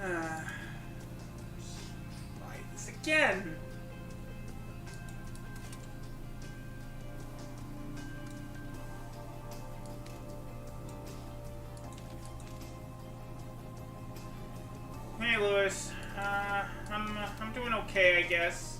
Try this again. Hey, Lewis. I'm doing okay, I guess.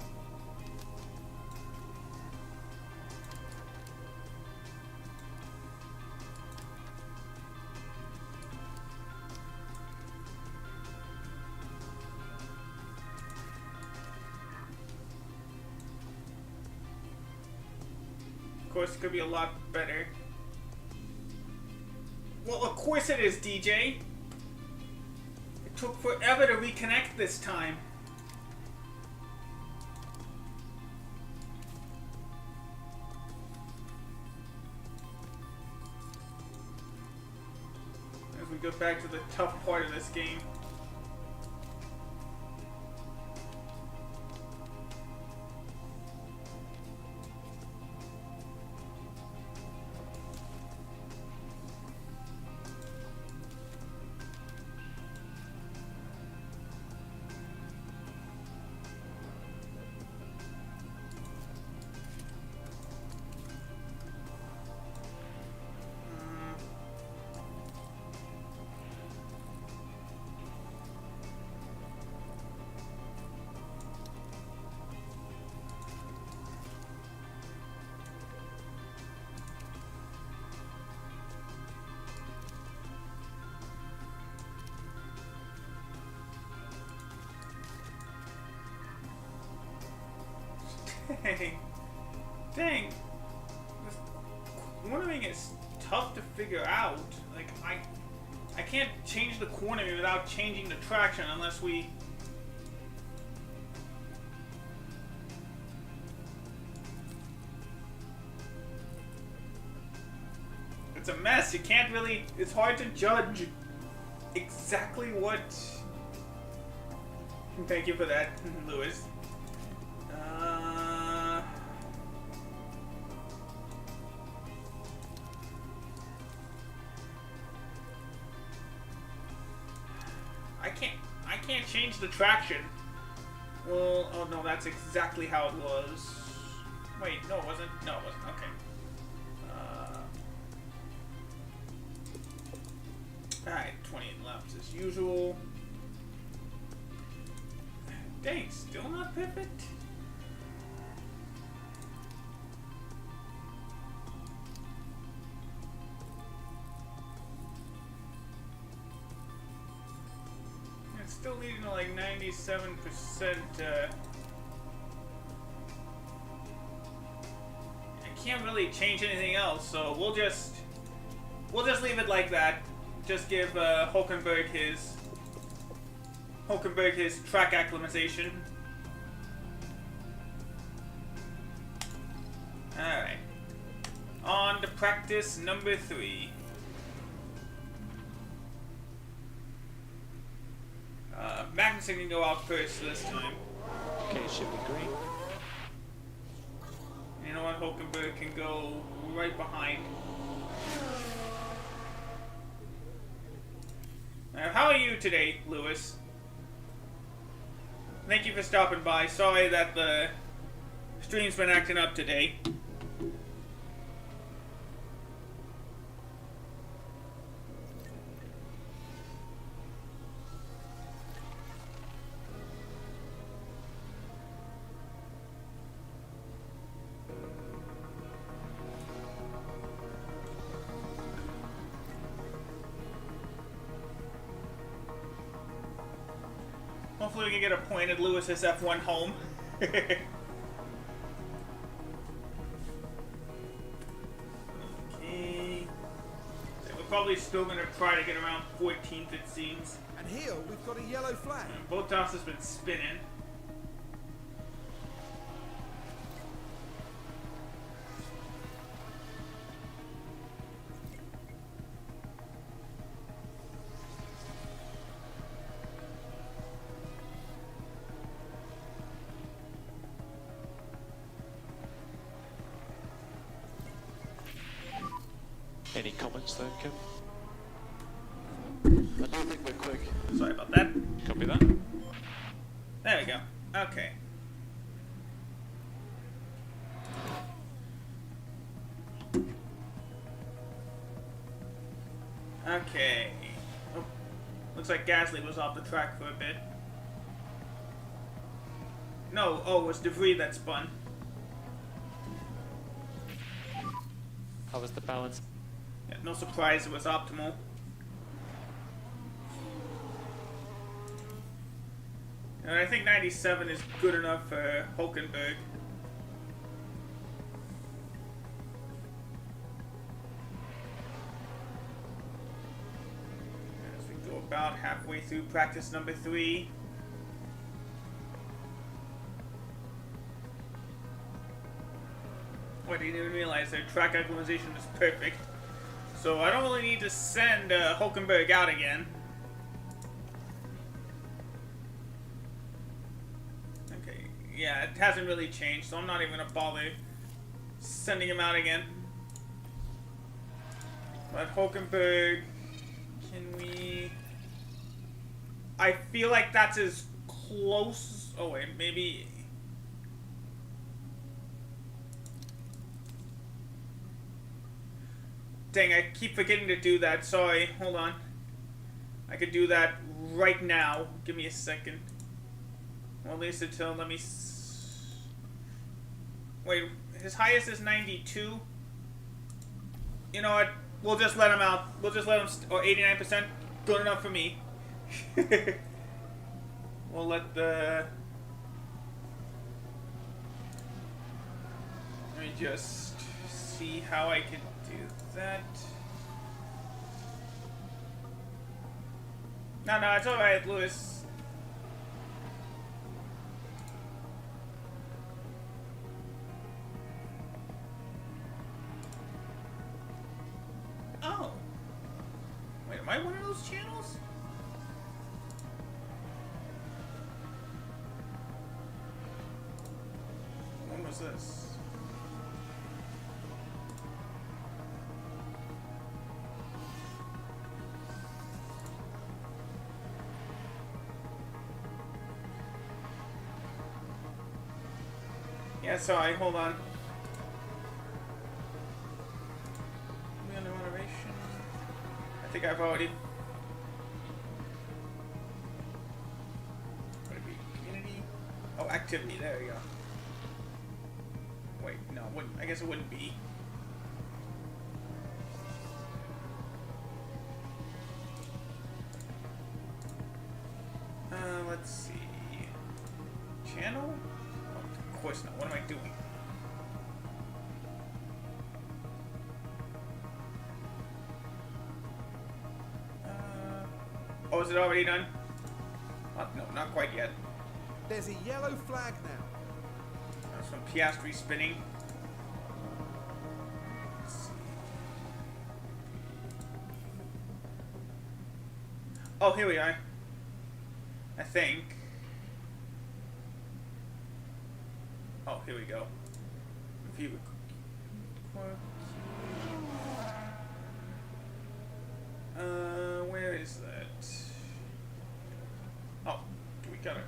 Of course, it could be a lot better. Well, of course it is, DJ. It took forever to reconnect this time. As we go back to the tough part of this game. Dang. This cornering is tough to figure out. Like, I can't change the cornering without changing the traction unless we... It's a mess. You can't really... It's hard to judge exactly what... Thank you for that, Lewis. I can't change the traction. Well, oh no, that's exactly how it was. Wait, no it wasn't. No, it wasn't. Okay. Alright, 28 laps as usual. Dang, still not perfect? It's still leading to like 97%. I can't really change anything else, so we'll just leave it like that. Just give Hulkenberg his track acclimatization. Alright. On to practice number 3. Magnussen can go out first this time. Okay, should be green. You know what? Hulkenberg can go right behind. How are you today, Lewis? Thank you for stopping by. Sorry that the stream's been acting up today. Hopefully we can get a pointed Lewis's F1 home. Okay. So we're probably still going to try to get around 14th, it seems. And here we've got a yellow flag. Bottas has been spinning. Any comments there, Kim? I don't think we're quick. Sorry about that. Copy that. There we go. Okay. Okay. Oh, looks like Gasly was off the track for a bit. No, oh, it was debris that spun. How was the balance? Yeah, no surprise it was optimal. And I think 97 is good enough for Hulkenberg. As we go about halfway through practice number 3. I didn't even realize their track acclimatization is perfect. So I don't really need to send Hulkenberg out again. Okay, yeah, it hasn't really changed, so I'm not even going to bother sending him out again. But Hulkenberg, can we... I feel like that's as close... Oh wait, maybe... Dang, I keep forgetting to do that. Sorry, hold on. I could do that right now. Give me a second. Well, at least until, let me... Wait, his highest is 92? You know what? We'll just let him out. We'll just let him... Or 89%? Good enough for me. We'll let the... Let me just see how I can do that. No, it's alright, Lewis. Oh. Wait, am I one of those channels? When was this? Yeah, sorry, hold on. We under moderation. I think I've already... Would it be community? Oh, activity, there we go. Wait, no, it wouldn't. I guess it wouldn't be. Let's see. Channel? Of course not. What am I doing? Oh, is it already done? No, not quite yet. There's a yellow flag now. That's from Piastri spinning. Let's see. Oh, here we are. I think. Oh, here we go. View. Where is that? Oh, we got it.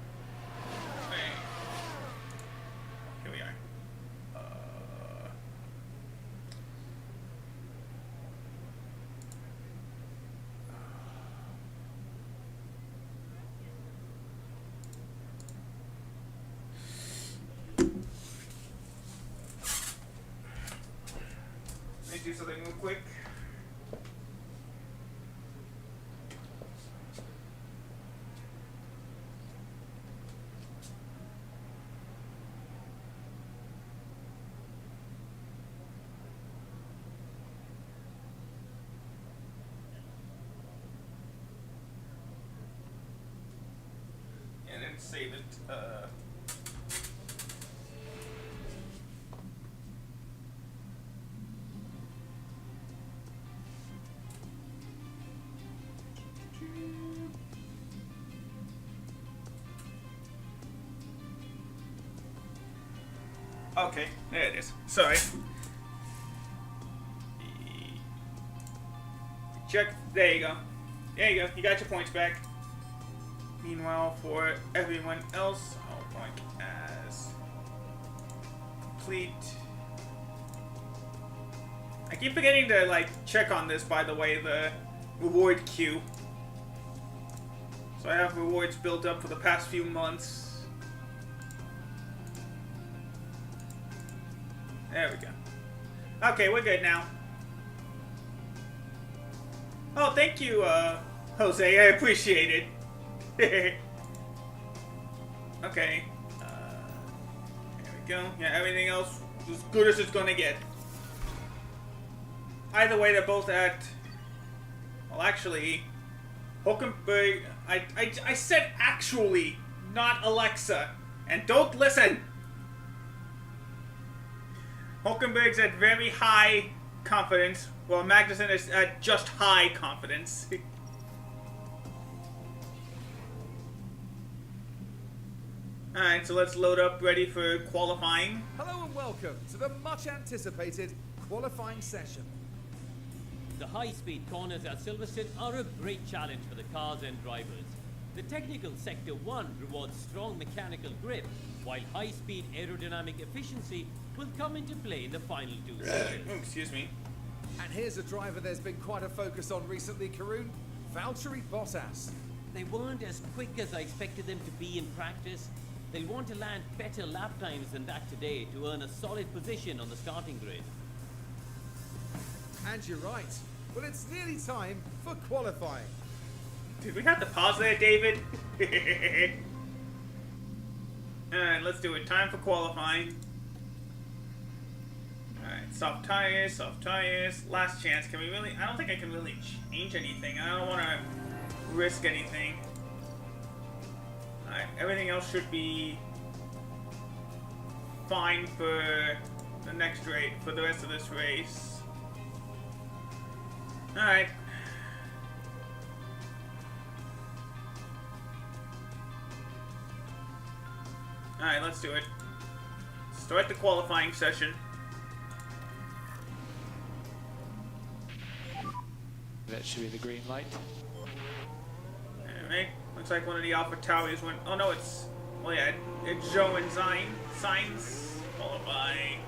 Hey. Here we are. Let me do something real quick. And then save it. Okay, there it is. Sorry. Check. There you go. There you go. You got your points back. Meanwhile, for everyone else, I'll mark as complete. I keep forgetting to like check on this, by the way, the reward queue. So I have rewards built up for the past few months. There we go. Okay, we're good now. Oh, thank you, Jose. I appreciate it. Okay. There we go. Yeah, everything else is as good as it's gonna get. Either way, they're both at... Well, actually... Hulkenberg... I said actually, not Alexa. And don't listen! Hulkenberg's at very high confidence, while Magnussen is at just high confidence. Alright, so let's load up, ready for qualifying. Hello and welcome to the much anticipated qualifying session. The high-speed corners at Silverstone are a great challenge for the cars and drivers. The technical Sector 1 rewards strong mechanical grip, while high-speed aerodynamic efficiency will come into play in the final two sections. Oh, excuse me. And here's a driver there's been quite a focus on recently, Karun. Valtteri Bottas. They weren't as quick as I expected them to be in practice. They'll want to land better lap times than that today to earn a solid position on the starting grid. And you're right. Well, it's nearly time for qualifying. Did we have to pause there, David? Alright, let's do it. Time for qualifying. Alright, soft tires, last chance. Can we really... I don't think I can really change anything. I don't want to risk anything. Alright, everything else should be fine for the next race, for the rest of this race. Alright. Alright, let's do it. Start the qualifying session. That should be the green light. Alright. Looks like one of the Alpha Tauris went. Oh no, it's. Well, yeah, it's Joe and Signs, followed by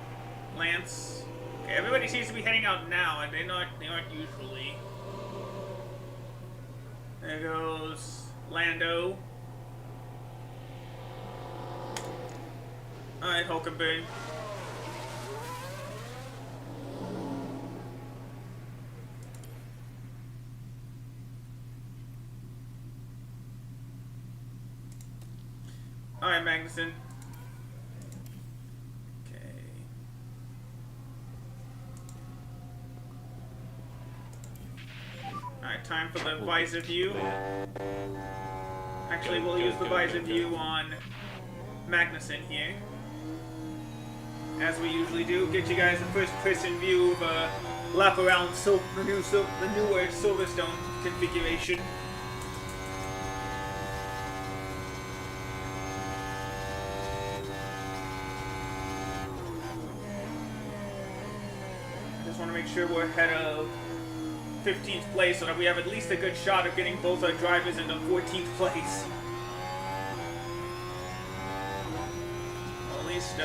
Lance. Okay, everybody seems to be heading out now, and they aren't usually. There goes Lando. Alright, Hulkenberg. Alright, Magnussen. Okay. Alright, time for the visor view. Actually, we'll use the visor view on Magnussen here. As we usually do, get you guys a first-person view of a lap around the newer Silverstone configuration. Just want to make sure we're ahead of 15th place so that we have at least a good shot of getting both our drivers into 14th place. Well, at least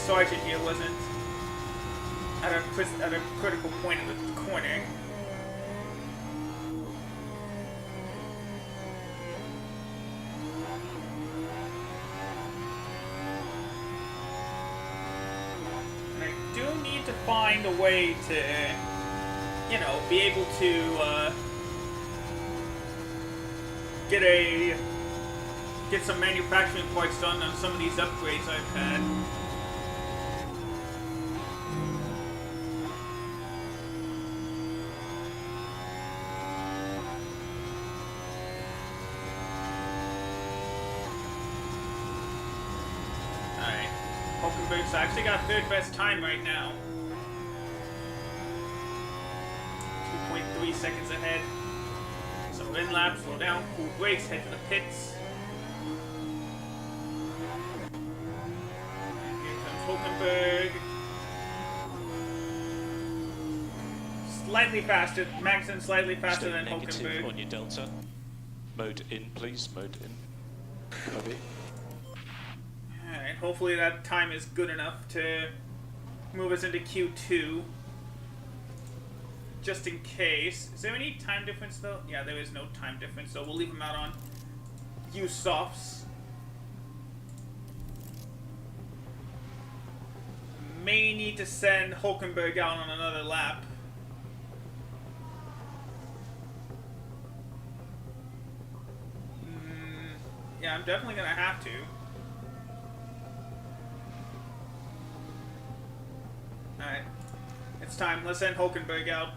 Sargent here wasn't at a critical point in the corner. And I do need to find a way to, you know, be able to get some manufacturing parts done on some of these upgrades I've had. So I actually got third best time right now. 2.3 seconds ahead. Some in laps, slow down, cool brakes, head to the pits. And here comes Hulkenberg. Slightly faster, Magnussen slightly faster than Hulkenberg. On your delta. Mode in, please. Mode in. Copy. Alright, hopefully that time is good enough to move us into Q2. Just in case. Is there any time difference though? Yeah, there is no time difference, so we'll leave them out on U-softs. May need to send Hulkenberg out on another lap. Yeah, I'm definitely gonna have to. Alright. It's time. Let's send Hulkenberg out.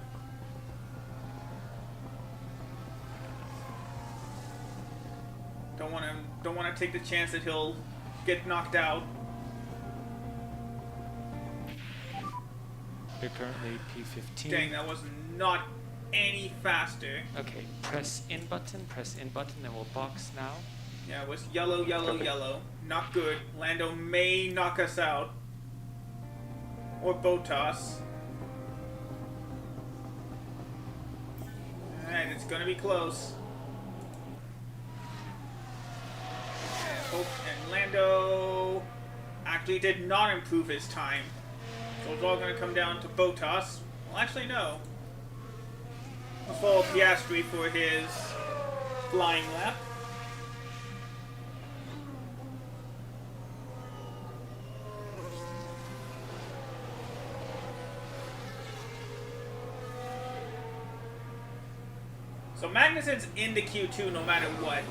Don't wanna take the chance that he'll get knocked out. You're currently P15. Dang, that was not any faster. Okay, press in button, then we'll box now. Yeah, it was yellow, yellow, yellow. Not good. Lando may knock us out. Or Bottas. Alright, it's gonna be close. And Lando actually did not improve his time. So it's all gonna come down to Bottas. Well, actually, no. We'll follow Piastri for his flying lap. So Magnussen's into Q2 no matter what.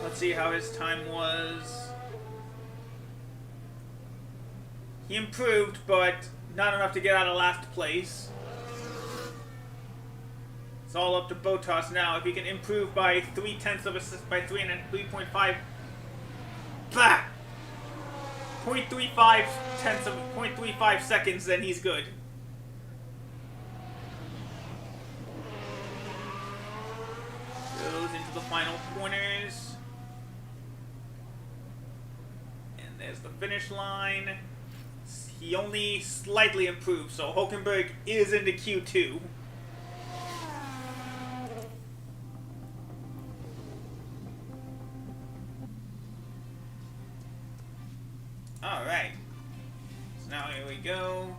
Let's see how his time was. He improved, but not enough to get out of last place. It's all up to Bottas now. If he can improve by 3/10 of a by 3.5. Bah! 0.35 seconds, then he's good. Goes into the final corners. And there's the finish line. He only slightly improved, so Hulkenberg is into Q2. Alright. So now here we go.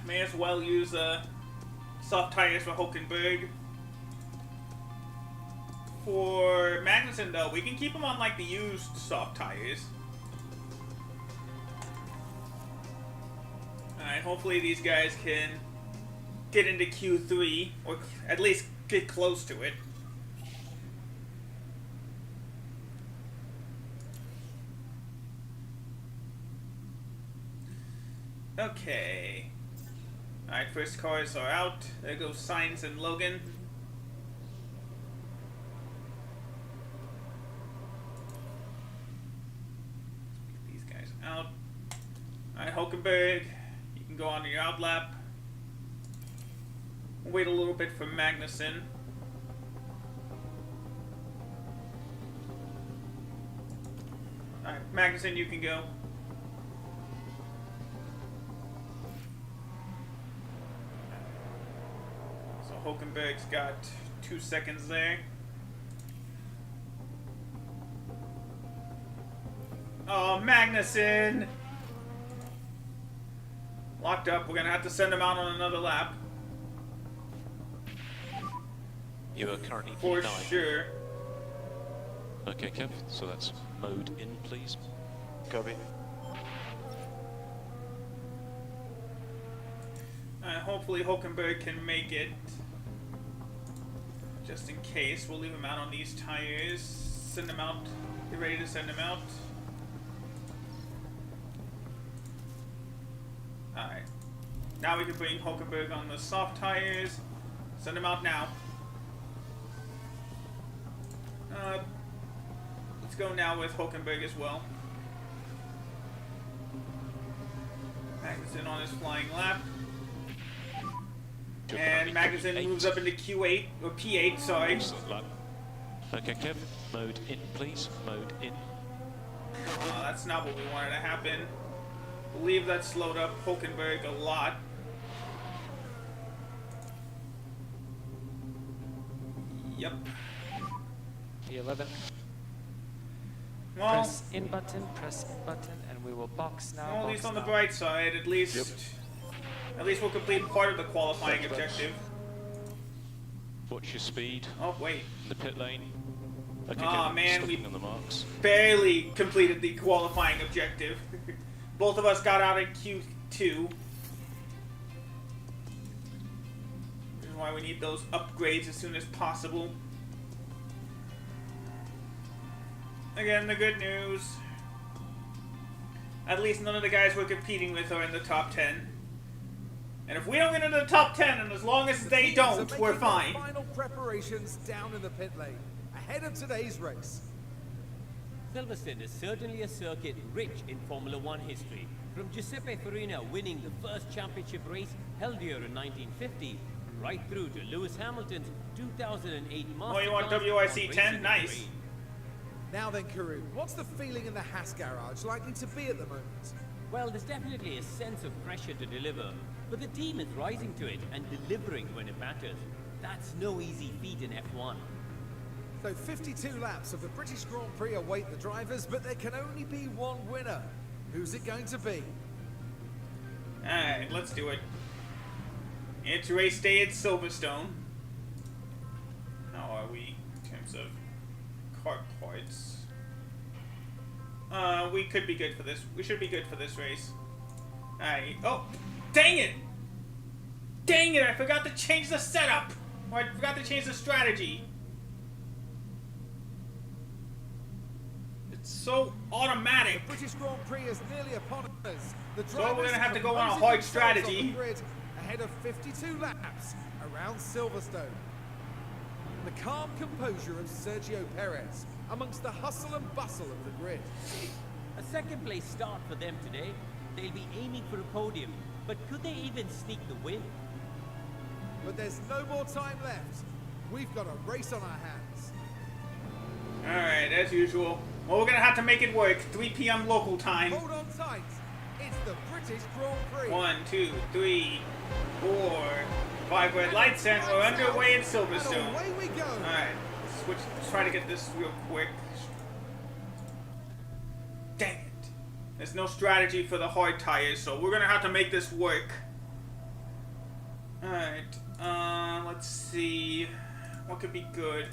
May as well use soft tires for Hulkenberg. For Magnussen, though, we can keep him on like the used soft tires. Alright, hopefully these guys can get into Q3, or at least get close to it. Okay. Alright, first cars are out. There goes Sainz and Logan. Get these guys out. Alright, Hulkenberg, you can go on to your out lap. We'll wait a little bit for Magnussen. Alright, Magnussen, you can go. Hulkenberg's got 2 seconds there. Oh, Magnussen! Locked up. We're gonna have to send him out on another lap. You are currently For P9. sure. Okay, Kev, so that's mode in, please. Copy. Hopefully Hulkenberg can make it. Just in case, we'll leave him out on these tires. Send him out. Get ready to send him out. Alright. Now we can bring Hulkenberg on the soft tires. Send him out now. Let's go now with Hulkenberg as well. Magnussen on his flying lap. And Magnussen moves up into Q8, or P8, sorry. Excellent lap. Okay, Kev, mode in, please. Mode in. That's not what we wanted to happen. I believe that slowed up Hulkenberg a lot. Yep. P11. Well, Press in button, and we will box now. well, at box least on the now. bright side, at least we'll complete part of the qualifying Thanks, objective. Watch your speed Oh wait, in the pit lane. Okay, Aw, good. man, Just we- looking on the marks. barely completed the qualifying objective. Both of us got out in Q2. Which is why we need those upgrades as soon as possible. Again, the good news. At least none of the guys we're competing with are in the top 10. And if we don't get into the top 10, and as long as they Teams are don't, making we're their fine. Final preparations down in the pit lane, ahead of today's race. Silverstone is certainly a circuit rich in Formula One history, from Giuseppe Farina winning the first championship race held here in 1950, right through to Lewis Hamilton's 2008 Masterclass. Oh, you want of WIC racing 10? in the Nice. rain. Now then, Karun, what's the feeling in the Haas garage likely to be at the moment? Well, there's definitely a sense of pressure to deliver, but the team is rising to it and delivering when it matters. That's no easy feat in F1. So 52 laps of the British Grand Prix await the drivers, but there can only be one winner. Who's it going to be? Alright, let's do it. It's race day at Silverstone. How are we in terms of kart points? We could be good for this. We should be good for this race. Alright. Oh! Dang it! Dang it! I forgot to change the setup! Or I forgot to change the strategy. It's so automatic. British Grand Prix is nearly upon us. The So we're drivers gonna have to go on a composing hard themselves strategy. on the grid ahead of 52 laps around Silverstone. The calm composure of Sergio Perez amongst the hustle and bustle of the grid. A second place start for them today. They'll be aiming for a podium, but could they even sneak the win? But there's no more time left. We've got a race on our hands. Alright, as usual. Well, we're gonna have to make it work. 3 p.m. local time. Hold on tight. It's the British Grand Prix. 1, 2, 3, 4, 5 red lights, and we're underway at Silverstone. And away we go. Alright, let's try to get this real quick. Dang it. There's no strategy for the hard tires, so we're gonna have to make this work. Alright, let's see. What could be good?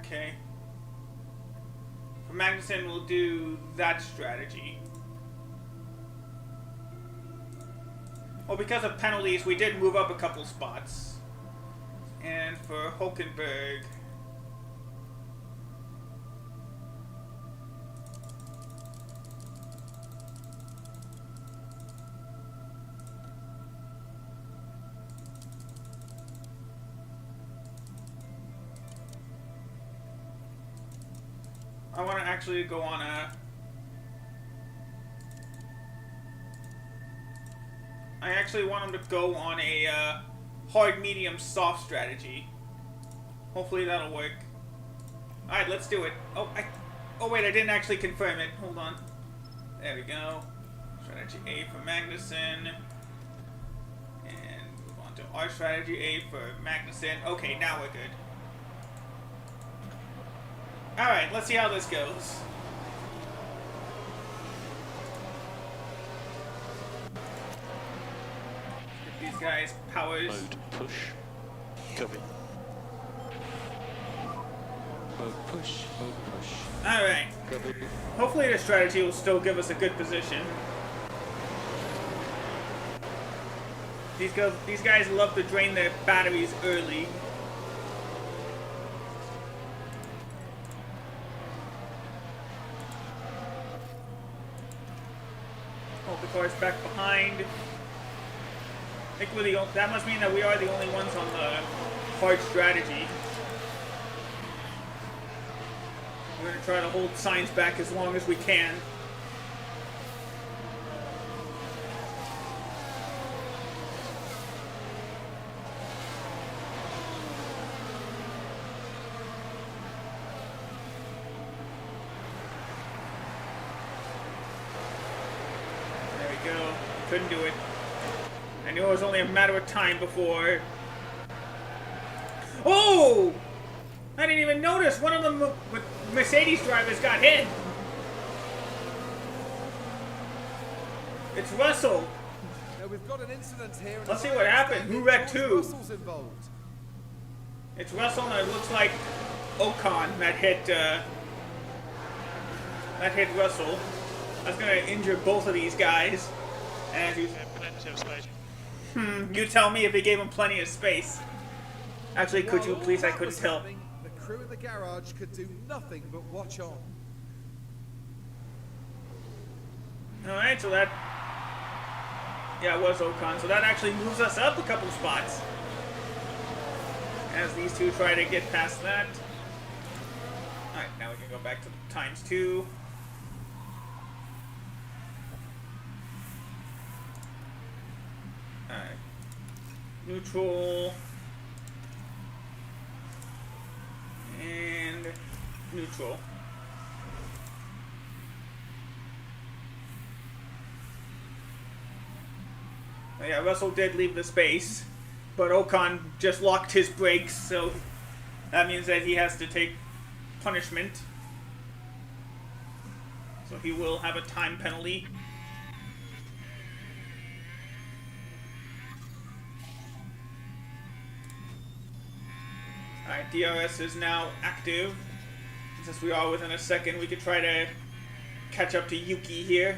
Okay. For Magnussen, we'll do that strategy. Well, because of penalties, we did move up a couple spots. And for Hulkenberg... I want to actually go on a... I actually want him to go on a hard, medium, soft strategy. Hopefully that'll work. Alright, let's do it. Oh wait, I didn't actually confirm it. Hold on. There we go. Strategy A for Magnussen. And move on to our strategy A for Magnussen. Okay, now we're good. Alright, let's see how this goes. Give these guys powers. Mode push. Copy. Mode push. Mode push. Alright. Copy. Hopefully the strategy will still give us a good position. These guys love to drain their batteries early. Hold the cars back behind. I think we're that must mean that we are the only ones on the hard strategy. We're going to try to hold signs back as long as we can. Couldn't do it. I knew it was only a matter of time before... Oh! I didn't even notice one of the Mercedes drivers got hit. It's Russell. Now we've got an incident here. Let's see what happened. Who wrecked who? Russell's involved. It's Russell, and it looks like Ocon that hit Russell. That's gonna injure both of these guys. And you, Plenty of space. you tell me if he gave him plenty of space. Actually, could you While all please? I that couldn't was tell. happening, the crew in the garage could do nothing but watch on. Alright, so that... Yeah, it was Ocon. So that actually moves us up a couple spots. As these two try to get past that. Alright, now we can go back to ×2. Alright. Neutral. And neutral. Oh, yeah, Russell did leave the space, but Ocon just locked his brakes, so that means that he has to take punishment. So he will have a time penalty. Alright, DRS is now active. Since we are within a second, we could try to catch up to Yuki here.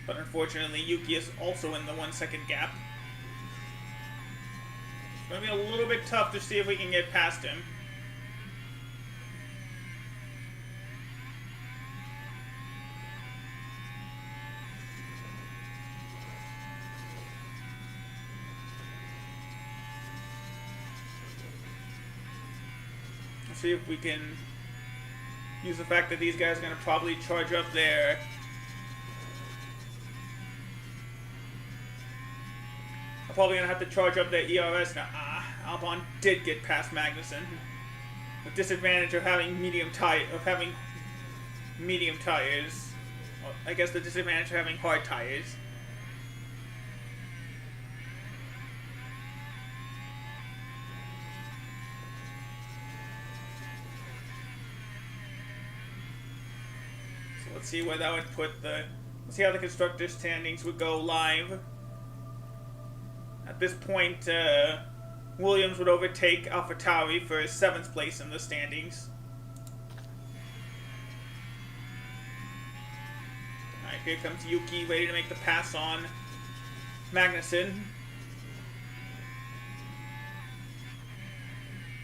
But unfortunately, Yuki is also in the 1 second gap. It's going to be a little bit tough to see if we can get past him. Let's see if we can use the fact that these guys are going to probably charge up their... Probably gonna have to charge up their ERS now. Albon did get past Magnussen. The disadvantage of having medium tires. Well, I guess the disadvantage of having hard tires. So let's see where that would put the. Let's see how the constructor standings would go live. At this point, Williams would overtake AlphaTauri for 7th place in the standings. Alright, here comes Yuki, ready to make the pass on Magnussen.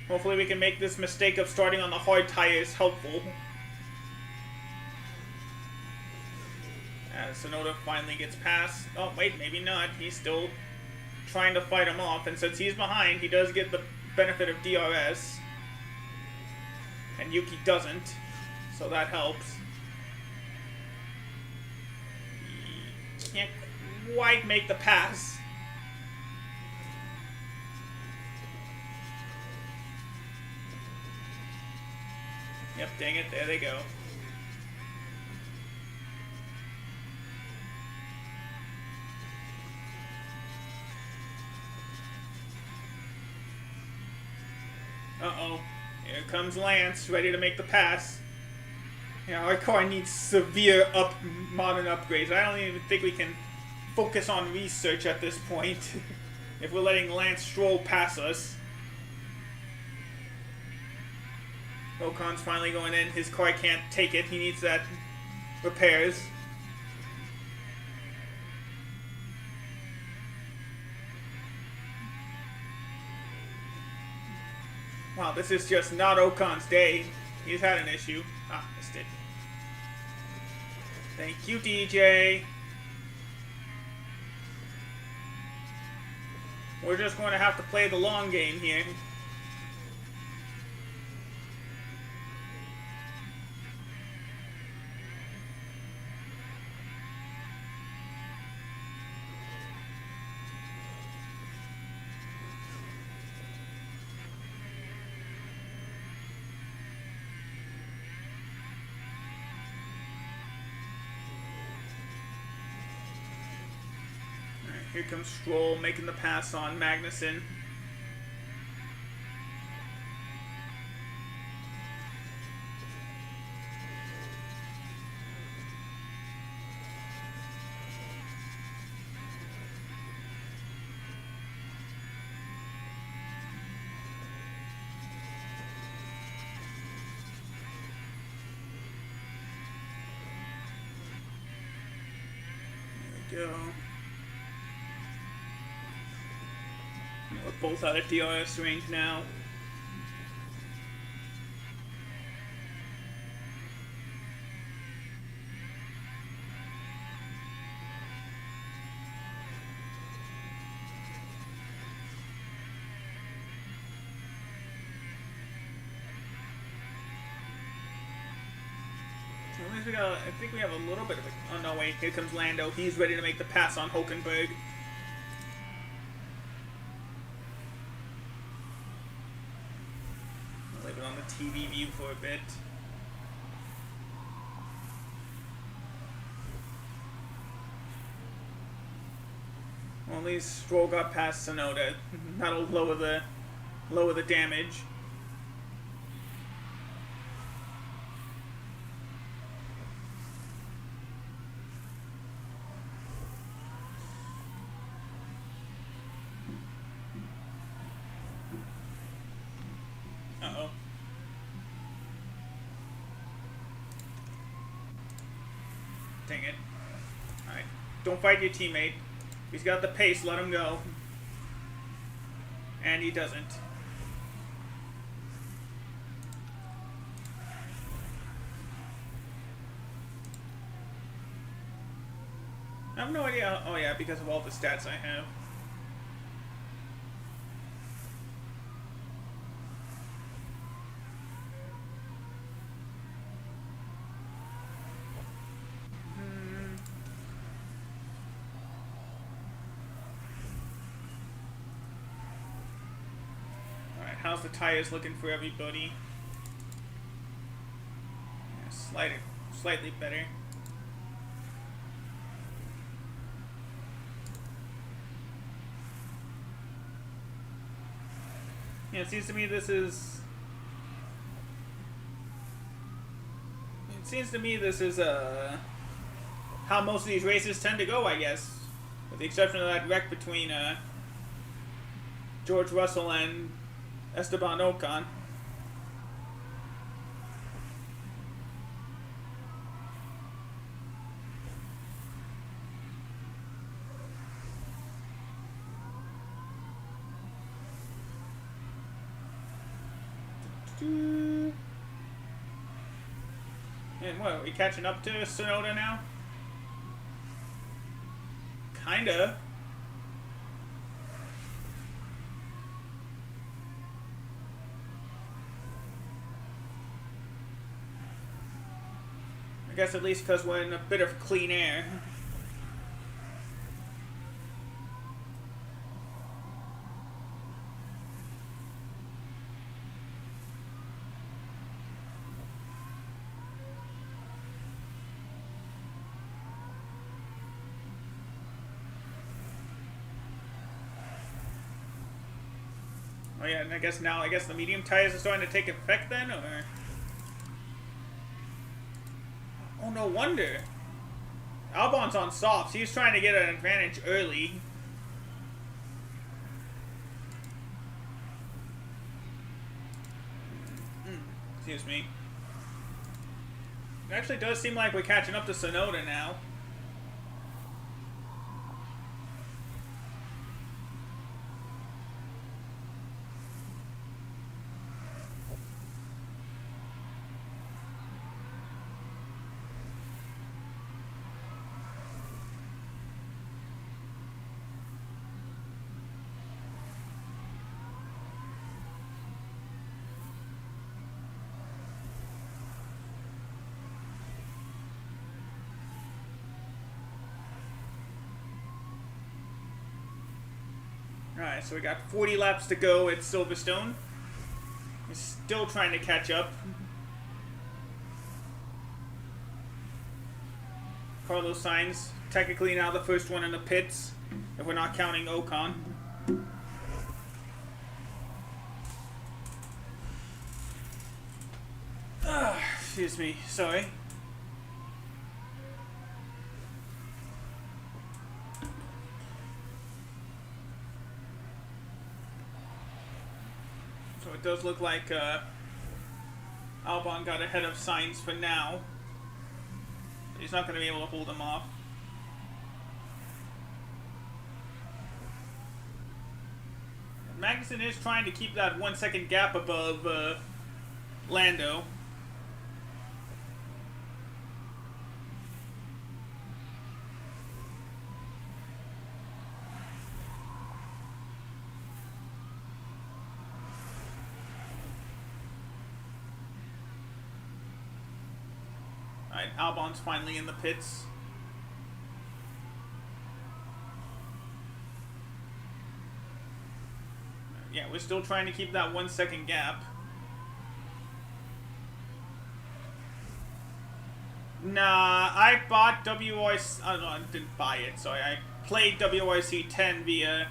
Hopefully we can make this mistake of starting on the hard tires helpful. As Sonoda finally gets past. Oh, wait, maybe not. He's still trying to fight him off, and since he's behind, he does get the benefit of DRS, and Yuki doesn't, so that helps. He can't quite make the pass. Yep, dang it, there they go. Uh-oh. Here comes Lance, ready to make the pass. Yeah, our car needs severe modern upgrades. I don't even think we can focus on research at this point. If we're letting Lance Stroll pass us. Ocon's finally going in. His car can't take it. He needs that repairs. Wow, this is just not Ocon's day. He's had an issue. Ah, missed it. Thank you, DJ. We're just going to have to play the long game here. Here comes Stroll making the pass on Magnussen. There we go. We're both out of DRS range now. So at least we got, I think we have a little bit of a, oh no wait, here comes Lando. He's ready to make the pass on Hulkenberg. On the TV view for a bit. Well, at least Stroll got past Tsunoda. That'll lower the damage. Uh-oh. Dang it. Alright. Don't fight your teammate. He's got the pace, let him go. And he doesn't. I have no idea. Oh yeah, because of all the stats I have. How's the tires looking for everybody? Yeah, slightly better. Yeah, it seems to me this is. It seems to me this is how most of these races tend to go, I guess, with the exception of that wreck between George Russell and Esteban Ocon. And what, are we catching up to Tsunoda now? Kinda. I guess at least because we're in a bit of clean air. Oh yeah, and I guess the medium tires are starting to take effect then, or? Oh, no wonder. Albon's on softs. He's trying to get an advantage early. Excuse me. It actually does seem like we're catching up to Tsunoda now. Alright, so we got 40 laps to go at Silverstone. We're still trying to catch up. Carlos Sainz, technically now the first one in the pits. If we're not counting Ocon. Excuse me, sorry. So it does look like Albon got ahead of Sainz for now. He's not going to be able to hold him off. Magnussen is trying to keep that 1 second gap above Lando. Alright, Albon's finally in the pits. Yeah, we're still trying to keep that 1 second gap. Nah, I bought WRC. Oh, no, I didn't buy it. Sorry, I played WRC 10 via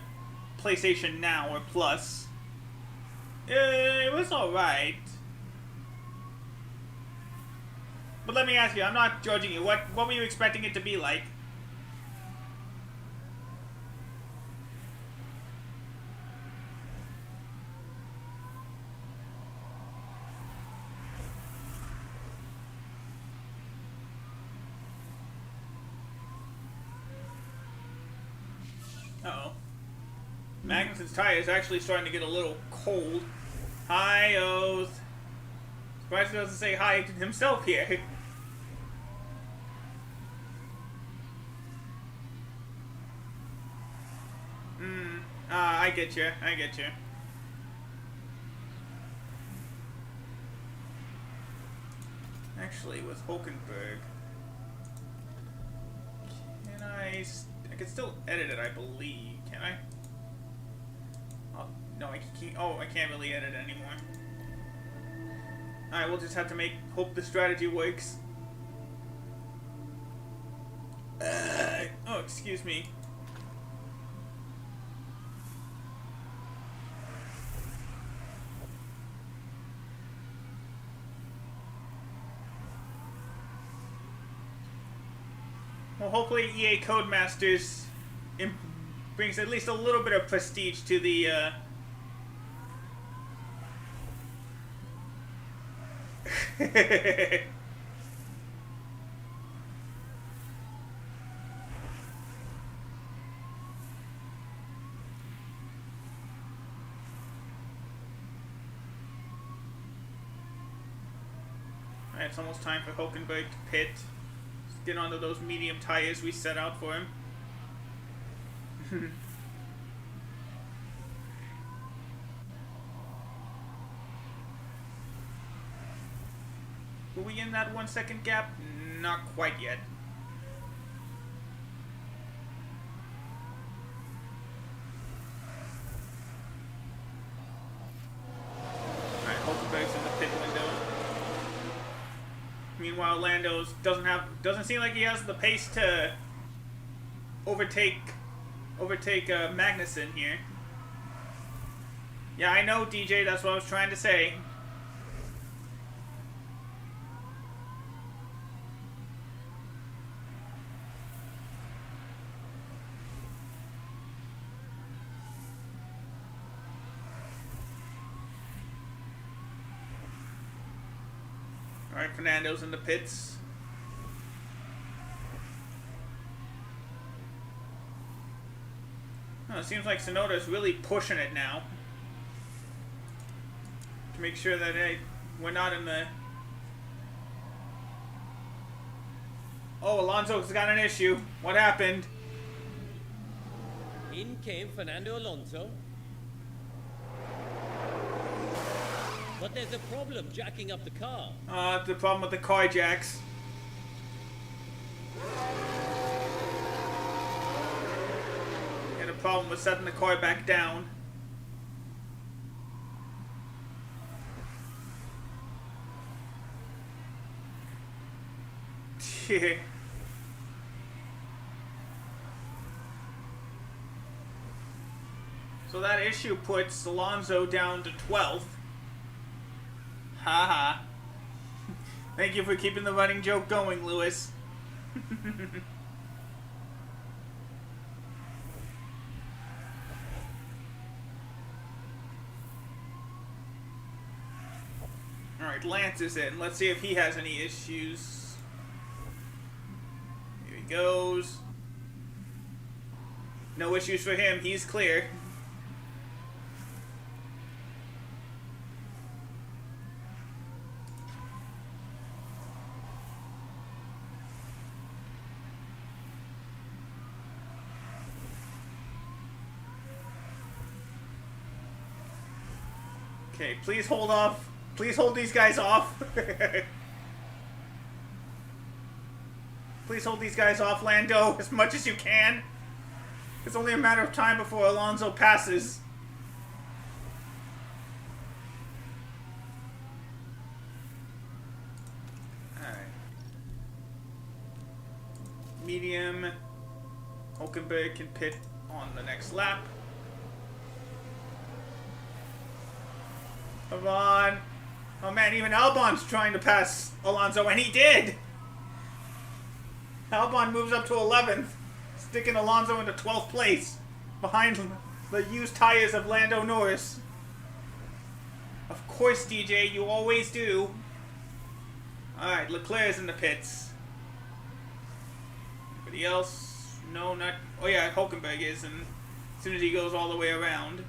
PlayStation Now or Plus. It was alright. But let me ask you, I'm not judging you. What were you expecting it to be like? Uh-oh. Magnussen's tire is actually starting to get a little cold. Hi, Oath. Surprised he doesn't say hi to himself here. I get you. I get you. Actually, with Hulkenberg, can I can still edit it, I believe. Can I? Oh, no, I can't. Oh, I can't really edit it anymore. Alright, we'll just have to hope the strategy works. Oh, excuse me. Well, hopefully EA Codemasters brings at least a little bit of prestige to the, Alright, it's almost time for Hulkenberg to pit. Get onto those medium tires we set out for him. Were we in that 1 second gap? Not quite yet. Alright, Hulkenberg's in the pit window. Meanwhile, Lando's doesn't seem like he has the pace to overtake Magnussen here. Yeah, I know, DJ. That's what I was trying to say. Alright, Fernando's in the pits. Oh, it seems like Tsunoda's really pushing it now. To make sure that we're not in the... Oh, Alonso's got an issue. What happened? In came Fernando Alonso. But there's a problem jacking up the car. The problem with the car jacks. And a problem with setting the car back down. So that issue puts Alonso down to 12th. Haha. Thank you for keeping the running joke going, Lewis. Alright, Lance is in. Let's see if he has any issues. Here he goes. No issues for him. He's clear. Okay, please hold off. Please hold these guys off. Please hold these guys off, Lando, as much as you can. It's only a matter of time before Alonso passes. Alright. Medium. Hulkenberg can pit on the next lap. Come on. Oh man, even Albon's trying to pass Alonso, and he did! Albon moves up to 11th, sticking Alonso into 12th place, behind the used tires of Lando Norris. Of course, DJ, you always do. Alright, Leclerc's in the pits. Anybody else? No, not... Oh yeah, Hulkenberg is, and as soon as he goes all the way around.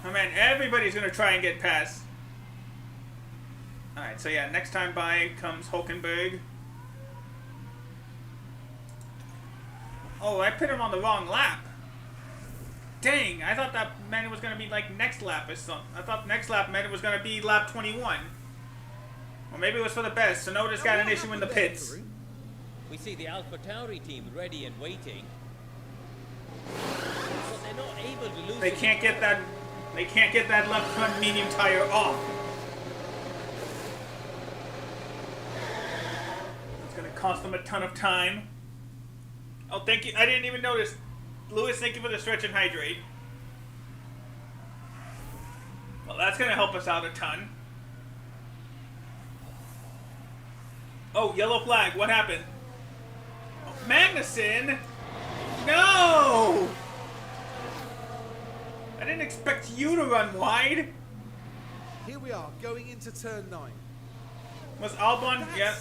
Oh man, everybody's gonna try and get past. Alright, so yeah, next time by comes Hulkenberg. Oh, I put him on the wrong lap. Dang, I thought that meant it was gonna be like next lap or something. I thought next lap meant it was gonna be lap 21. Or maybe it was for the best, so Noda's got an issue in the pits. We see the AlphaTauri team ready and waiting. But they're not able to lose. They can't get that. They can't get that left front medium tire off. It's gonna cost them a ton of time. Oh, thank you. I didn't even notice. Lewis, thank you for the stretch and hydrate. Well, that's gonna help us out a ton. Oh, yellow flag. What happened? Oh, Magnussen? No! I didn't expect you to run wide. Here we are, going into turn 9. Was Albon? Yeah,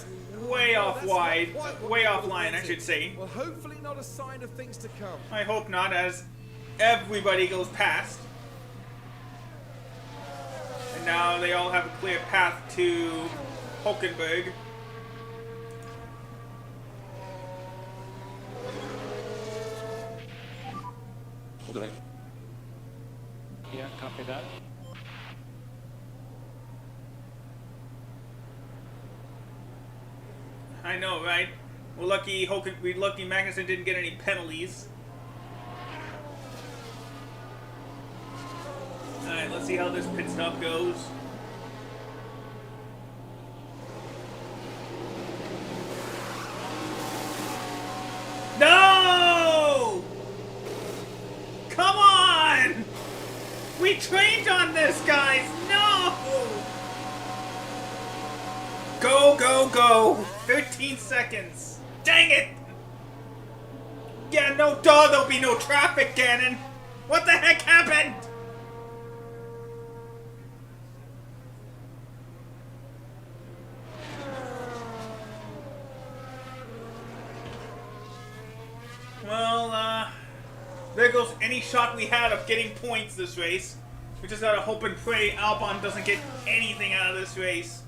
way off wide. Way off line, I should say. Well, hopefully not a sign of things to come. I hope not, as everybody goes past. And now they all have a clear path to Hulkenberg. Yeah, copy that. I know, right? We're lucky Magnussen didn't get any penalties. Alright, let's see how this pit stop goes. No! Come on! We trained on this, guys! No! Go, go, go! 13 seconds! Dang it! Yeah, no, duh, there'll be no traffic, Gannon! What the heck happened? Well, there goes any shot we had of getting points this race. We just gotta hope and pray Albon doesn't get anything out of this race.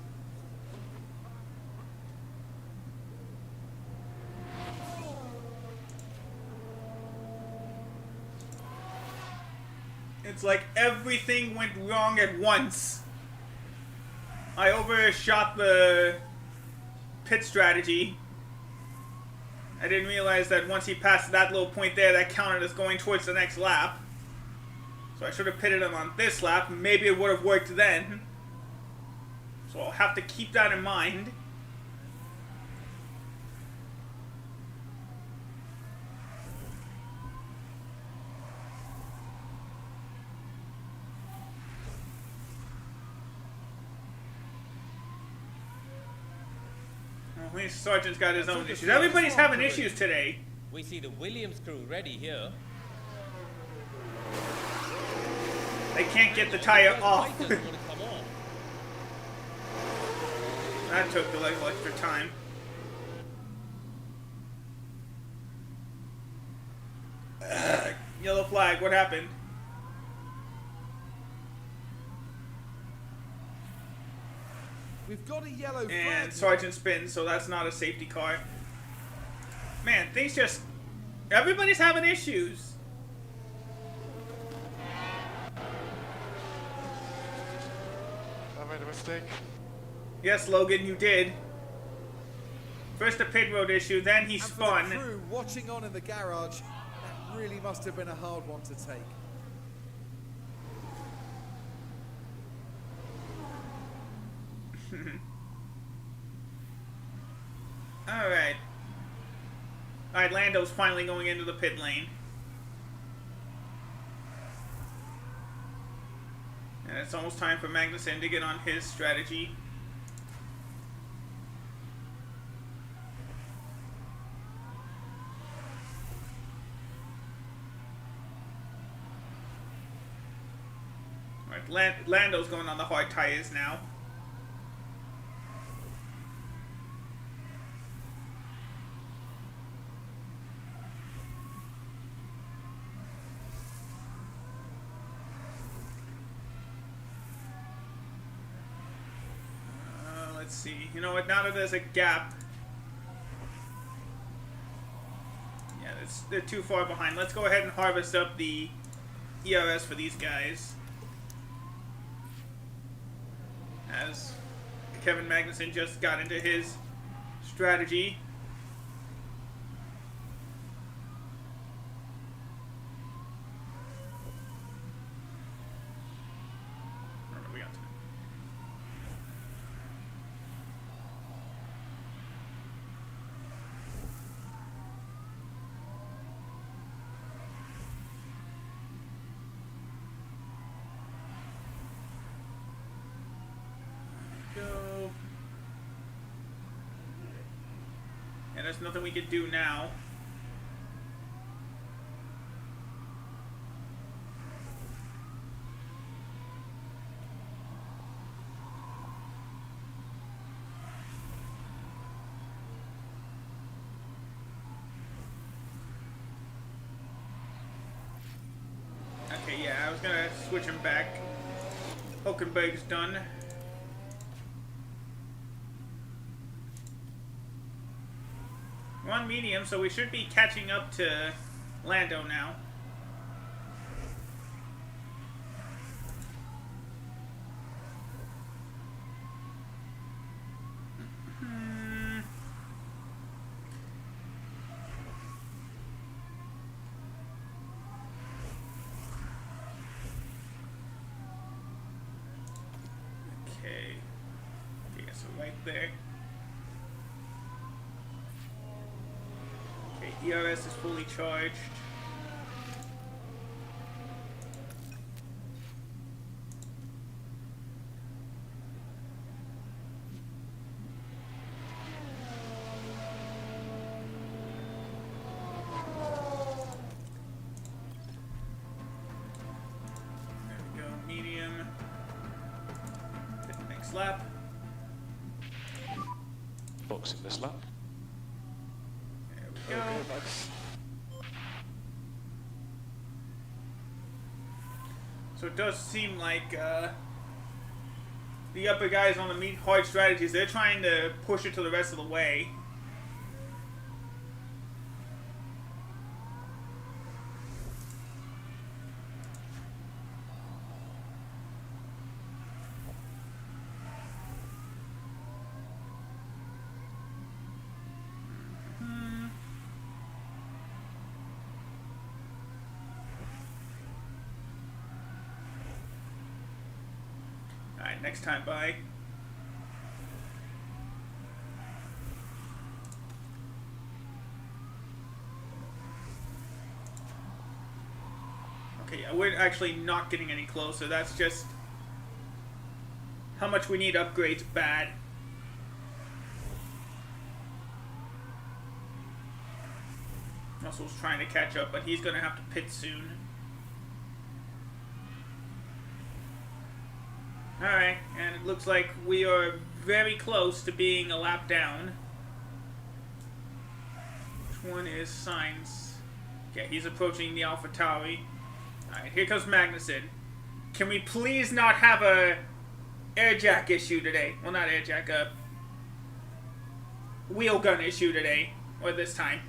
It's like everything went wrong at once. I overshot the pit strategy. I didn't realize that once he passed that little point there, that counted as going towards the next lap. So So I should have pitted him on this lap. Maybe it would have worked then. So I'll have to keep that in mind. Well, at least Sargent's got his own issues. Everybody's having issues today. We see the Williams crew ready here. They can't get the tire off. Right doesn't want to come off. That took the little extra time. Yellow flag, what happened? We've got a yellow flag. And Sergeant spins, so that's not a safety car. Man, things just... Everybody's having issues. I made a mistake. Yes, Logan, you did. First a pit road issue, then he And for spun. the crew watching on in the garage, that really must have been a hard one to take. Alright. Alright, Lando's finally going into the pit lane. And it's almost time for Magnussen to get on his strategy. Alright, Lando's going on the hard tires now. Let's see. You know what? Now that there's a gap. Yeah, they're too far behind. Let's go ahead and harvest up the ERS for these guys. As Kevin Magnussen just got into his strategy. What we got? Go. And there's nothing we can do now. Okay, yeah, I was gonna switch him back. Hulkenberg's done. We're on medium, so we should be catching up to Lando now. Okay. Okay, so right there. Okay, ERS is fully charged. There we go, medium. Hit the next lap. Box in this lap. There we go. Okay, Max. So it does seem like the upper guys on the hard strategies, they're trying to push it to the rest of the way. next time by. Okay, yeah, we're actually not getting any closer. That's just how much we need upgrades bad. Russell's trying to catch up, but he's going to have to pit soon. Alright, and it looks like we are very close to being a lap down. Which one is Sainz? Okay, he's approaching the AlphaTauri. Alright, here comes Magnussen. Can we please not have a air jack issue today? Well, not air jack, wheel gun issue today. Or this time.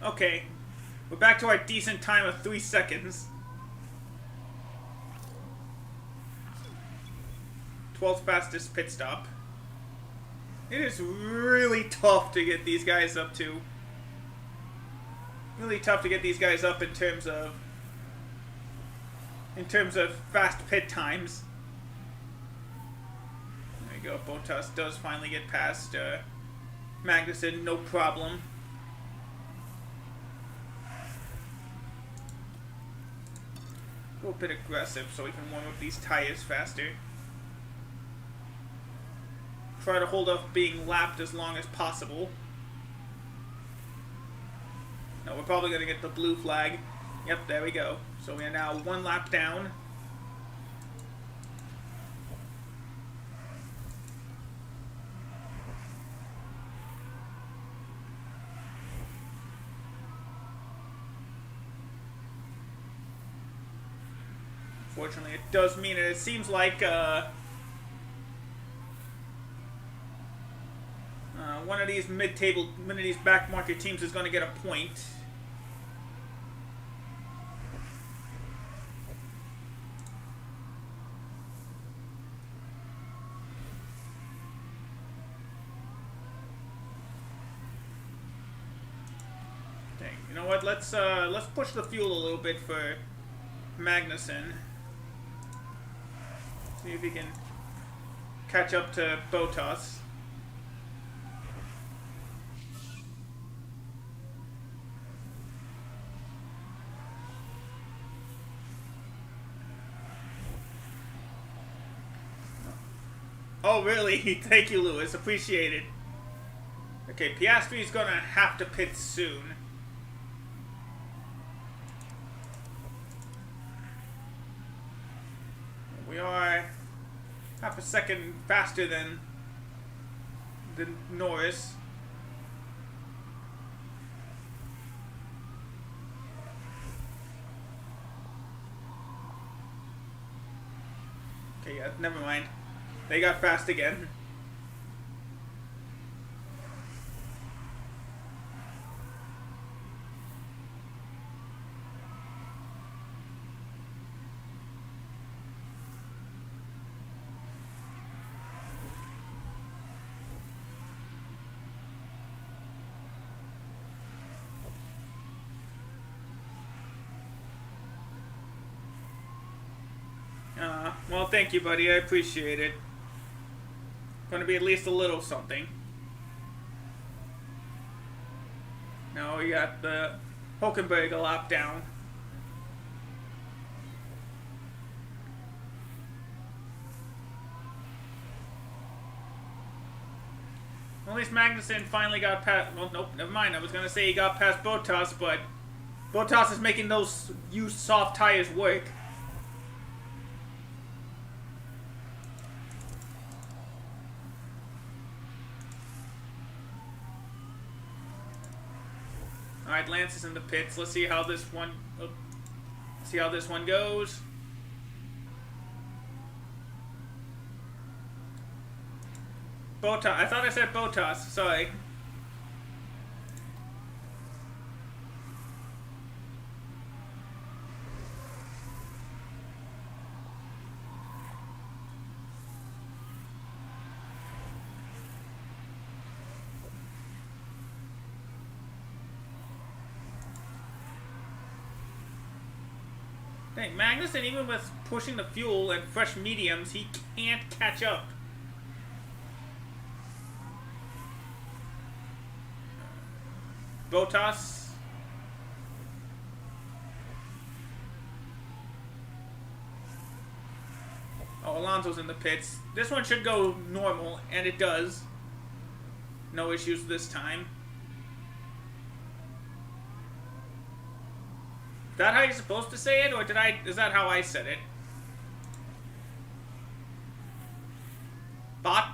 Okay, we're back to our decent time of 3 seconds. 12th fastest pit stop. It is really tough to get these guys up to. Really tough to get these guys up in terms of fast pit times. There you go. Bottas does finally get past Magnussen, no problem. Go a bit aggressive so we can warm up these tires faster. Try to hold off being lapped as long as possible. No, we're probably going to get the blue flag. Yep, there we go. So we are now 1 lap down. Fortunately, it does mean it seems like one of these mid-table, one of these back market teams is going to get a point. Dang, you know what? Let's push the fuel a little bit for Magnussen. See if he can catch up to Bottas. Oh, really? Thank you, Lewis. Appreciate it. Okay, Piastri's gonna have to pit soon. We are half a second faster than Norris. Okay, yeah, never mind. They got fast again. Well, thank you, buddy. I appreciate it. Gonna be at least a little something. Now we got the Hulkenberg a lap down. Well, at least Magnussen finally got past. Well, nope, never mind. I was gonna say he got past Bottas, but Bottas is making those used soft tires work. Alright, Lance is in the pits. Let's see how this one goes. Bottas. I thought I said Bottas. Sorry. Dang, Magnussen, even with pushing the fuel and fresh mediums, he can't catch up. Bottas. Oh, Alonso's in the pits. This one should go normal, and it does. No issues this time. Is that how you're supposed to say it, or is that how I said it? Bot?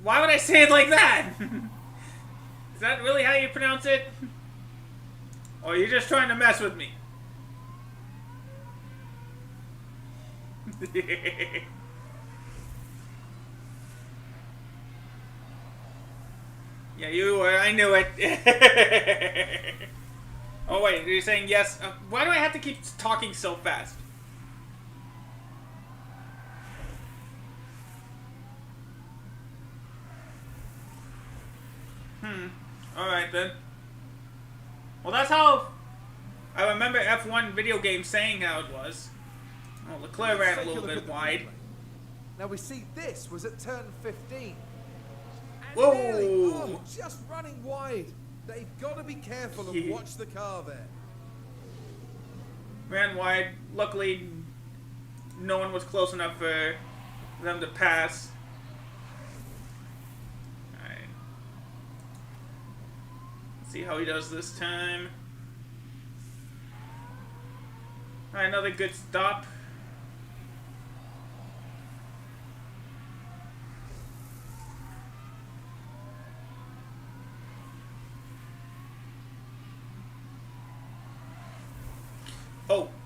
Why would I say it like that? Is that really how you pronounce it? Or are you just trying to mess with me? Yeah, you were. I knew it. Oh, wait. You're saying yes. Why do I have to keep talking so fast? Alright, then. Well, that's how I remember F1 video games saying how it was. Oh, Leclerc Let's ran a take little look bit at the wide. replay. Now we see this was at turn 15. And Whoa! nearly, oh, just running wide. They've got to be careful and watch the car there. Ran wide. Luckily, no one was close enough for them to pass. Alright. Let's see how he does this time. Alright, another good stop.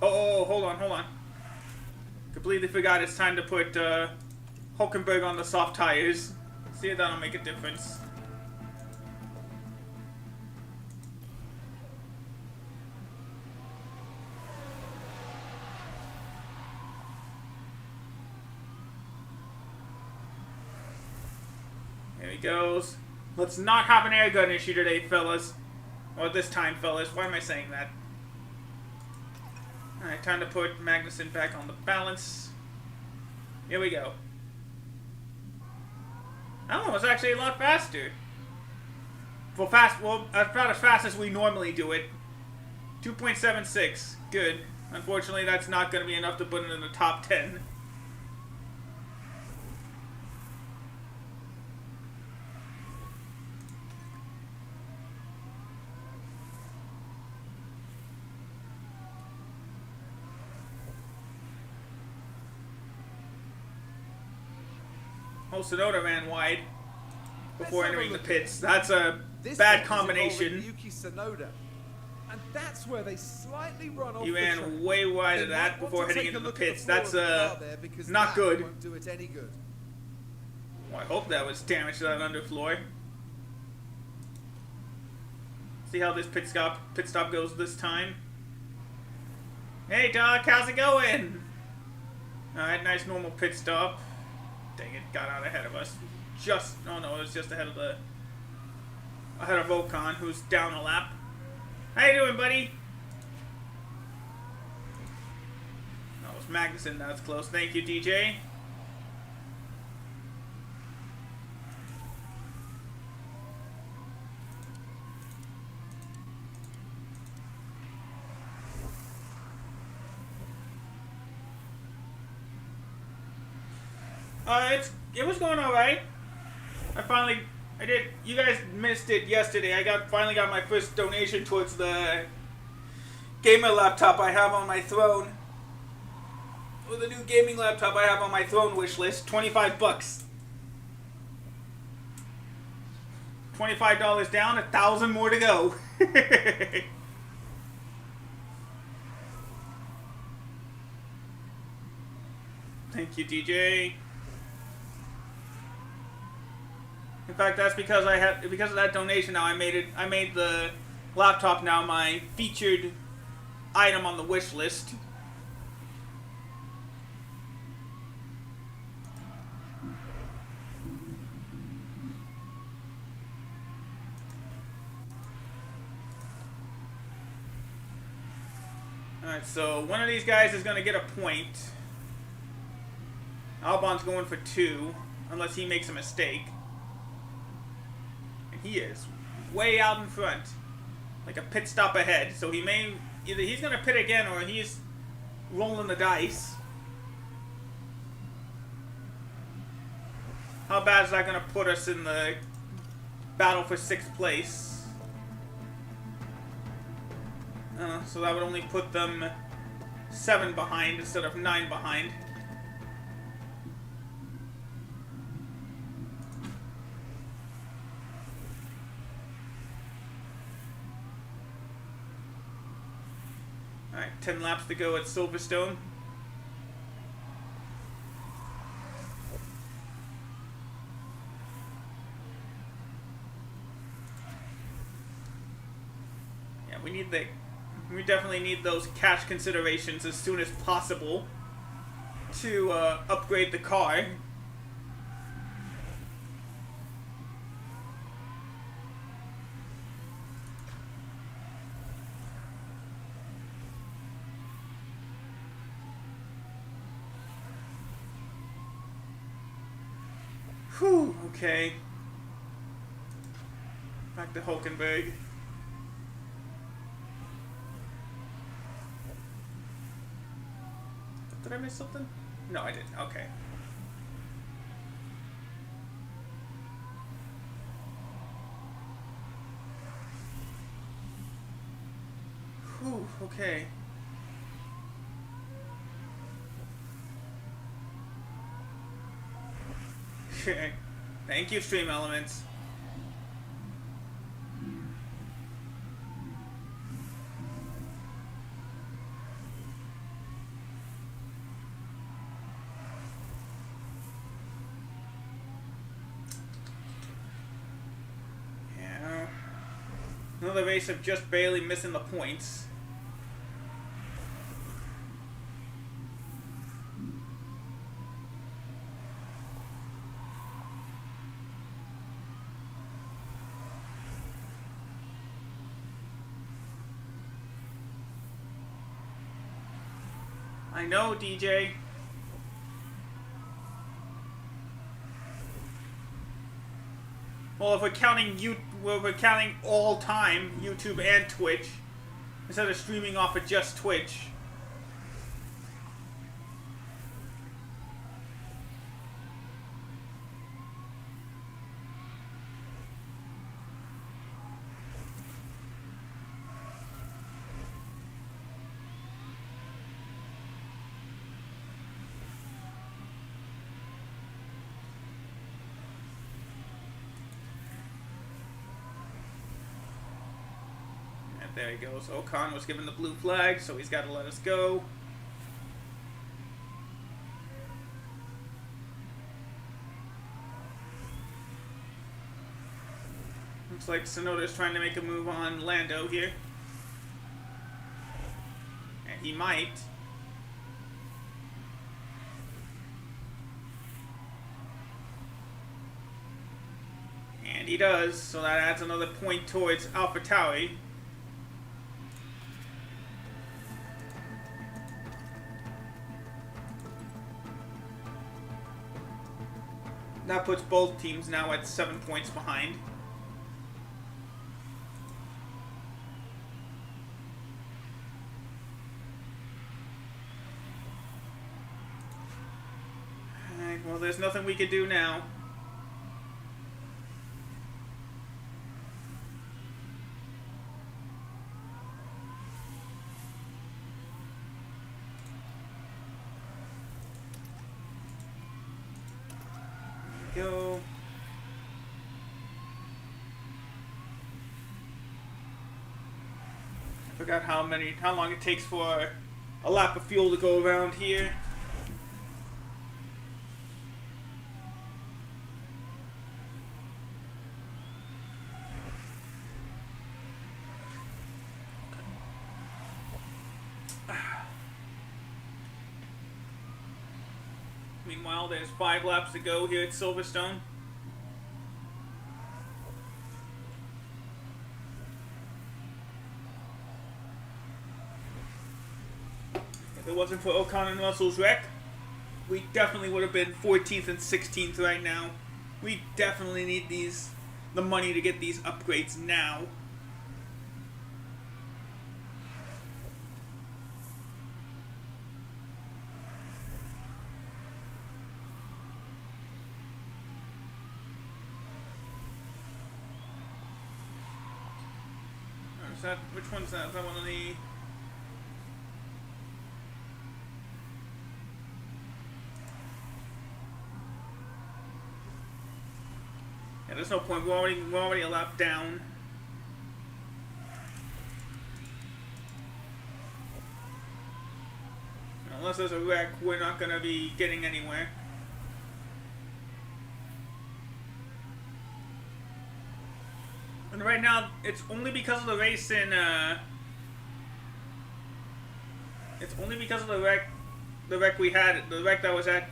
Oh, hold on. Completely forgot it's time to put Hulkenberg on the soft tires. See if that'll make a difference. There he goes. Let's not have an air gun issue today, fellas. Or this time, fellas. Why am I saying that? Alright, time to put Magnussen back on the balance. Here we go. That one was actually a lot faster. Well, about as fast as we normally do it. 2.76. Good. Unfortunately, that's not going to be enough to put it in the top 10. Sonoda ran wide before entering the pits. That's a bad combination. Yuki Tsunoda. And that's where they slightly run off. He ran way wide of that before heading into the pits. That's not good. Won't do it any good. Well, I hope that was damage to that underfloor. See how this pit stop goes this time. Hey Doc, how's it going? Alright, nice normal pit stop. Dang it, got out ahead of us. Oh no, it was just ahead of Ocon, who's down a lap. How you doing, buddy? No, it was Magnussen, that's close. Thank you, DJ. It was going alright. You guys missed it yesterday. I finally got my first donation towards the gamer laptop I have on my throne. Or the new gaming laptop I have on my throne wish list. $25. $25 down, 1,000 more to go. Thank you, DJ. In fact, that's because because of that donation. Now I made the laptop now my featured item on the wish list. Alright, so one of these guys is going to get a point. Albon's going for 2, unless he makes a mistake. And he is way out in front. Like a pit stop ahead. So he may, either he's going to pit again or he's rolling the dice. How bad is that going to put us in the battle for 6th place? So that would only put them 7 behind instead of 9 behind. Alright, 10 laps to go at Silverstone. Yeah, we definitely need those cash considerations as soon as possible to upgrade the car. Whew, okay. Back to Hulkenberg. Did I miss something? No, I didn't. Okay. Whew, okay. Thank you, Stream Elements. Yeah. Another race of just barely missing the points. I know, DJ. Well, if we're counting all time YouTube and Twitch instead of streaming off of just Twitch. There he goes. Ocon was given the blue flag, so he's got to let us go. Looks like Tsunoda's trying to make a move on Lando here. And he might. And he does, so that adds another point towards AlphaTauri. That puts both teams now at 7 points behind. Alright, well, there's nothing we could do now. Go. I forgot how long it takes for a lap of fuel to go around here. Meanwhile, there's 5 laps to go here at Silverstone. If it wasn't for Ocon and Russell's wreck, we definitely would have been 14th and 16th right now. We definitely need the money to get these upgrades now. Which one's that? Is that one of the... Yeah, there's no point. We're already a lap down. Unless there's a wreck, we're not gonna be getting anywhere. And right now, it's only because of the race in, it's only because of the wreck we had, the wreck that was at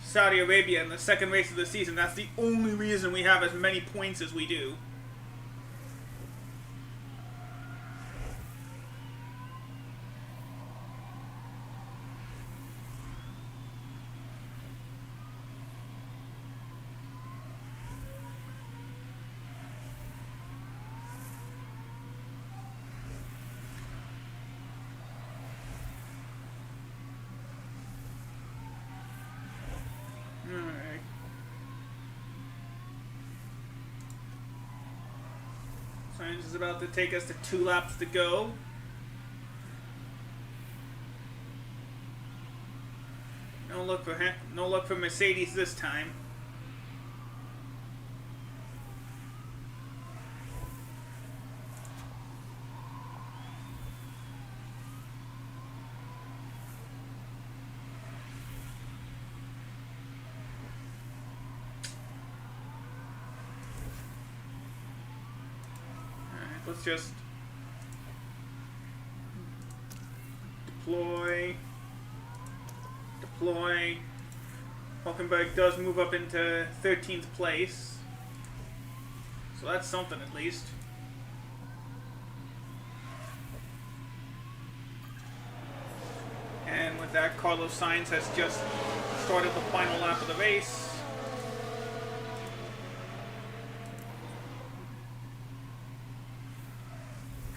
Saudi Arabia in the second race of the season. That's the only reason we have as many points as we do. Sainz is about to take us to 2 laps to go. No look for him. No look for Mercedes this time. Let's just deploy. Hulkenberg does move up into 13th place, so that's something at least. And with that, Carlos Sainz has just started the final lap of the race.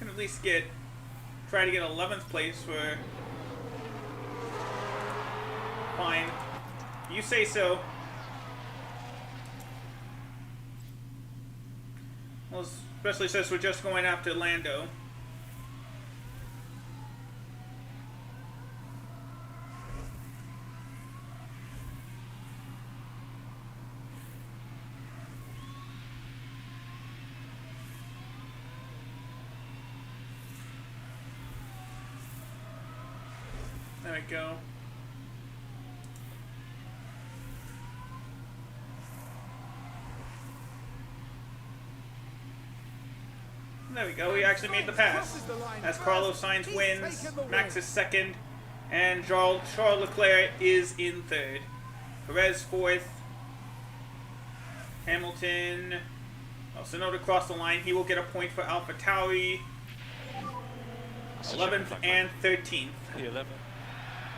At least try to get 11th place for fine. You say so. Well, especially since we're just going after Lando. There we go. There we go. We actually made the pass. As Carlos Sainz wins, Max is second, and Charles Leclerc is in third. Perez fourth. Hamilton. Tsunoda crossed the line. He will get a point for AlphaTauri. 11th and 13th. The 11th.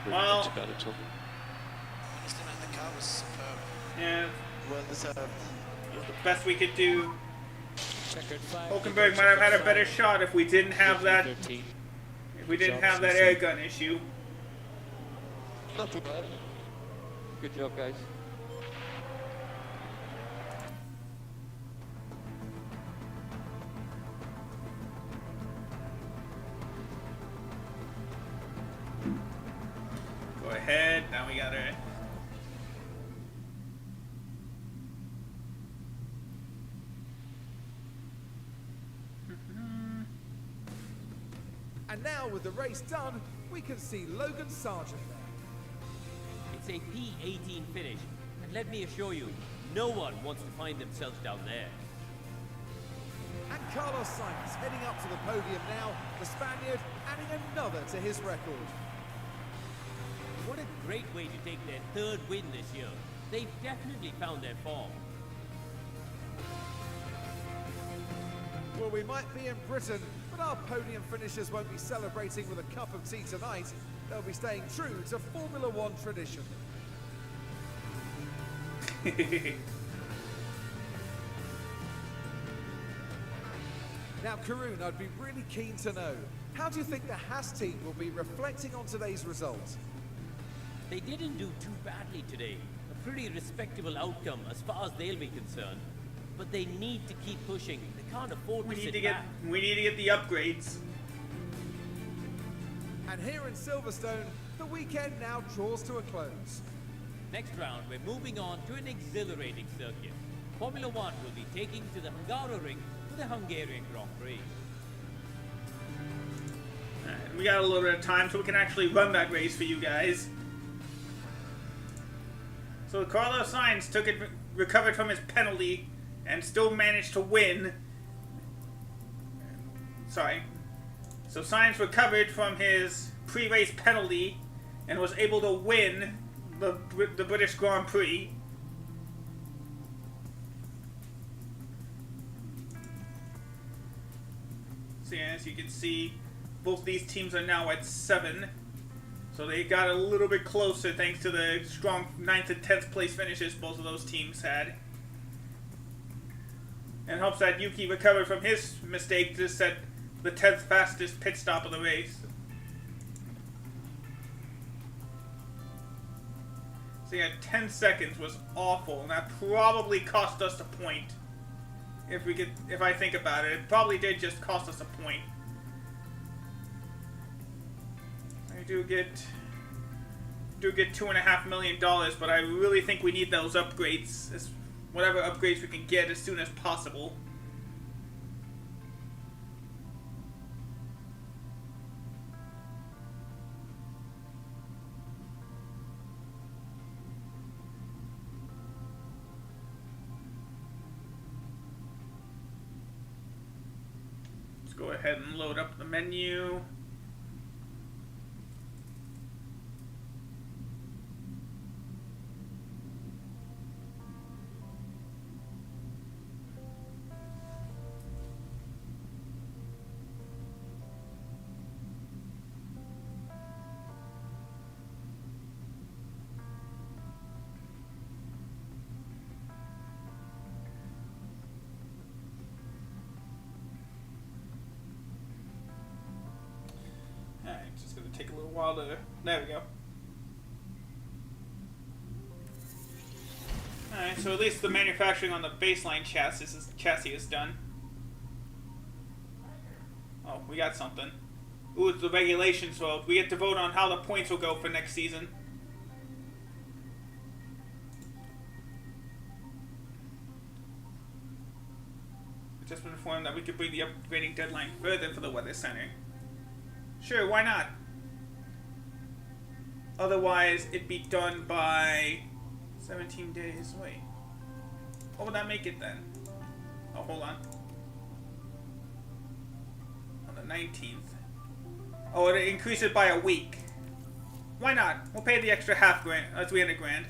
Well, not too bad at all. The car was superb. Yeah, Well deserved. it was the best we could do. Checkered flag. Hulkenberg might have had a better shot if we didn't have that. 13. If we didn't have that air gun issue. Not too bad. Good job, guys. Go ahead. Now we got it. And now, with the race done, we can see Logan Sargent there. It's a P18 finish, and let me assure you, no one wants to find themselves down there. And Carlos Sainz heading up to the podium now, the Spaniard adding another to his record. What a great way to take their third win this year. They've definitely found their form. Well, we might be in Britain, But our podium finishers won't be celebrating with a cup of tea tonight. They'll be staying true to Formula One tradition. Now, Karun, I'd be really keen to know, how do you think the Haas team will be reflecting on today's results? They didn't do too badly today. A pretty respectable outcome as far as they'll be concerned. But they need to keep pushing. They can't afford to sit back. We need to get the upgrades. And here in Silverstone, the weekend now draws to a close. Next round, we're moving on to an exhilarating circuit. Formula One will be taking to the Hungaroring for the Hungarian Grand Prix. Alright, we got a little bit of time so we can actually run that race for you guys. So Carlos Sainz recovered from his penalty and still managed to win. Sorry. So Sainz recovered from his pre-race penalty and was able to win the British Grand Prix. So yeah, as you can see, both these teams are now at 7. So they got a little bit closer thanks to the strong 9th and 10th place finishes both of those teams had. And helps that Yuki recovered from his mistake to set the 10th fastest pit stop of the race. So yeah, 10 seconds was awful, and that probably cost us a point. If I think about it, it probably did just cost us a point. I do get $2.5 million, but I really think we need those upgrades, whatever upgrades we can get as soon as possible. Let's go ahead and load up the menu. It's going to take a little while to... There we go. Alright, so at least the manufacturing on the baseline chassis is done. Oh, we got something. Ooh, it's the regulations vote. We get to vote on how the points will go for next season. We've just been informed that we could bring the upgrading deadline further for the Weather Center. Sure, why not? Otherwise, it'd be done by 17 days. Wait. What would that make it then? Oh, hold on. On the 19th. Oh, it'd increase it by a week. Why not? We'll pay the extra $300,000.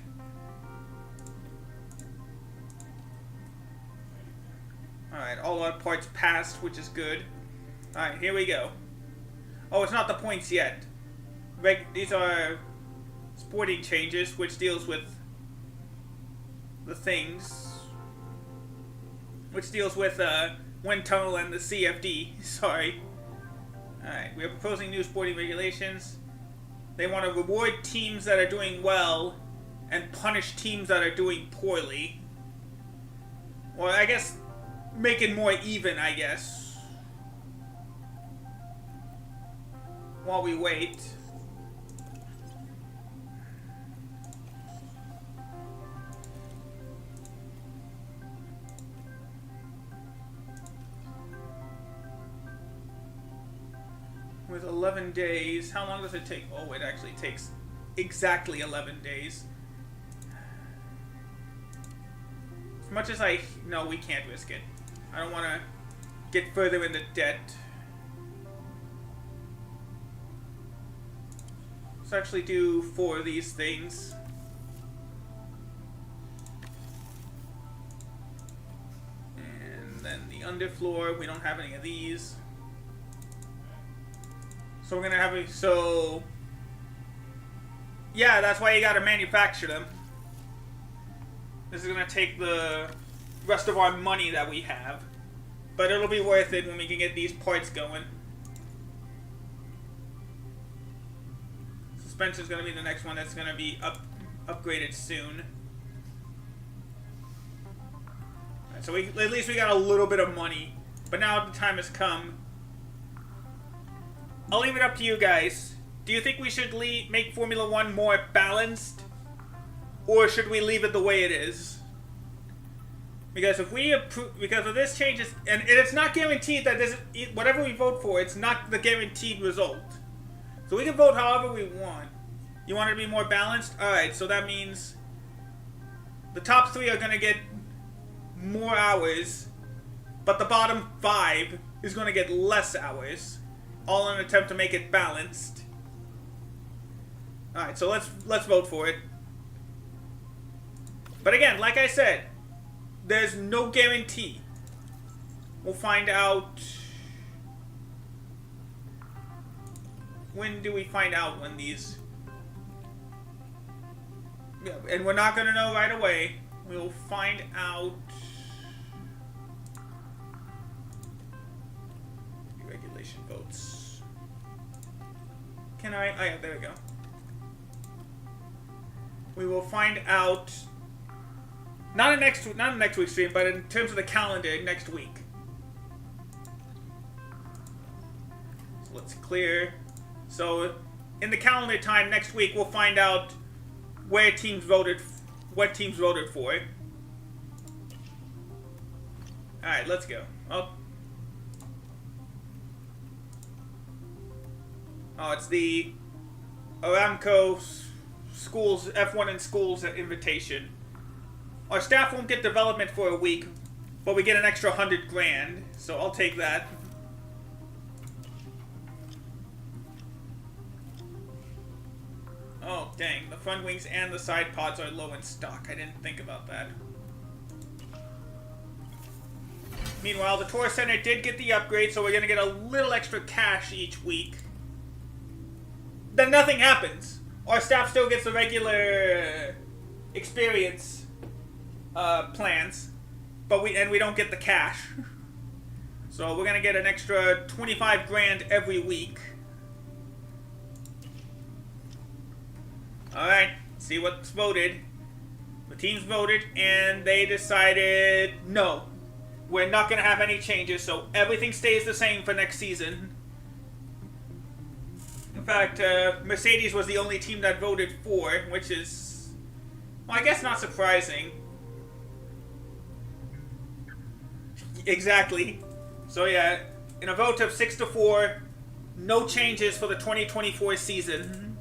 Alright, all our parts passed, which is good. Alright, here we go. Oh, it's not the points yet. These are sporting changes, which deals with the things. Which deals with wind tunnel and the CFD. Sorry. Alright, we are proposing new sporting regulations. They want to reward teams that are doing well and punish teams that are doing poorly. Well, I guess make it more even, I guess. While we wait. With 11 days, how long does it take? Oh, it actually takes exactly 11 days. As much as no, we can't risk it. I don't want to get further into debt. Let's actually do 4 of these things. And then the underfloor, we don't have any of these. So we're gonna have a, so yeah, that's why you gotta manufacture them. This is gonna take the rest of our money that we have, but it'll be worth it when we can get these parts going. Suspension's gonna be the next one that's gonna be upgraded soon. Alright, so at least we got a little bit of money, but now the time has come. I'll leave it up to you guys. Do you think we should make Formula 1 more balanced? Or should we leave it the way it is? Because if we approve, because of this changes, and it's not guaranteed that this, whatever we vote for, it's not the guaranteed result. So we can vote however we want. You want it to be more balanced? Alright, so that means the top 3 are going to get more hours, but the bottom 5 is going to get less hours. All in an attempt to make it balanced. Alright, so let's vote for it. But again, like I said, there's no guarantee. We'll find out. When do we find out when these? Yeah, and we're not gonna know right away. We'll find out. Regulation votes. Can I? Oh yeah, there we go. We will find out. Not in next week's stream, but in terms of the calendar, next week. So let's clear. So in the calendar time next week, we'll find out where teams voted, what teams voted for it. All right, let's go. Oh, it's the Aramco schools F1 in schools invitation. Our staff won't get development for a week, but we get an extra 100 grand, so I'll take that. Oh, dang. The front wings and the side pods are low in stock. I didn't think about that. Meanwhile, the Tour Center did get the upgrade, so we're going to get a little extra cash each week. Then nothing happens. Our staff still gets the regular experience plans, but we don't get the cash. So we're gonna get an extra 25 grand every week. All right, see what's voted. The teams voted, and they decided no, we're not gonna have any changes. So everything stays the same for next season. In fact, Mercedes was the only team that voted for, which is, well, I guess not surprising. Exactly. So yeah, in a vote of 6-4, no changes for the 2024 season.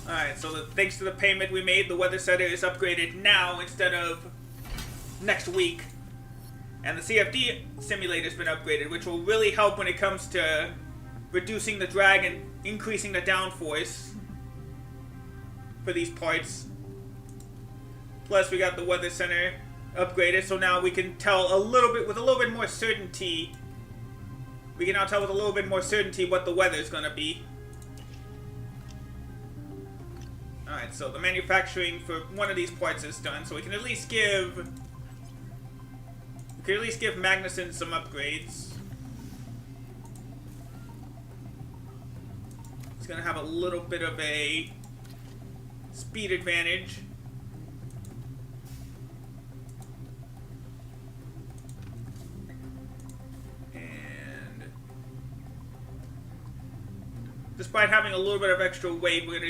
Alright, so thanks to the payment we made, the weather center is upgraded now instead of next week. And the CFD simulator's been upgraded, which will really help when it comes to reducing the drag and increasing the downforce for these parts. Plus, we got the weather center upgraded, so now we can tell with a little bit more certainty. We can now tell with a little bit more certainty what the weather is going to be. Alright, so the manufacturing for one of these parts is done, so we can at least give Magnussen some upgrades. He's gonna have a little bit of a speed advantage. And despite having a little bit of extra weight, we're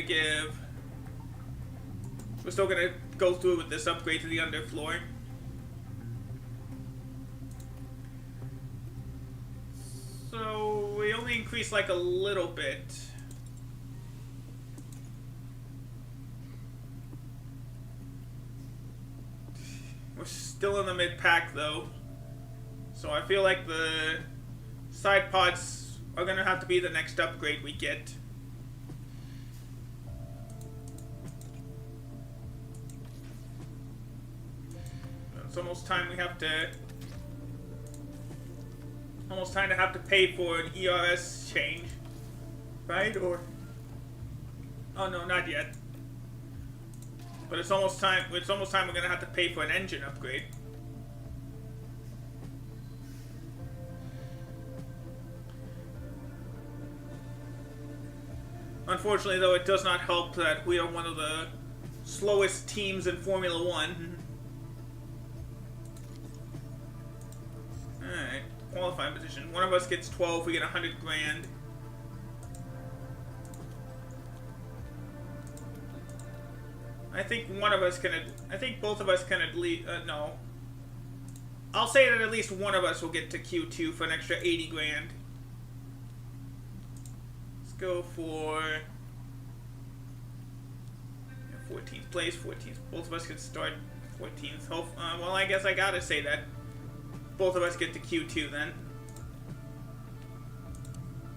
still gonna go through with this upgrade to the underfloor. So we only increased like a little bit. We're still in the mid-pack though. So I feel like the side pods are gonna have to be the next upgrade we get. It's almost time we have to... Almost time to have to pay for an ERS change. Right? Or... Oh no, not yet. But it's almost time we're gonna have to pay for an engine upgrade. Unfortunately, though, it does not help that we are one of the slowest teams in Formula 1. Alright, qualifying position. One of us gets 12, we get 100 grand. I think one of us can, I think both of us can at least, no. I'll say that at least one of us will get to Q2 for an extra 80 grand. Let's go for 14th place, 14th. Both of us could start 14th. Well, I guess I gotta say that both of us get to Q2 then.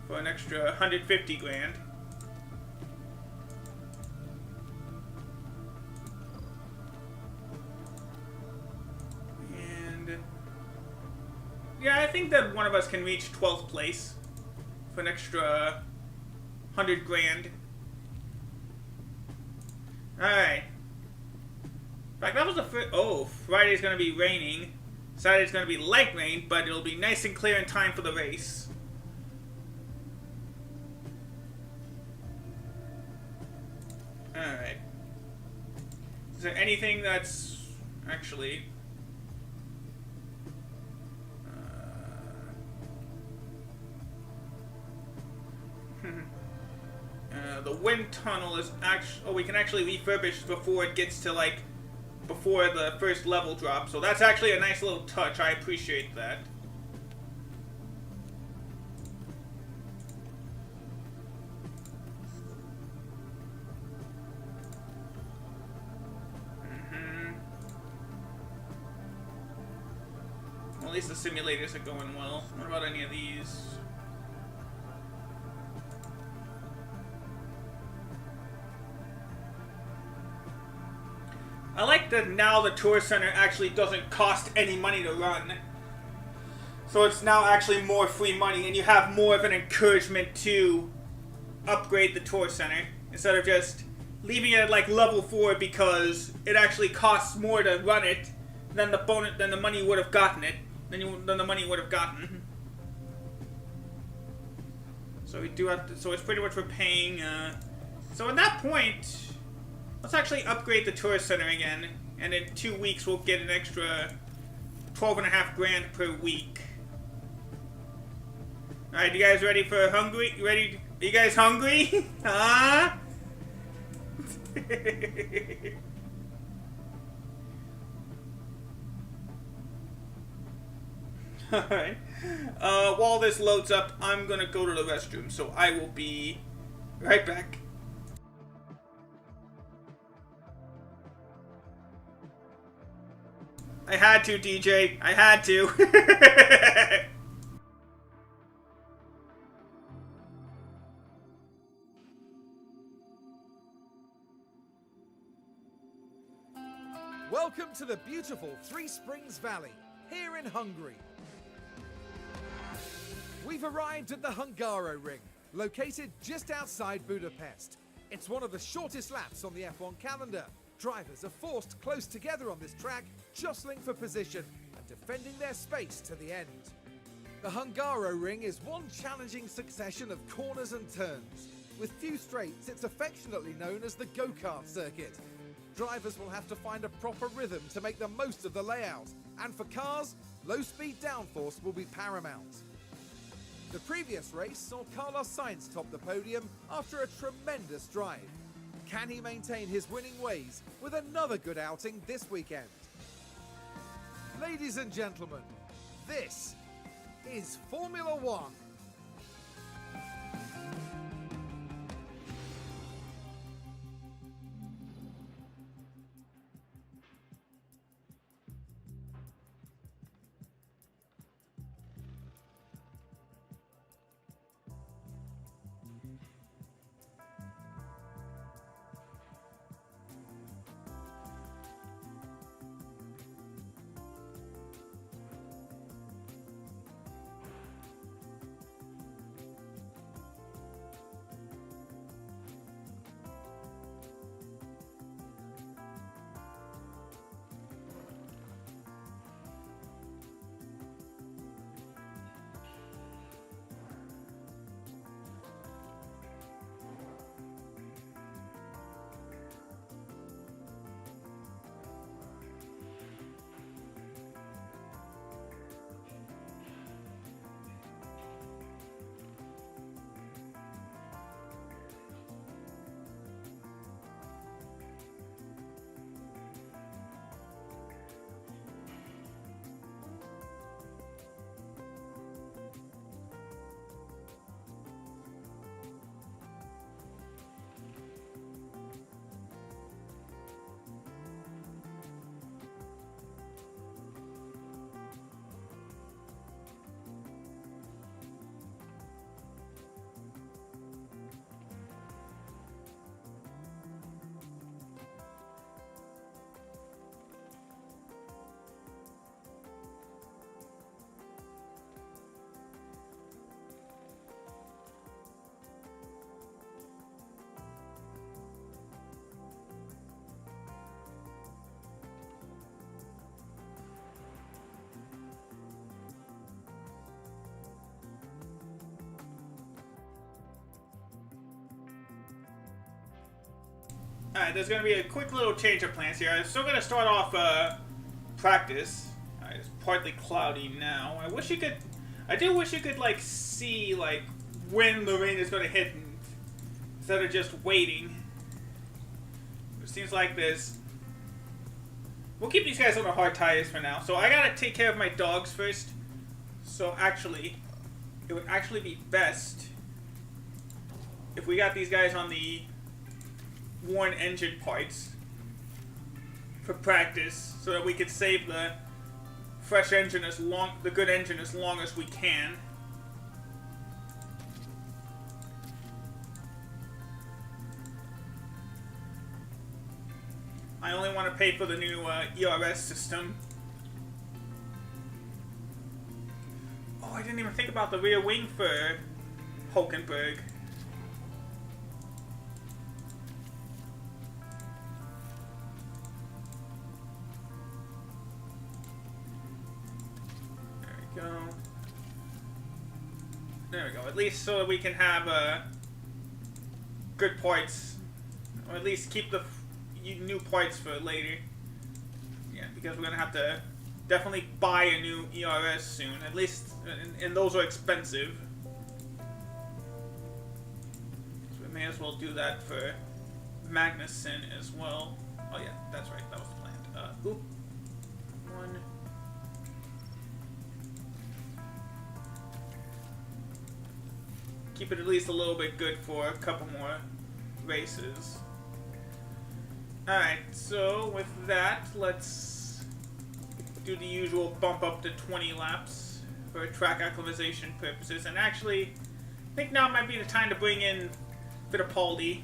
For an extra 150 grand. And yeah, I think that one of us can reach 12th place for an extra 100 grand. Alright. In fact, that was the first... Oh, Friday's gonna be raining. Saturday's gonna be light rain, but it'll be nice and clear in time for the race. Alright. Is there anything that's... Actually... the wind tunnel is actually... Oh, we can actually refurbish before it gets to, like... Before the first level drop. So that's actually a nice little touch. I appreciate that. Well, at least the simulators are going well. What about any of these? I like that now the Tour Center actually doesn't cost any money to run. So it's now actually more free money, and you have more of an encouragement to upgrade the Tour Center instead of just leaving it at like level 4 because it actually costs more to run it than the money would have gotten it. Than the money would have gotten. So we do have to. So it's pretty much we're paying. So at that point. Let's actually upgrade the tourist center again, and in 2 weeks we'll get an extra 12.5 grand per week. Alright, you guys ready for Hungary? You ready? Are you guys hungry? Huh? Alright. While this loads up, I'm gonna go to the restroom, so I will be right back. I had to, DJ. I had to. Welcome to the beautiful Three Springs Valley, here in Hungary. We've arrived at the Hungaro Ring, located just outside Budapest. It's one of the shortest laps on the F1 calendar. Drivers are forced close together on this track, jostling for position and defending their space to the end. The Hungaro Ring is one challenging succession of corners and turns. With few straights, it's affectionately known as the go-kart circuit. Drivers will have to find a proper rhythm to make the most of the layout, and for cars, low-speed downforce will be paramount. The previous race saw Carlos Sainz top the podium after a tremendous drive. Can he maintain his winning ways with another good outing this weekend? Ladies and gentlemen, this is Formula One. Alright, there's gonna be a quick little change of plans here. I'm still gonna start off practice. Alright, it's partly cloudy now. I do wish you could like see like when the rain is gonna hit instead of just waiting. It seems like we'll keep these guys on the hard tires for now. So I gotta take care of my dogs first. So actually, it would actually be best if we got these guys on the worn engine parts for practice, so that we could save the fresh engine the good engine as long as we can. I only want to pay for the new ERS system. Oh, I didn't even think about the rear wing for Hulkenberg. There we go. At least so that we can have good parts, or at least keep the new parts for later. Yeah, because we're gonna have to definitely buy a new ERS soon. At least, and those are expensive. So we may as well do that for Magnussen as well. Oh yeah, that's right. That was the plan. Oop. One. Keep it at least a little bit good for a couple more races. Alright, so with that, let's do the usual bump up to 20 laps for track acclimatization purposes. And actually, I think now might be the time to bring in Fittipaldi,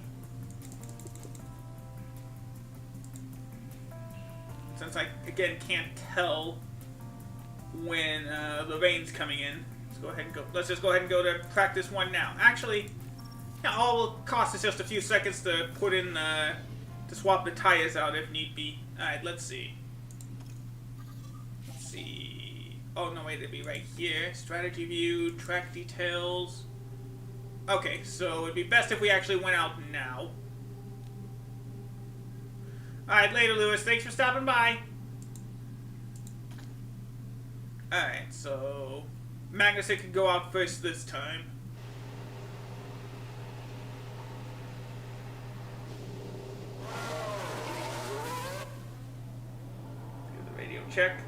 since I, again, can't tell when the rain's coming in. Let's just go ahead and go to practice one now. Actually, yeah, all it costs is just a few seconds to put in, to swap the tires out if need be. Alright, let's see. Let's see. Oh, no, wait, it'd be right here. Strategy view, track details. Okay, so it'd be best if we actually went out now. Alright, later, Lewis. Thanks for stopping by. Alright, so Magnussen can go out first this time. Do the radio check.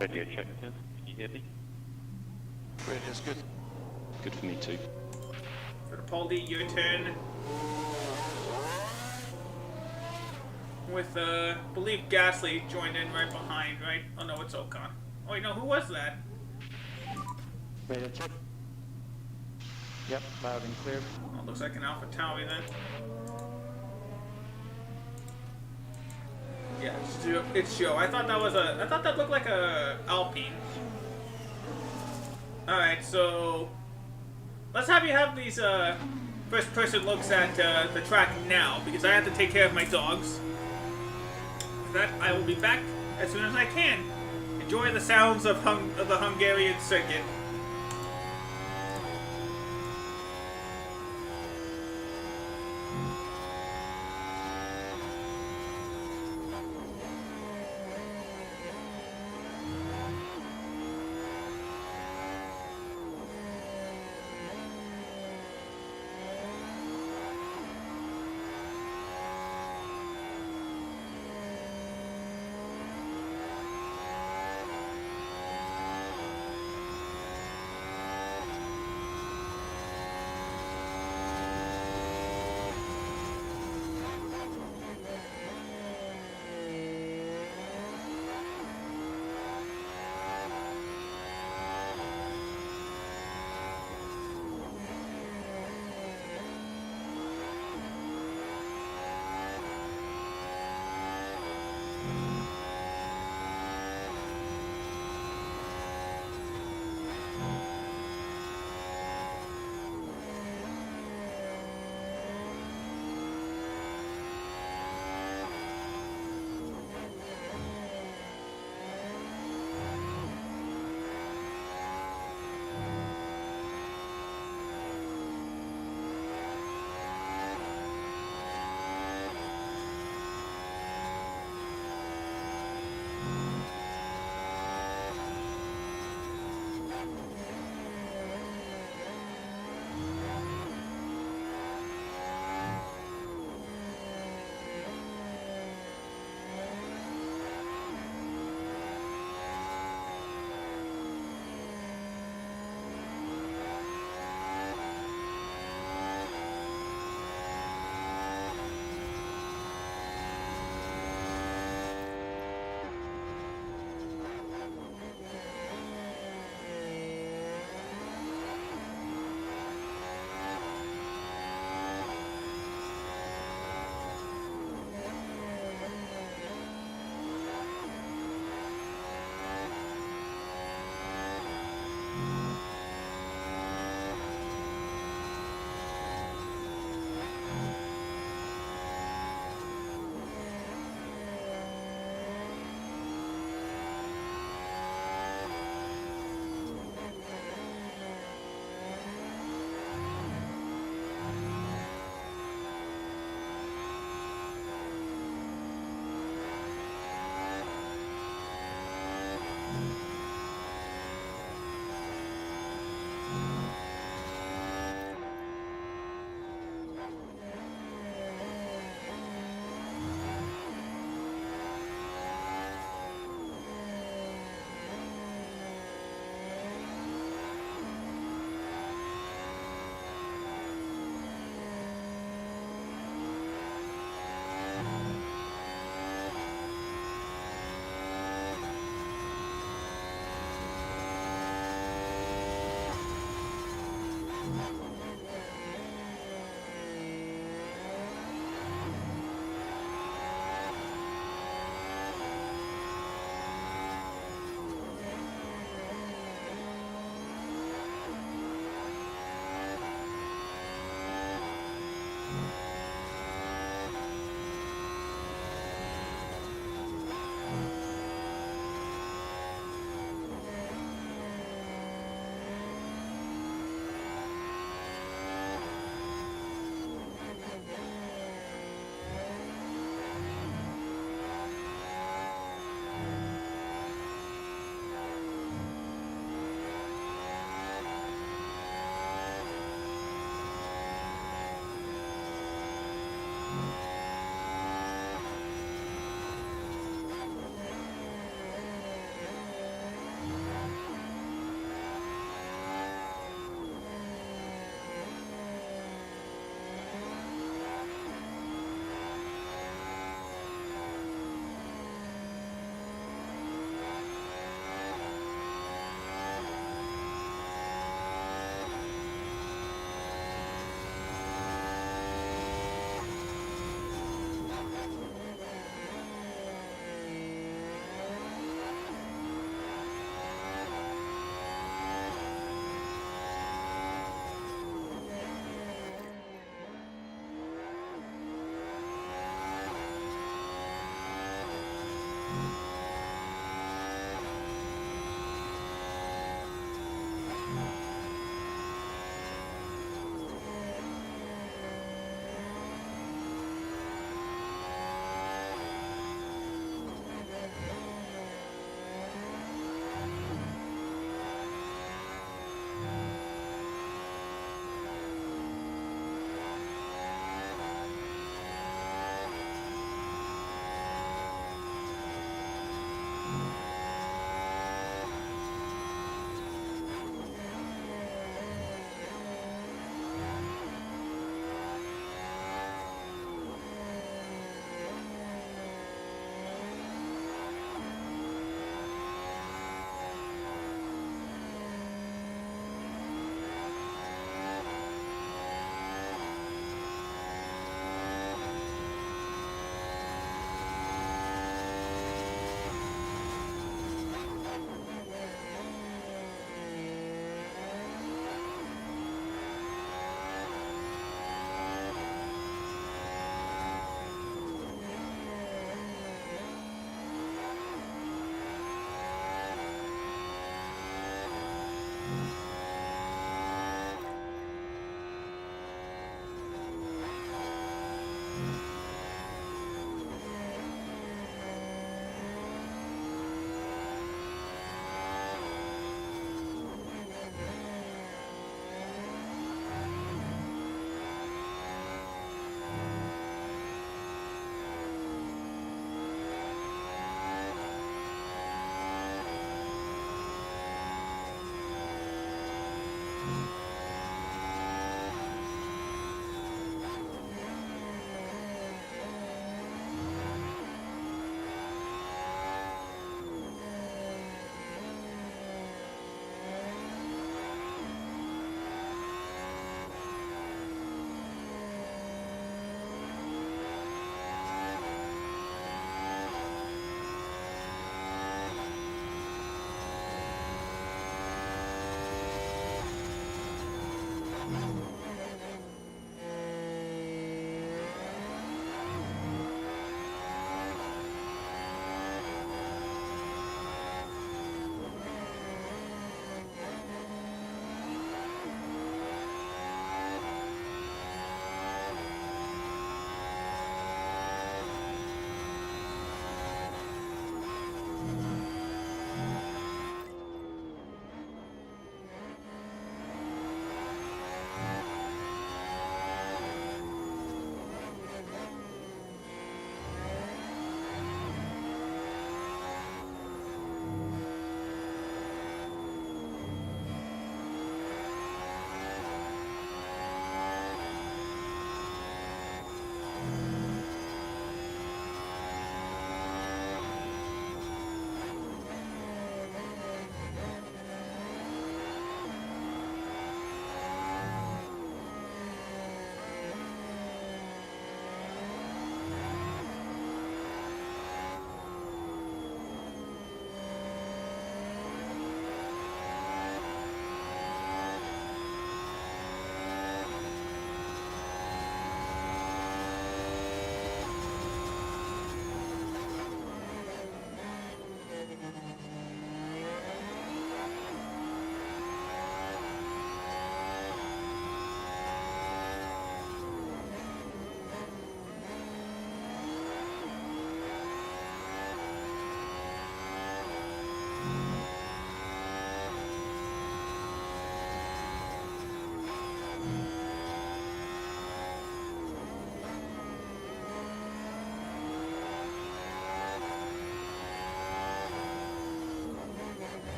Radio check, yeah. Can you hear me? Radio's good. Good for me too. Fittipaldi, your turn. With, I believe Gasly joined in right behind, right? Oh no, it's Ocon. Oh wait, no, who was that? Radio check. Yep, loud and clear. Oh, looks like an AlphaTauri then. Yeah, it's Joe. I thought that looked like a Alpine. Alright, so let's have you have these first person looks at the track now, because I have to take care of my dogs. For that, I will be back as soon as I can. Enjoy the sounds of the Hungarian circuit.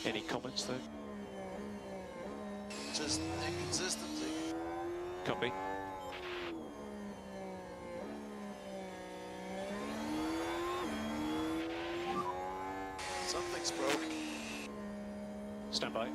Any comments though? Just inconsistency. Copy. Something's broke. Stand by.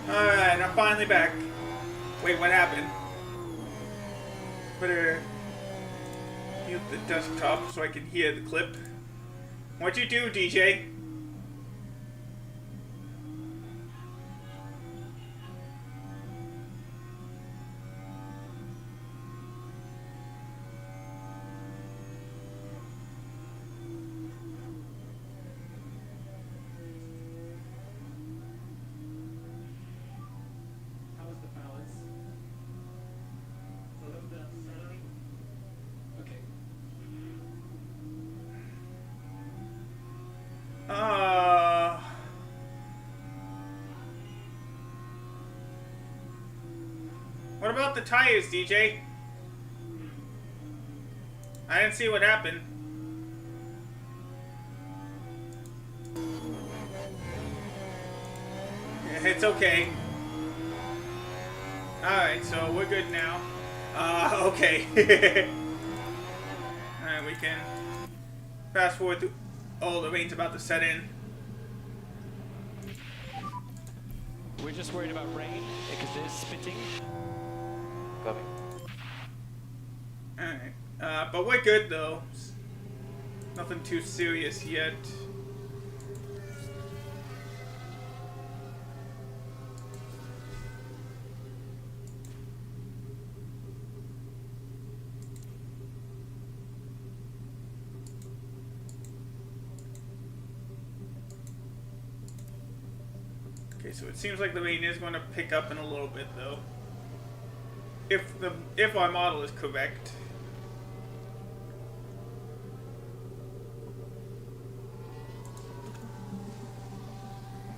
Alright, I'm finally back. Wait, what happened? Better mute the desktop so I can hear the clip. What'd you do, DJ? What about the tires, DJ? I didn't see what happened. It's okay. Alright, so we're good now. Okay. Alright, we can fast forward to... Oh, the rain's about to set in. We're just worried about rain because it is spitting. Copy. Alright. But we're good though. Nothing too serious yet. Okay, so it seems like the rain is going to pick up in a little bit though. If our model is correct.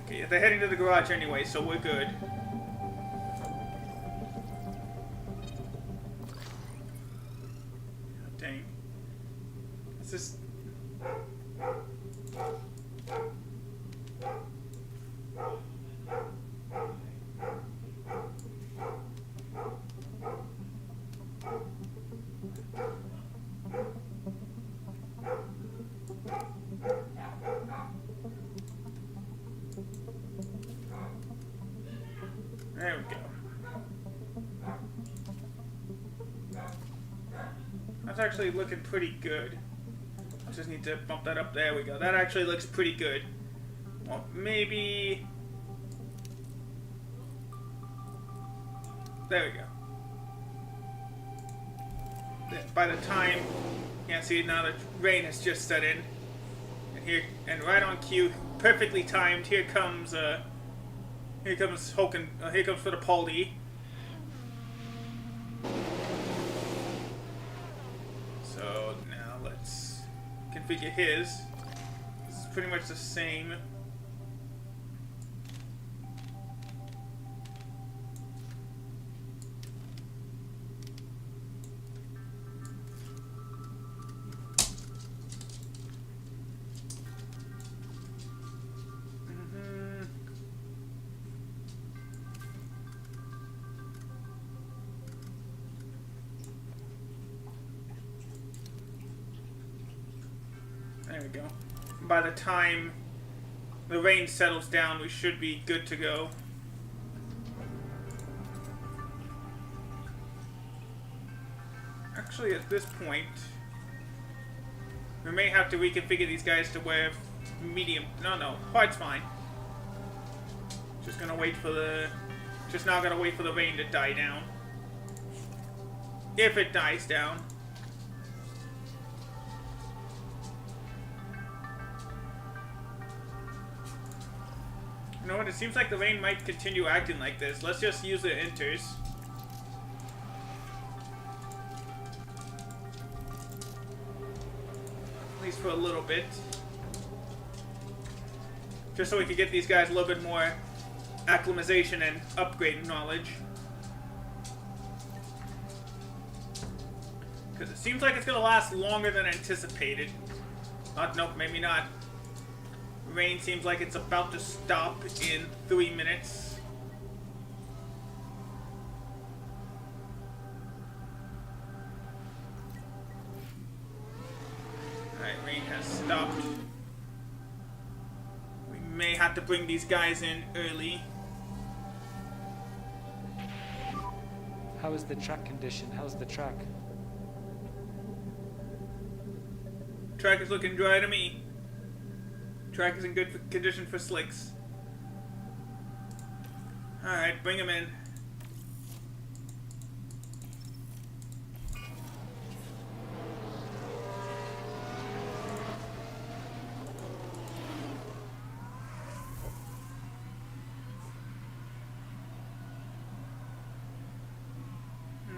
Okay, they're heading to the garage anyway, so we're good. God dang. Is this... There we go. That's actually looking pretty good. Just need to bump that up. There we go. That actually looks pretty good. Well, maybe... There we go. By the time... Yeah, see, now the rain has just set in. And here, and right on cue, perfectly timed, here comes Hoken, here comes for the Poldy. So now let's configure his. This is pretty much the same. There we go. By the time the rain settles down, we should be good to go. Actually, at this point, we may have to reconfigure these guys to wear medium. No, hard's fine. Just gonna wait for the. Just now gonna wait for the rain to die down. If it dies down. You know what? It seems like the rain might continue acting like this. Let's just use the enters. At least for a little bit. Just so we can get these guys a little bit more acclimatization and upgrade knowledge. Because it seems like it's going to last longer than anticipated. Nope, maybe not. Rain seems like it's about to stop in 3 minutes. Alright, rain has stopped. We may have to bring these guys in early. How is the track condition? How's the track? Track is looking dry to me. Track is in good condition for slicks. Alright, bring him in.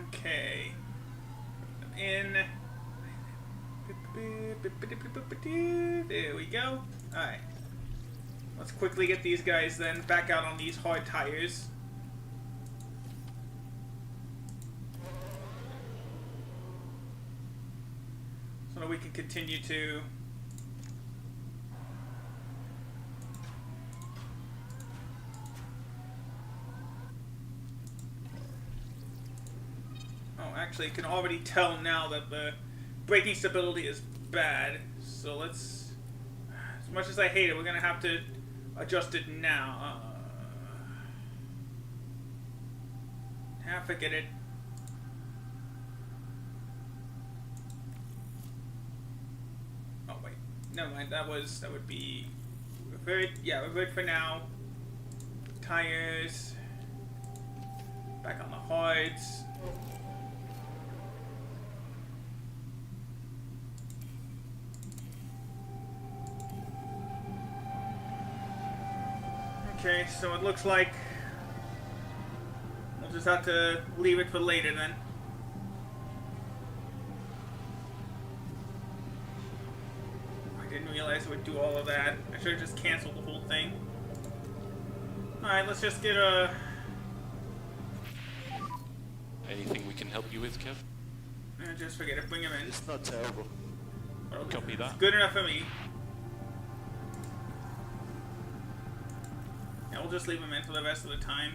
Okay. In. There we go. Alright. Let's quickly get these guys then back out on these hard tires. So that we can continue to... Oh, actually, I can already tell now that the braking stability is bad. So let's... As much as I hate it, we're going to have to adjust it now. Forget it. Oh, wait. Never mind. That would be... Revert. Yeah, revert for now. Tires. Back on the hards. Okay, so it looks like we'll just have to leave it for later then. I didn't realize it would do all of that. I should have just canceled the whole thing. Alright, let's just get a... Anything we can help you with, Kev? Just forget it, bring him in. It's not terrible. Copy that. It's good enough for me. Yeah, we'll just leave him in for the rest of the time.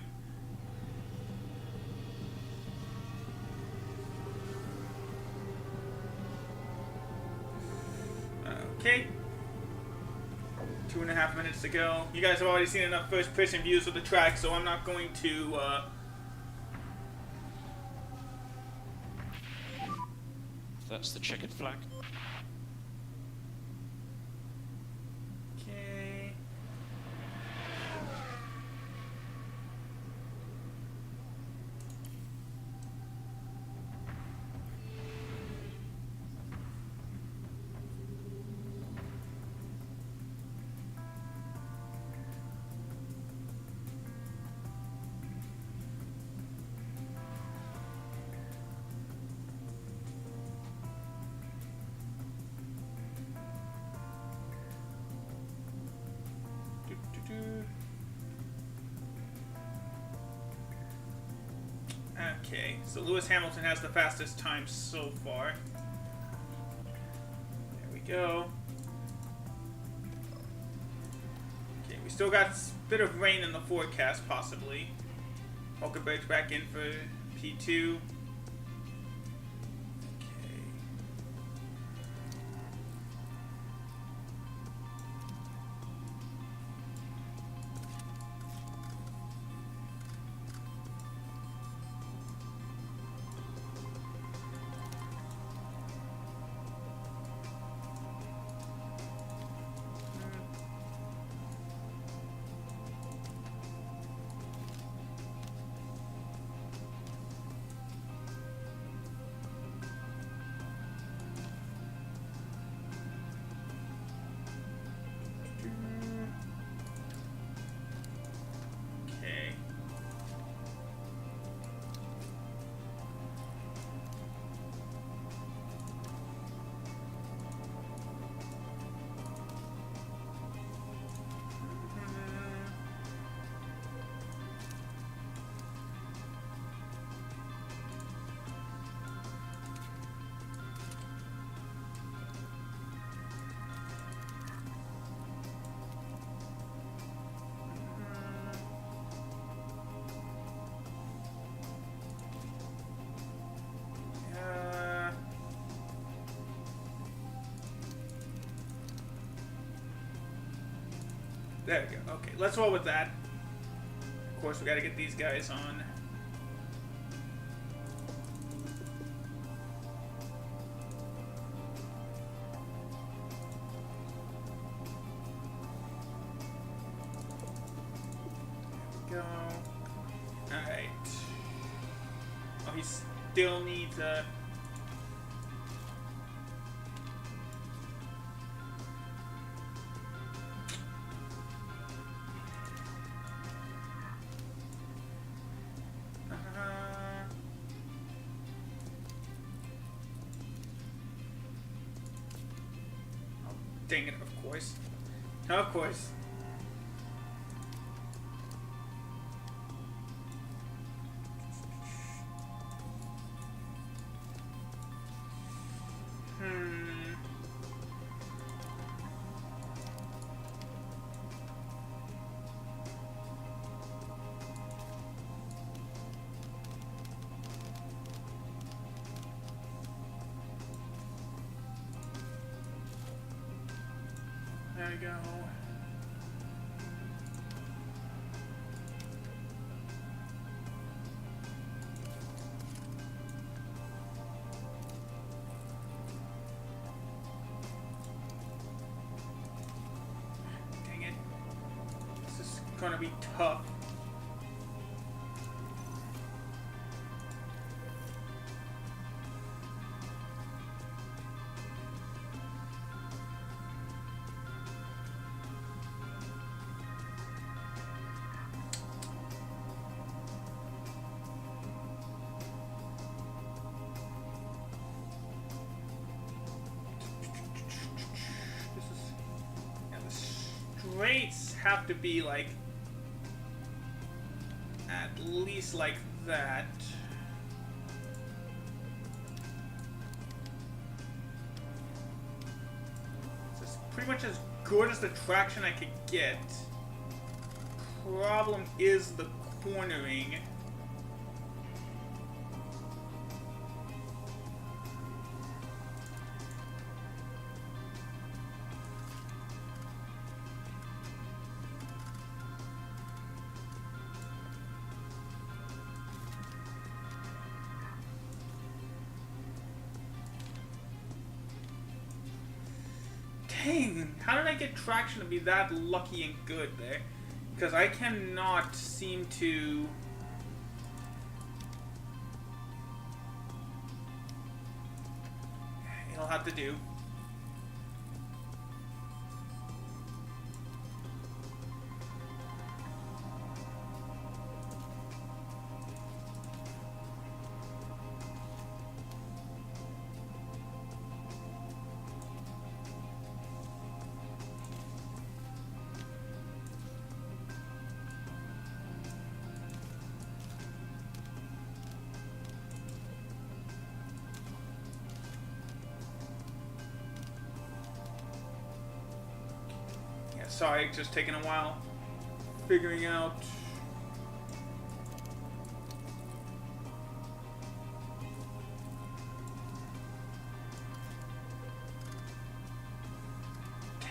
Okay. 2.5 minutes to go. You guys have already seen enough first-person views of the track, so I'm not going to. That's the checkered flag. Okay. Okay, so Lewis Hamilton has the fastest time so far. There we go. Okay, we still got a bit of rain in the forecast, possibly. Hulkenberg's back in for P2. Okay. Okay. There we go. Okay, let's roll with that. Of course, we got to get these guys on. There we go. All right. Oh, he still needs a. Dang it, of course. Of course. There we go. Dang it. This is gonna be tough. Straights have to be like at least like that. So it's pretty much as good as the traction I could get. Problem is the cornering. Dang, how did I get traction to be that lucky and good there? Because I cannot seem to... It'll have to do. Sorry, it's just taking a while figuring out.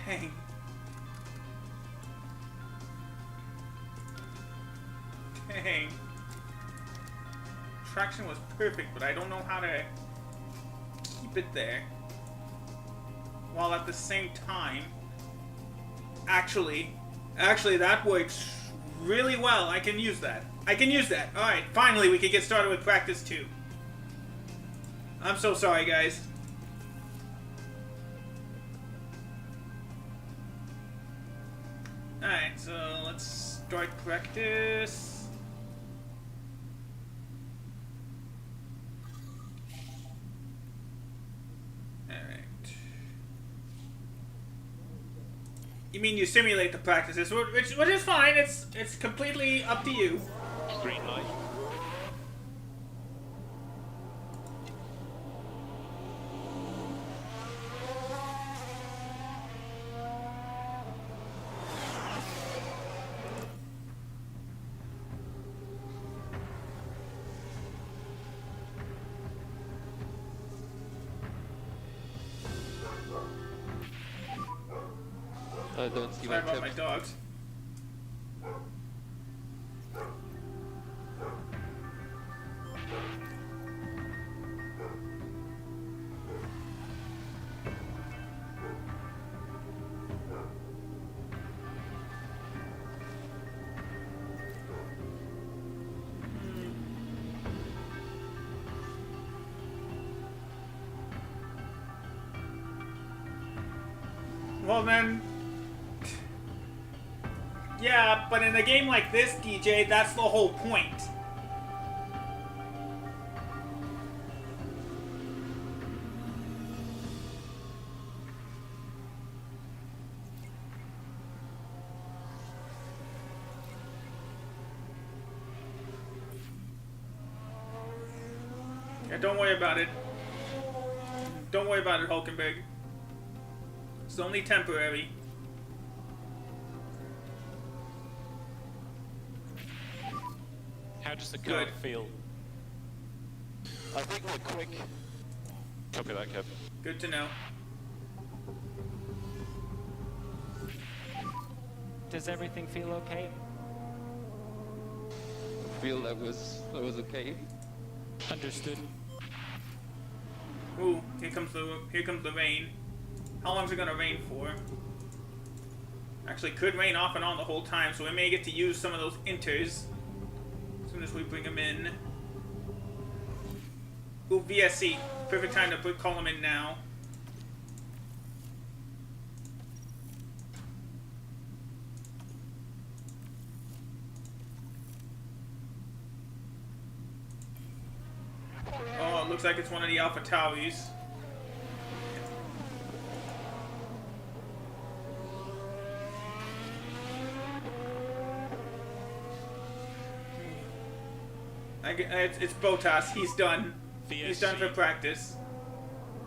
Dang. Dang. Traction was perfect, but I don't know how to keep it there. While at the same time... Actually, that works really well. I can use that. Alright, finally we can get started with practice 2. I'm so sorry, guys. Alright, so let's start practice. You mean you simulate the practices, which is fine. It's completely up to you. Green light. I don't see Sorry my about my tip. dogs. Well then, yeah, but in a game like this, DJ, that's the whole point. Yeah, don't worry about it. Don't worry about it, Hulkenberg. It's only temporary. How does the car Good. feel? I think we're quick. Copy that, Kev. Good to know. Does everything feel okay? I feel that was okay. Understood. Ooh, here comes the rain. How long is it gonna rain for? Actually, could rain off and on the whole time, so we may get to use some of those inters as soon as we bring them in. Ooh, VSC. Perfect time to call them in now. Oh, it looks like it's one of the Alpha Tauris. It's Botas. He's done. He's done for practice.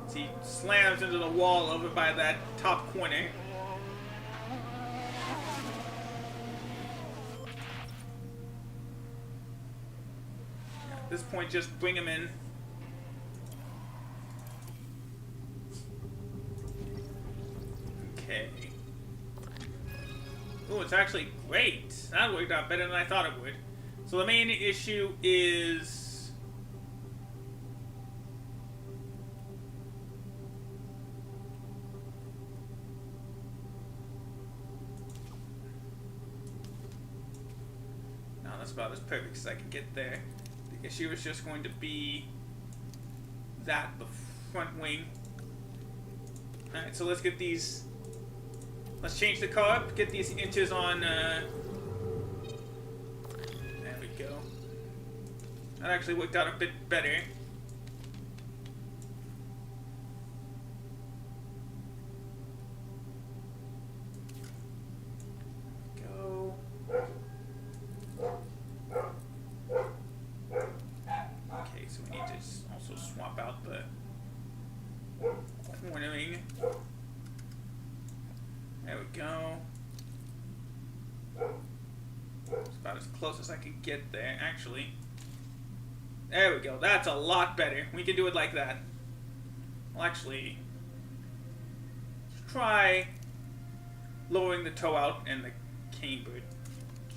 So he slams into the wall over by that top corner. At this point, just bring him in. Okay. Oh, it's actually great. That worked out better than I thought it would. So the main issue is... that's about as perfect as I can get there. The issue is just going to be the front wing. Alright, so let's get these... Let's change the car up, get these inches on... There we go. That actually worked out a bit better. Go. Okay, so we need to also swap out the cornering. There we go. It's about as close as I can get there, actually. There we go. That's a lot better. We can do it like that. Well, actually, let's try lowering the toe out and the camber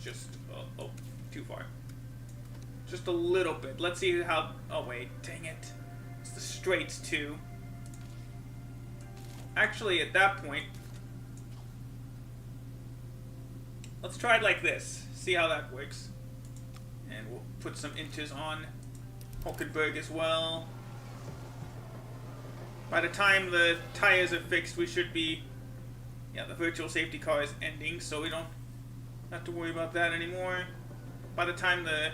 just too far. Just a little bit. Let's see how. Oh wait, dang it! It's the straights too. Actually, at that point, let's try it like this. See how that works. And we'll put some inches on Hulkenberg as well. By the time the tires are fixed, we should be... Yeah, the virtual safety car is ending, so we don't have to worry about that anymore. By the time the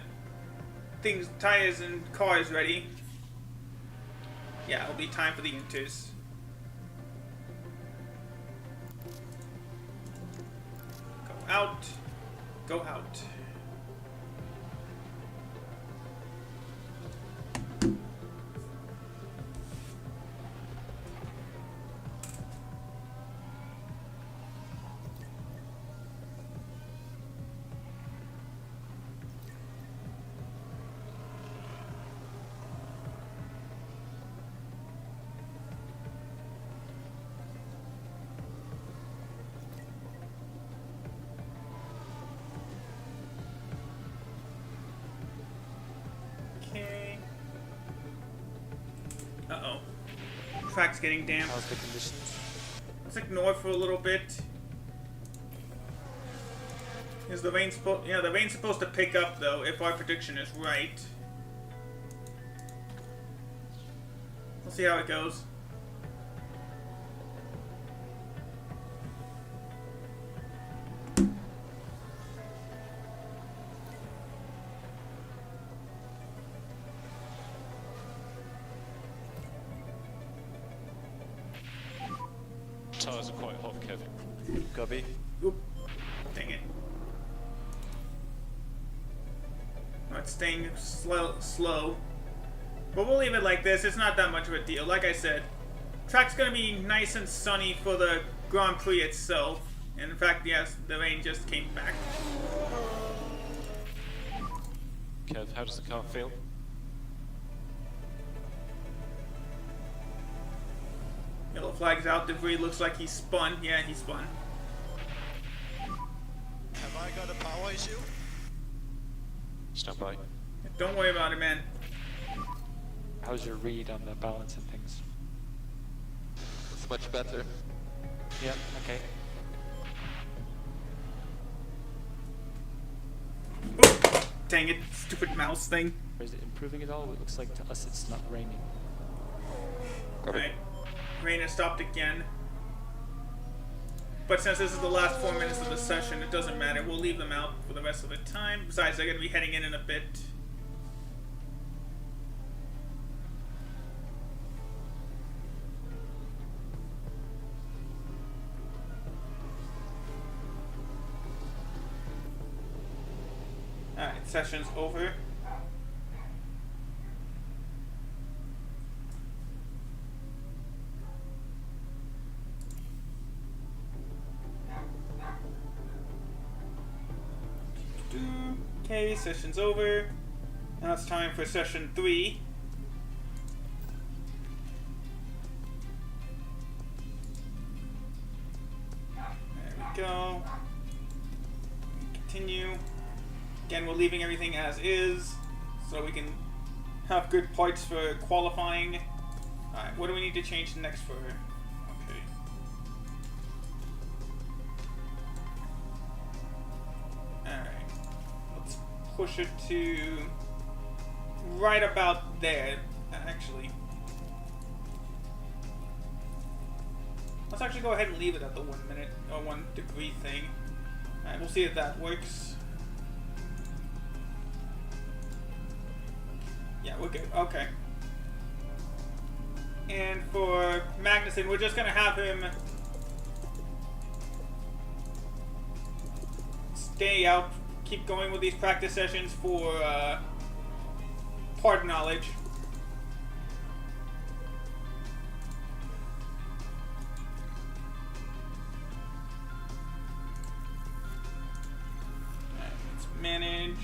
tires and car is ready, yeah, it'll be time for the inters. Go out. Go out. Uh-oh. Track's getting damp. How's the conditions? Let's ignore for a little bit. Is the rain supposed? Yeah, the rain's supposed to pick up though, if our prediction is right. We'll see how it goes. Tires are quite hot, Kevin. Copy. Oop. Dang it. Oh, it's staying slow. But we'll leave it like this. It's not that much of a deal. Like I said, track's gonna be nice and sunny for the Grand Prix itself. And in fact, yes, the rain just came back. Kev, how does the car feel? Yellow flag's out. Debris looks like he spun. Yeah, he spun. Have I got a power issue? Stand by. Don't worry about it, man. How's your read on the balance and things? It's much better. Yeah, okay. Oop. Dang it, stupid mouse thing. Or is it improving at all? It looks like to us it's not raining. Alright. Rain has stopped again. But since this is the last 4 minutes of the session, it doesn't matter. We'll leave them out for the rest of the time. Besides, they're going to be heading in a bit. Alright, session's over. Okay, session's over. Now it's time for session 3. There we go. Continue. Again, we're leaving everything as is, so we can have good parts for qualifying. Alright, what do we need to change next for? Okay. Alright. Let's push it to right about there, actually. Let's actually go ahead and leave it at the 1 minute or 1 degree thing. Alright, we'll see if that works. Yeah, we're good. Okay. And for Magnussen, we're just gonna have him stay out, keep going with these practice sessions for part knowledge. Alright, let's manage.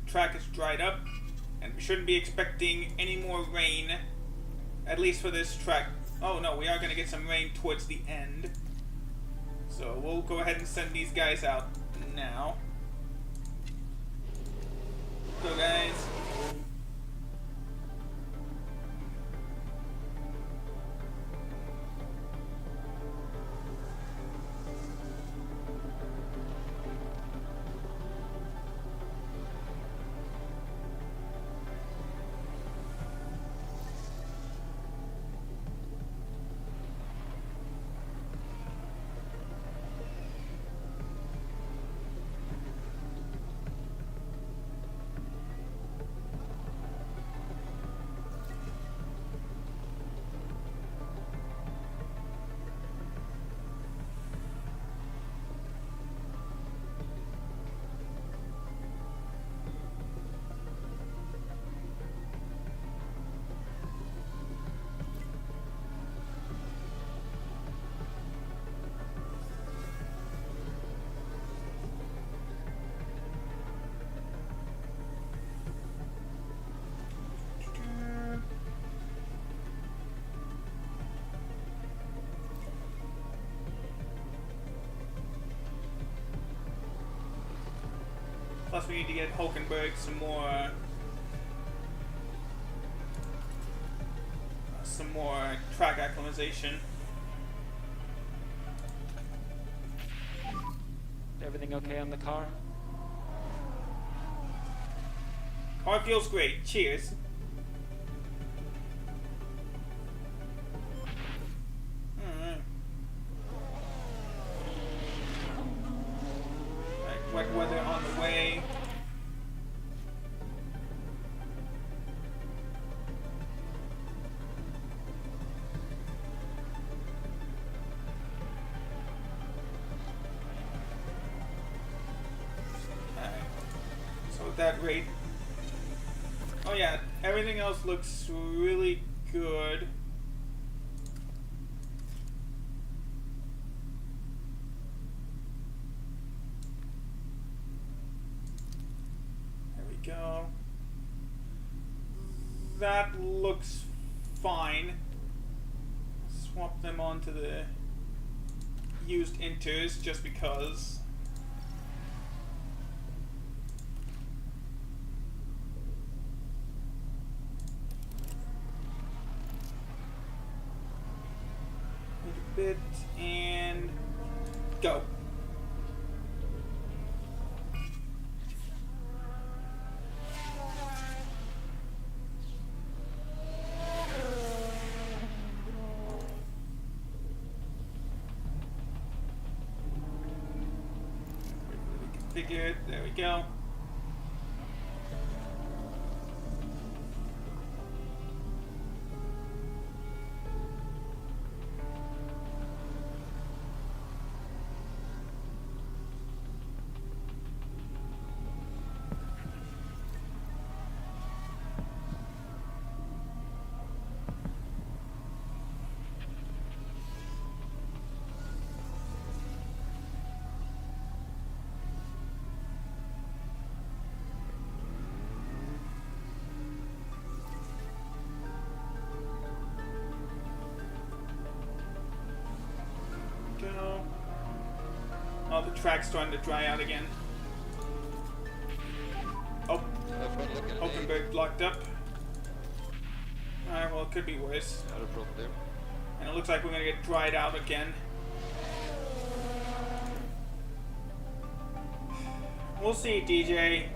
Track is dried up, and we shouldn't be expecting any more rain, at least for this track. Oh no, we are going to get some rain towards the end, so we'll go ahead and send these guys out now. So guys, plus we need to get Hulkenberg some more track acclimatization. Everything okay on the car? Car feels great. Cheers. Alright. Wet weather on the way. That rate. Oh yeah, everything else looks really good. There we go. That looks fine. Swap them onto the used inters just because. Bit and go. Configured. There we go. Oh, the track's starting to dry out again. Oh, Hulkenberg blocked up. Alright, well, it could be worse. Not a problem there. And it looks like we're gonna get dried out again. We'll see, DJ.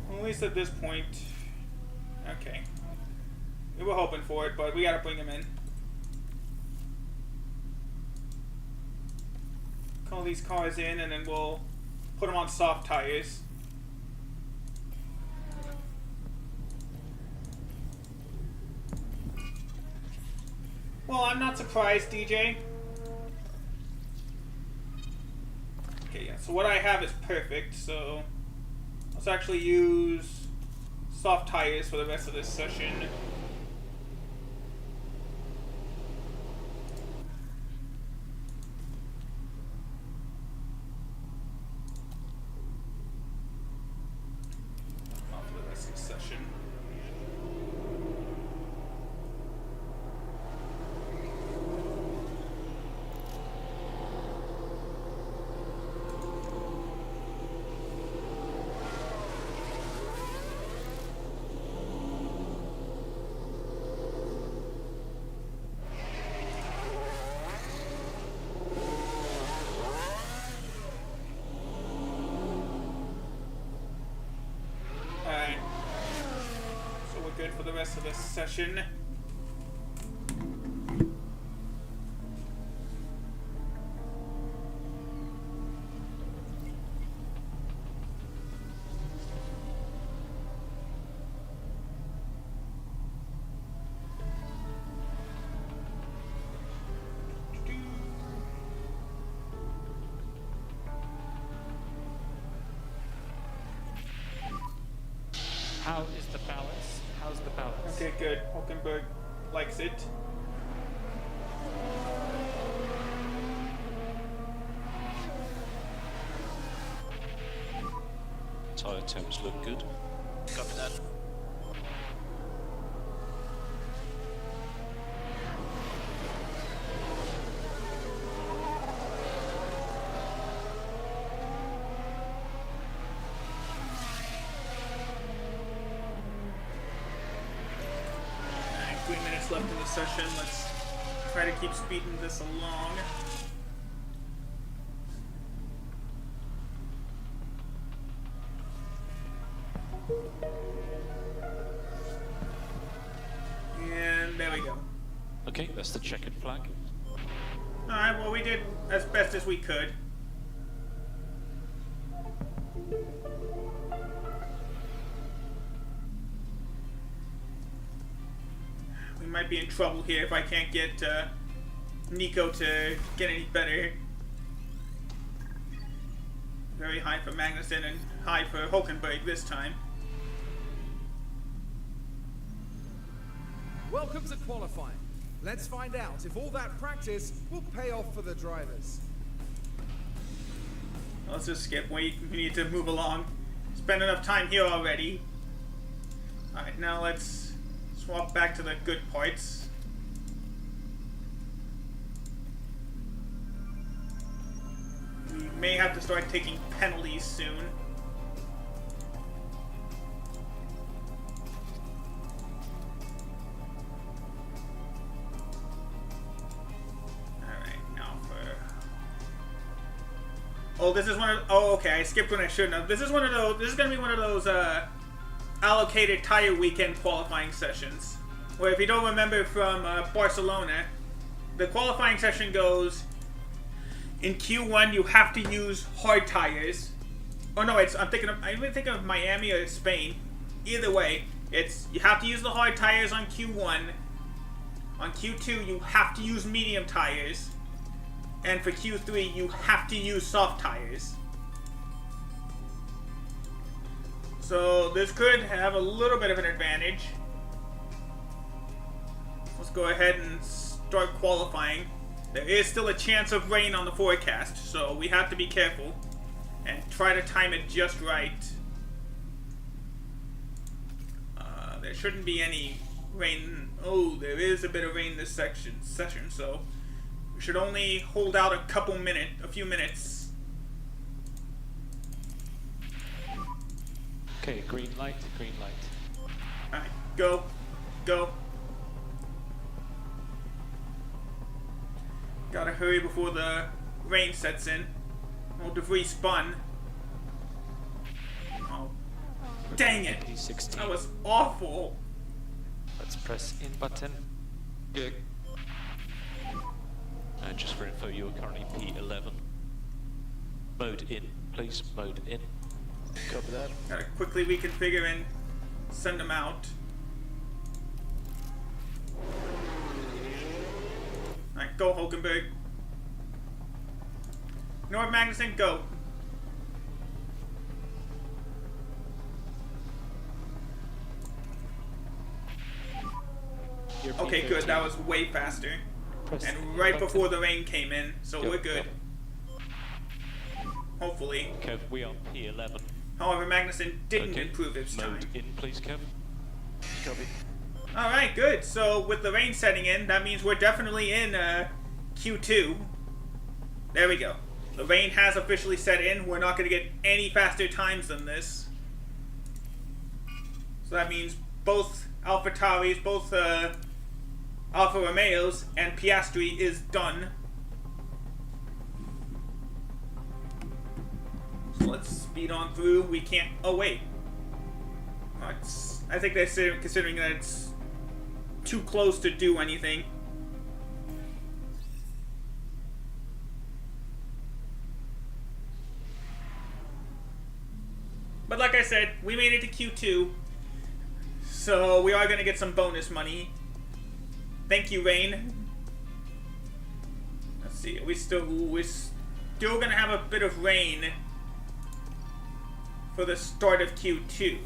At least at this point. Okay. We were hoping for it, but we gotta bring him in. Call these cars in, and then we'll put them on soft tires. Well, I'm not surprised, DJ. Okay, yeah, so what I have is perfect, so let's actually use soft tires for the rest of this session. Not for the rest of the session. Alright. So we're good for the rest of this session. How is the balance? How's the balance? Okay, good. Hulkenberg likes it. Tyre temps look good. Copy that. Alright, 3 minutes left in the session. Let's try to keep speeding this along. And there we go. Okay, that's the checkered flag. Alright, well, we did as best as we could. We might be in trouble here if I can't get Nico to get any better. Very high for Magnussen and high for Hulkenberg this time. Welcome to qualifying. Let's find out if all that practice will pay off for the drivers. Let's just skip. We need to move along. Spend enough time here already. Alright, now let's swap back to the good parts. We may have to start taking penalties soon. Alright, now for... Oh, this is one of... Oh, okay, I skipped when I shouldn't have. This is one of those... This is going to be one of those, allocated tire weekend qualifying sessions. Where if you don't remember from Barcelona, the qualifying session goes... In Q1, you have to use hard tires. Oh no, I'm even thinking of Miami or Spain. Either way, it's you have to use the hard tires on Q1. On Q2, you have to use medium tires. And for Q3, you have to use soft tires. So this could have a little bit of an advantage. Let's go ahead and start qualifying. There is still a chance of rain on the forecast, so we have to be careful and try to time it just right. There shouldn't be any rain. Oh, there is a bit of rain this session, so we should only hold out a few minutes. Okay, green light, green light. Alright, go. Gotta hurry before the rain sets in. Oh, debris spun. Oh, dang it! P16. That was awful. Let's press in button. Good. And just for info, you are currently P11. Mode in, please. Mode in. Copy that. Gotta quickly reconfigure and send them out. Alright, go Hulkenberg. North Magnuson, go. You're Okay, P13. good. That was way faster. Press And in right button. before the rain came in, so Yep, we're good. yep. Hopefully. Kev, we are P11. However, Magnuson didn't Okay. improve his time. Mode in, please, Kev. Copy. Alright, good. So, with the rain setting in, that means we're definitely in Q2. There we go. The rain has officially set in. We're not going to get any faster times than this. So that means both AlphaTauris, both Alfa Romeos, and Piastri is done. So let's speed on through. We can't... Oh, wait. I think they're considering that it's too close to do anything. But like I said, we made it to Q2, so we are going to get some bonus money. Thank you, Rain. Let's see, we're still going to have a bit of rain for the start of Q2.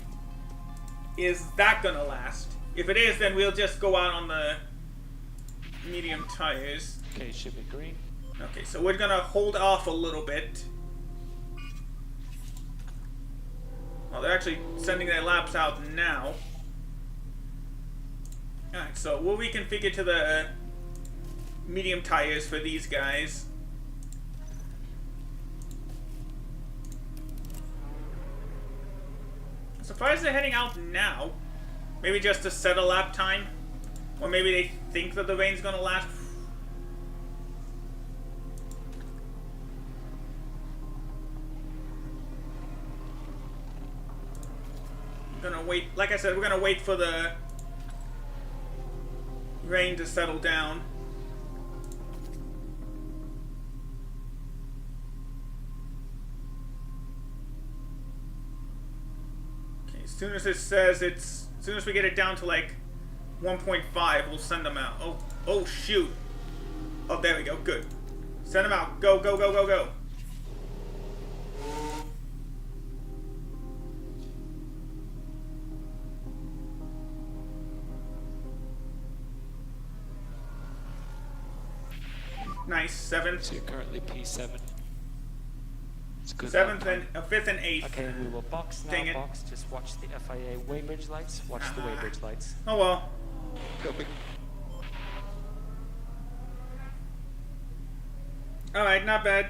Is that going to last? If it is, then we'll just go out on the medium tires. Okay, should be green. Okay, so we're going to hold off a little bit. Well, they're actually sending their laps out now. Alright, so we'll reconfigure to the medium tires for these guys. I'm surprised they're heading out now. Maybe just to set a lap time? Or maybe they think that the rain's gonna last. Gonna wait, like I said, we're gonna wait for the rain to settle down. Okay, as soon as it says as soon as we get it down to like 1.5, we'll send them out. Oh shoot. Oh, there we go, good. Send them out, go, go, go, go, go. Nice, 7th. So you're currently P7. It's good. 7th and 5th and 8th. Okay, we will box now. Dang it. Box. Just watch the FIA weighbridge lights. Watch the weighbridge lights. Oh well. Copy. Alright, not bad.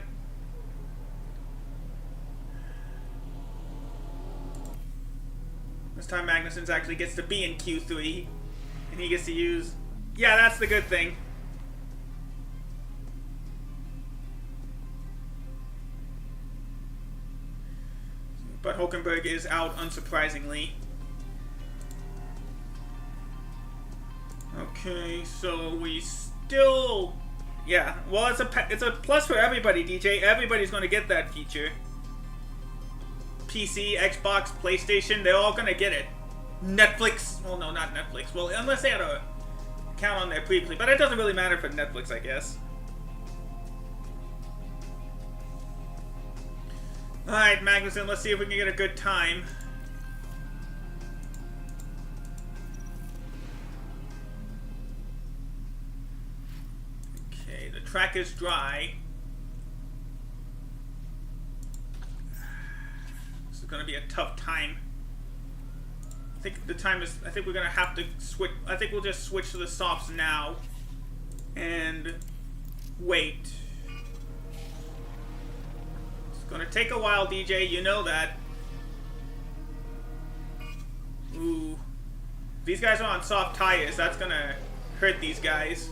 This time Magnussen's actually gets to be in Q3. And he gets to use... Yeah, that's the good thing. But Hulkenberg is out, unsurprisingly. Okay, so we still... Yeah, well, it's a plus for everybody, DJ. Everybody's going to get that feature. PC, Xbox, PlayStation, they're all going to get it. Netflix... Well, no, not Netflix. Well, unless they had a account on there previously. But it doesn't really matter for Netflix, I guess. Alright, Magnussen, let's see if we can get a good time. Okay, the track is dry. This is going to be a tough time. I think the time is... I think we're going to have to switch... I think we'll just switch to the softs now. And wait. Gonna take a while, DJ, you know that. Ooh. These guys are on soft tires, that's gonna hurt these guys.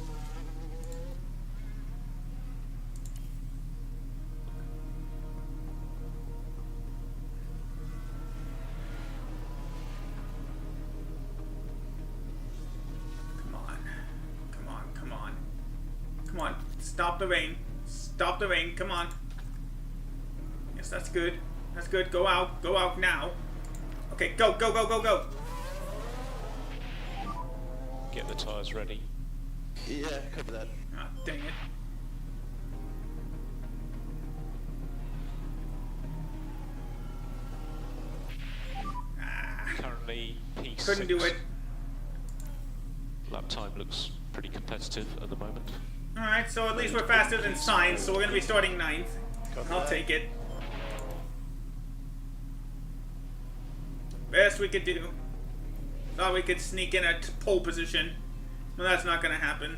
Stop the rain. Stop the rain. Come on. Yes, that's good. That's good. Go out. Go out now. Okay, go, go, go, go, go. Get the tyres ready. Yeah, copy that. Ah, dang it. Currently P6. Couldn't do it. Lap time looks pretty competitive at the moment. Alright, so at least we're faster than Sainz, so we're going to be starting 9th. Copy I'll that. take it. Best we could do. Thought we could sneak in at pole position. But that's not going to happen.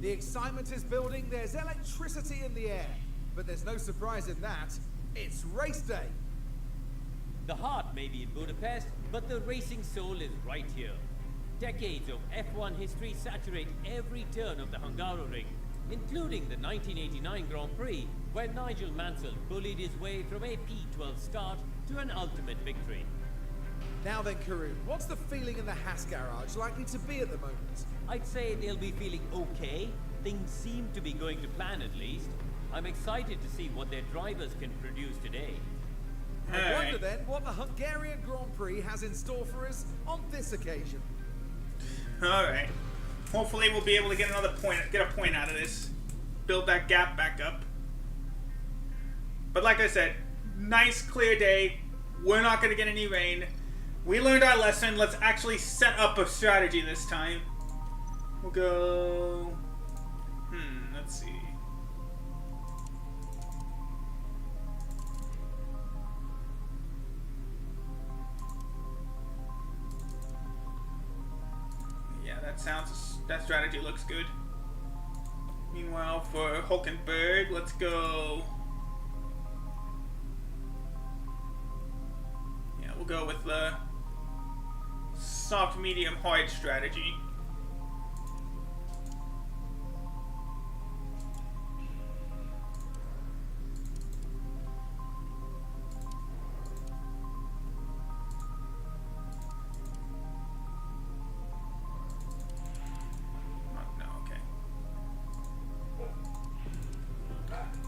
The excitement is building, there's electricity in the air. But there's no surprise in that. It's race day. The heart may be in Budapest, but the racing soul is right here. Decades of F1 history saturate every turn of the Hungaroring, including the 1989 Grand Prix, where Nigel Mansell bullied his way from a P12 start to an ultimate victory. Now then, Karun, what's the feeling in the Haas garage likely to be at the moment? I'd say they'll be feeling okay. Things seem to be going to plan at least. I'm excited to see what their drivers can produce today. I wonder then what the Hungarian Grand Prix has in store for us on this occasion. Alright. Hopefully we'll be able to get another point, get a point out of this. Build that gap back up. But like I said, nice clear day. We're not going to get any rain. We learned our lesson. Let's actually set up a strategy this time. We'll go... let's see. Yeah, that strategy looks good. Meanwhile, for Hulkenberg, let's go... Yeah, we'll go with the soft, medium, hard strategy.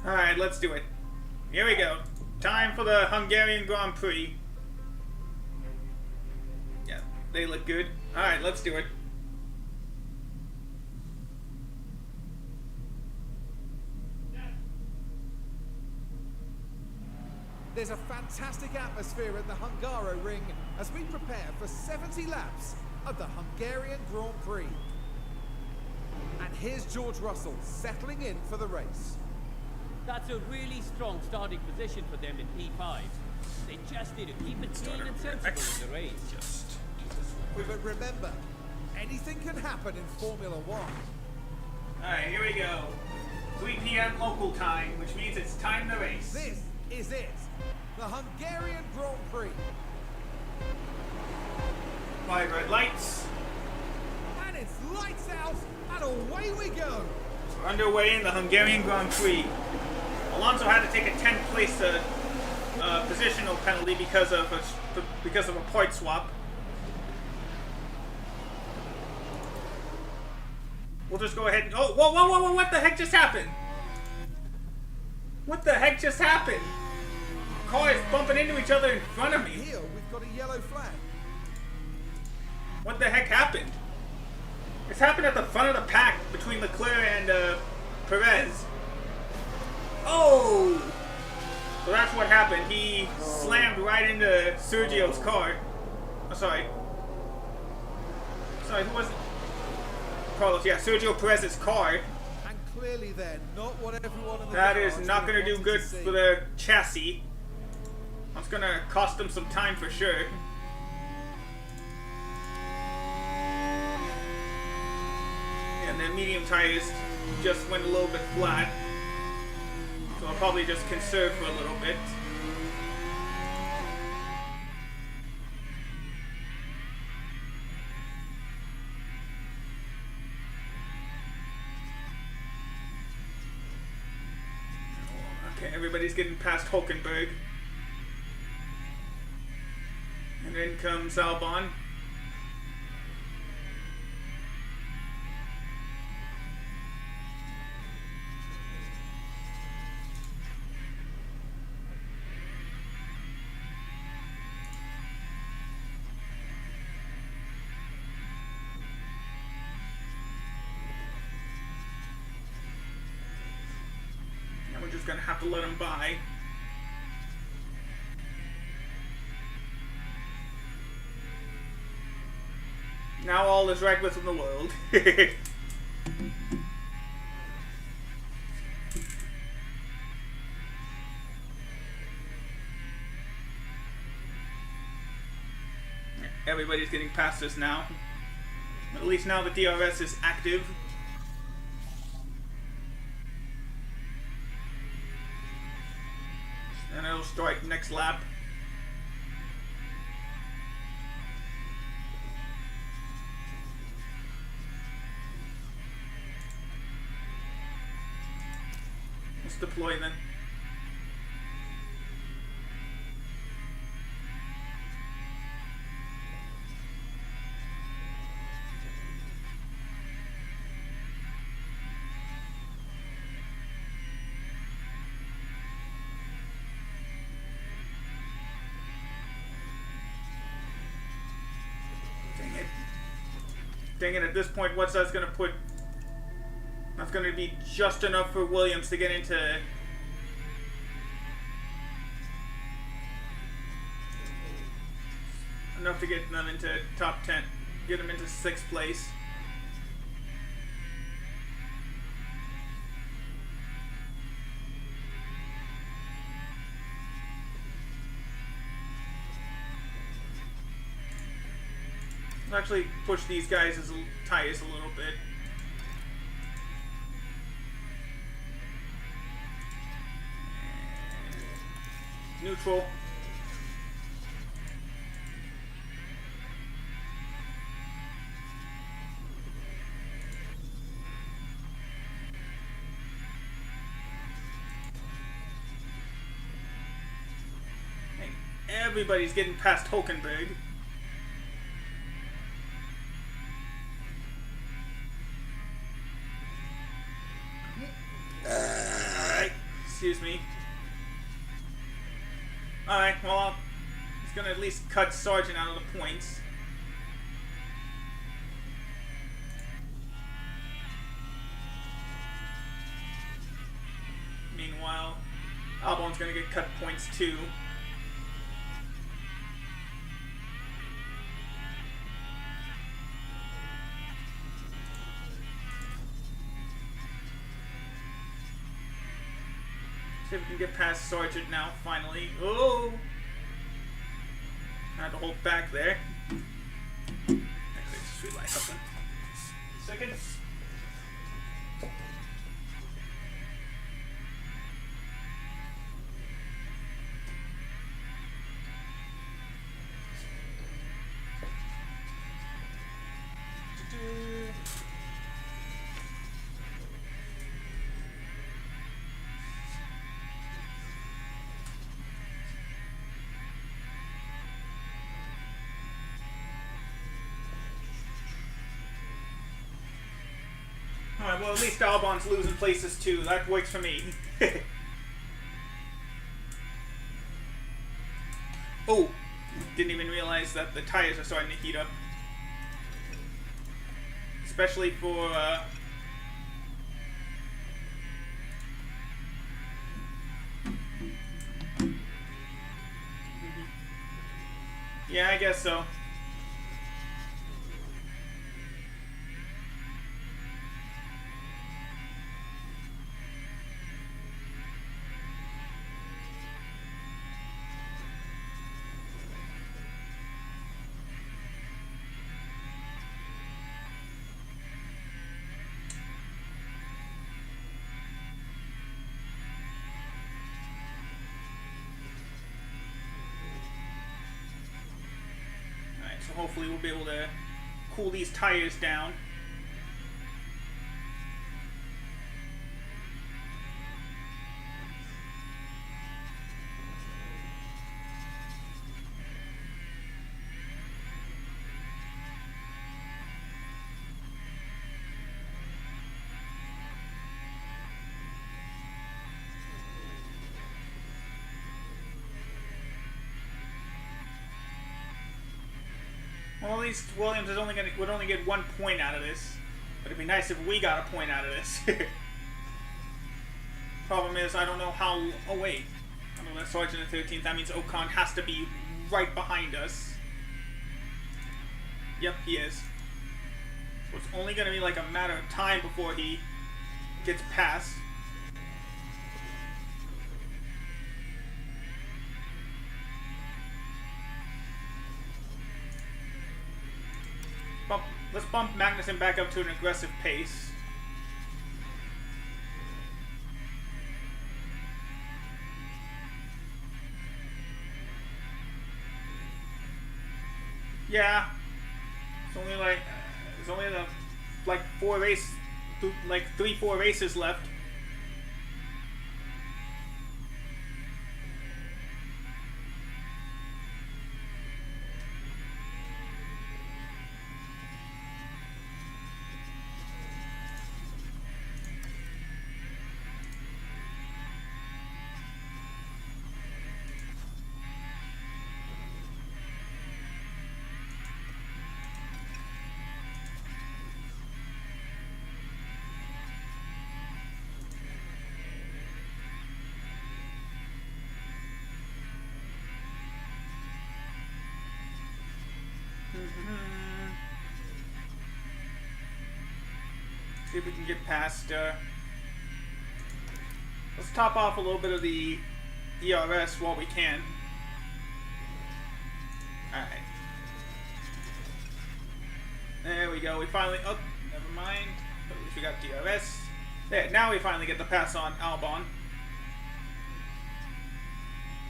Alright, let's do it. Here we go. Time for the Hungarian Grand Prix. Yeah, they look good. Alright, let's do it. There's a fantastic atmosphere in the Hungaroring as we prepare for 70 laps of the Hungarian Grand Prix. And here's George Russell settling in for the race. That's a really strong starting position for them in P5. They just need to keep it clean and sensible in the race. But remember, anything can happen in Formula One. Alright, here we go. 3 p.m. local time, which means it's time to race. This is it, the Hungarian Grand Prix. 5 red lights. And it's lights out, and away we go. We're underway in the Hungarian Grand Prix. Alonso had to take a 10th place positional penalty because of a point swap. We'll just go ahead and... Oh, whoa, whoa, whoa, whoa, what the heck just happened? What the heck just happened? Cars bumping into each other in front of me. Here we've got a yellow flag. What the heck happened? This happened at the front of the pack between Leclerc and Perez. Oh! So that's what happened. He slammed right into Sergio's car. Oh, sorry. Sorry, who was it? Carlos, yeah, Sergio Perez's car. And clearly then, not what everyone in the That garage is not going to do wanted good see. for the chassis. That's going to cost them some time for sure. And the medium tires just went a little bit flat. So I'll probably just conserve for a little bit. Okay, everybody's getting past Hulkenberg. And then comes Albon. just gonna have to let him by. Now all is right within the world. Everybody's getting past us now. At least now the DRS is active. And it'll start next lap. Let's deploy then. Dang it, at this point, what's that's going to put... That's going to be just enough for Williams to get into... Enough to get them into top 10. Get them into 6th place. Actually push these guys' tires a little bit. Neutral. Hey, everybody's getting past Hulkenberg. Excuse me. Alright, well, he's gonna at least cut Sargent out of the points. Meanwhile, Albon's gonna get cut points too. See if we can get past Sargent now, finally. Oh! I had to hold back there. Actually, I just realized something. Second. Alright, well at least Albon's losing places too. That works for me. Oh! Didn't even realize that the tires are starting to heat up. Especially for, Yeah, I guess so. So hopefully we'll be able to cool these tires down. Well, at least Williams is would only get 1 point out of this. But it'd be nice if we got a point out of this. Problem is, I don't know how. Oh wait, I don't know. Sergeant in 13th. That means Ocon has to be right behind us. Yep, he is. So it's only gonna be like a matter of time before he gets past. Let's bump Magnussen back up to an aggressive pace. Yeah, it's only like like 3-4 races left. See if we can get past. Let's top off a little bit of the ERS while we can. Alright. There we go. We finally. Oh, never mind. At least we got DRS. There. Now we finally get the pass on Albon.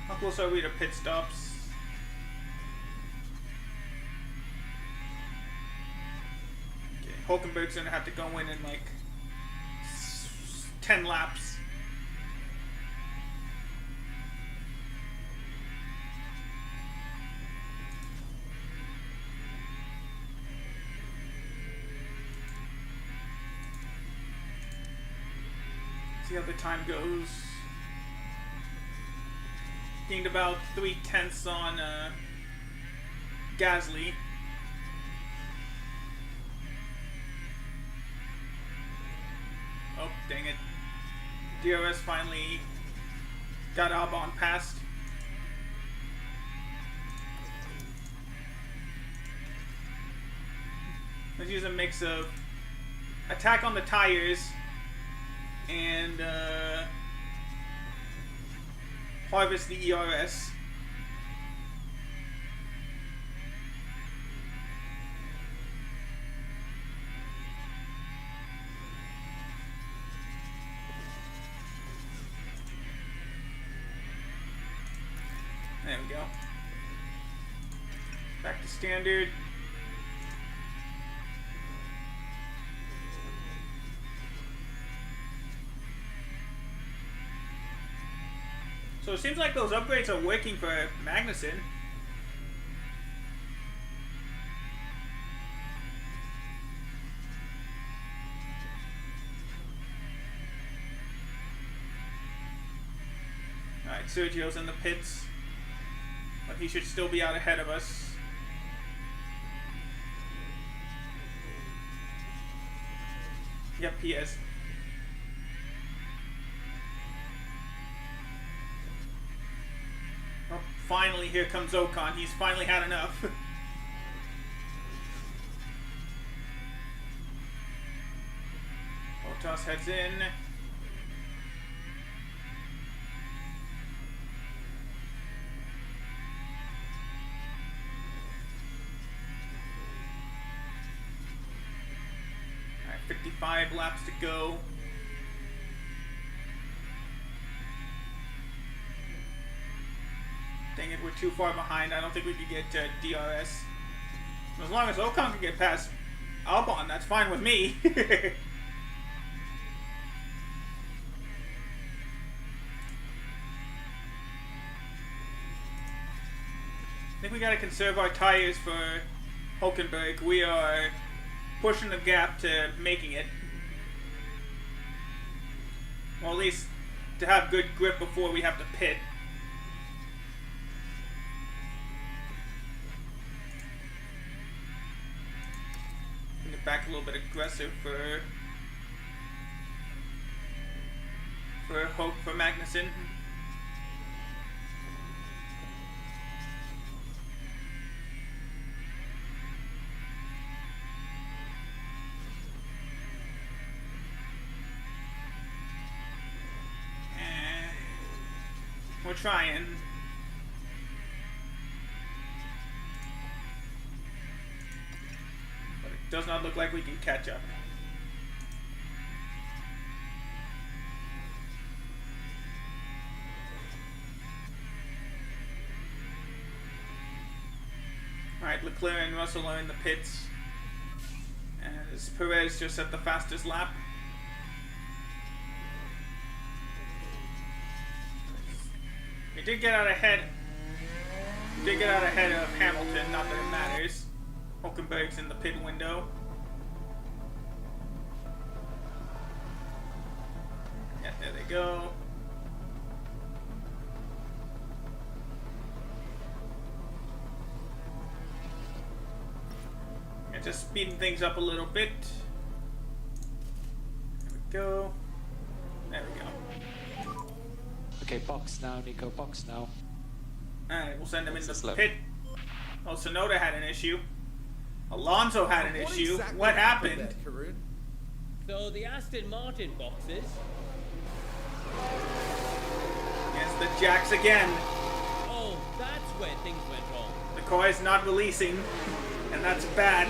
How close are we to pit stops? Hulkenberg's gonna have to go in like 10 laps. See how the time goes. Gained about 3/10 on Gasly. Oh, dang it. DRS finally got Albon past. Let's use a mix of attack on the tires and harvest the ERS. There we go. Back to standard. So it seems like those upgrades are working for Magnussen. Alright, Sergio's in the pits. But he should still be out ahead of us. Yep, he is. Oh, finally, here comes Ocon. He's finally had enough. Bottas heads in. Alright, 55 laps to go. Dang it, we're too far behind. I don't think we could get DRS. As long as Ocon can get past Albon, that's fine with me. I think we gotta conserve our tires for Hulkenberg. We are pushing the gap to making it. Or at least to have good grip before we have to pit. Back a little bit aggressive for for Magnussen. We're trying. But it does not look like we can catch up. Alright, Leclerc and Russell are in the pits. As Perez just set the fastest lap. He did get out ahead. He did get out ahead of Hamilton, not that it matters. Hulkenberg's in the pit window. Yeah, there they go. Yeah, just speeding things up a little bit. There we go. There we go. Okay, box now, Nico, box now. Alright, we'll send him into the left? pit. Oh, Tsunoda had an issue. Alonso had an What issue. exactly What happened happened? there, Karun? So the Aston Martin boxes. Yes, the jacks again. Oh, that's where things went wrong. The car is not releasing, and that's bad.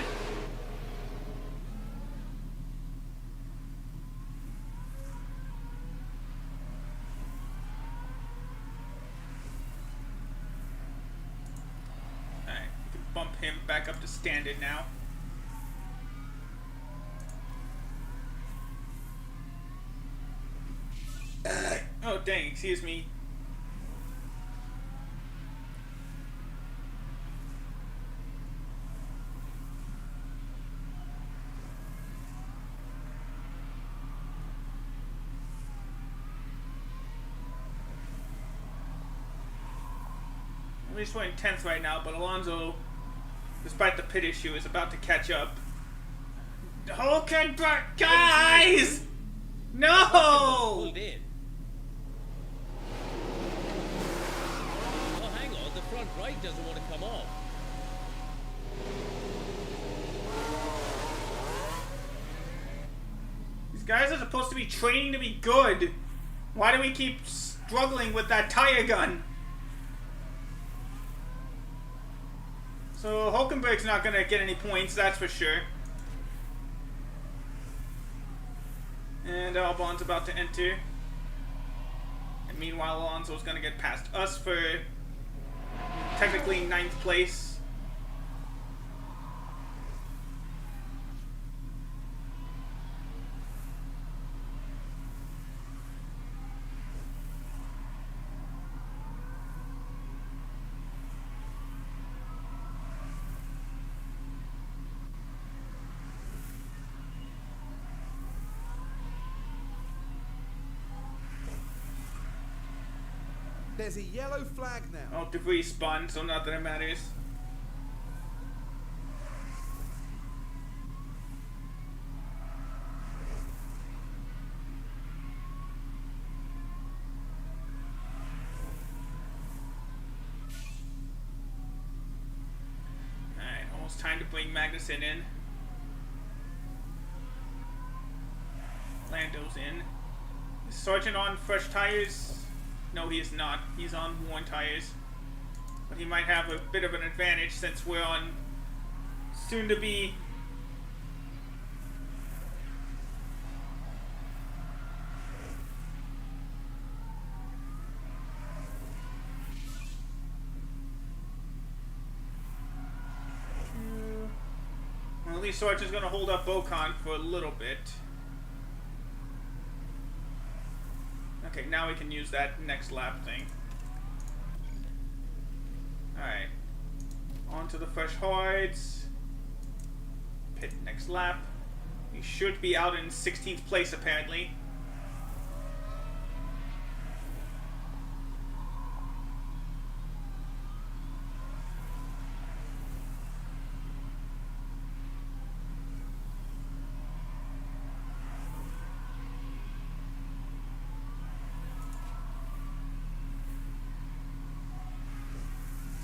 Alright, we can bump him back up to standard now. Oh dang, excuse me. At least we're in 10th right now, but Alonso, despite the pit issue, is about to catch up. Hulkenberg, guys! No! Pulled in. Oh, hang on, the front right doesn't want to come off. These guys are supposed to be training to be good. Why do we keep struggling with that tire gun? So Hulkenberg's not going to get any points, that's for sure. And Albon's about to enter. And meanwhile, Alonso's going to get past us for technically 9th place. There's a yellow flag now. Oh, debris spun, so not that it matters. Alright, almost time to bring Magnussen in. Lando's in. Is Sargent on fresh tires? No, he is not. He's on worn tires. But he might have a bit of an advantage since we're on soon to be well, at least Sargent's gonna hold up Ocon for a little bit. Okay, now we can use that next lap thing. Alright. On to the fresh hards. Pit next lap. We should be out in 16th place apparently.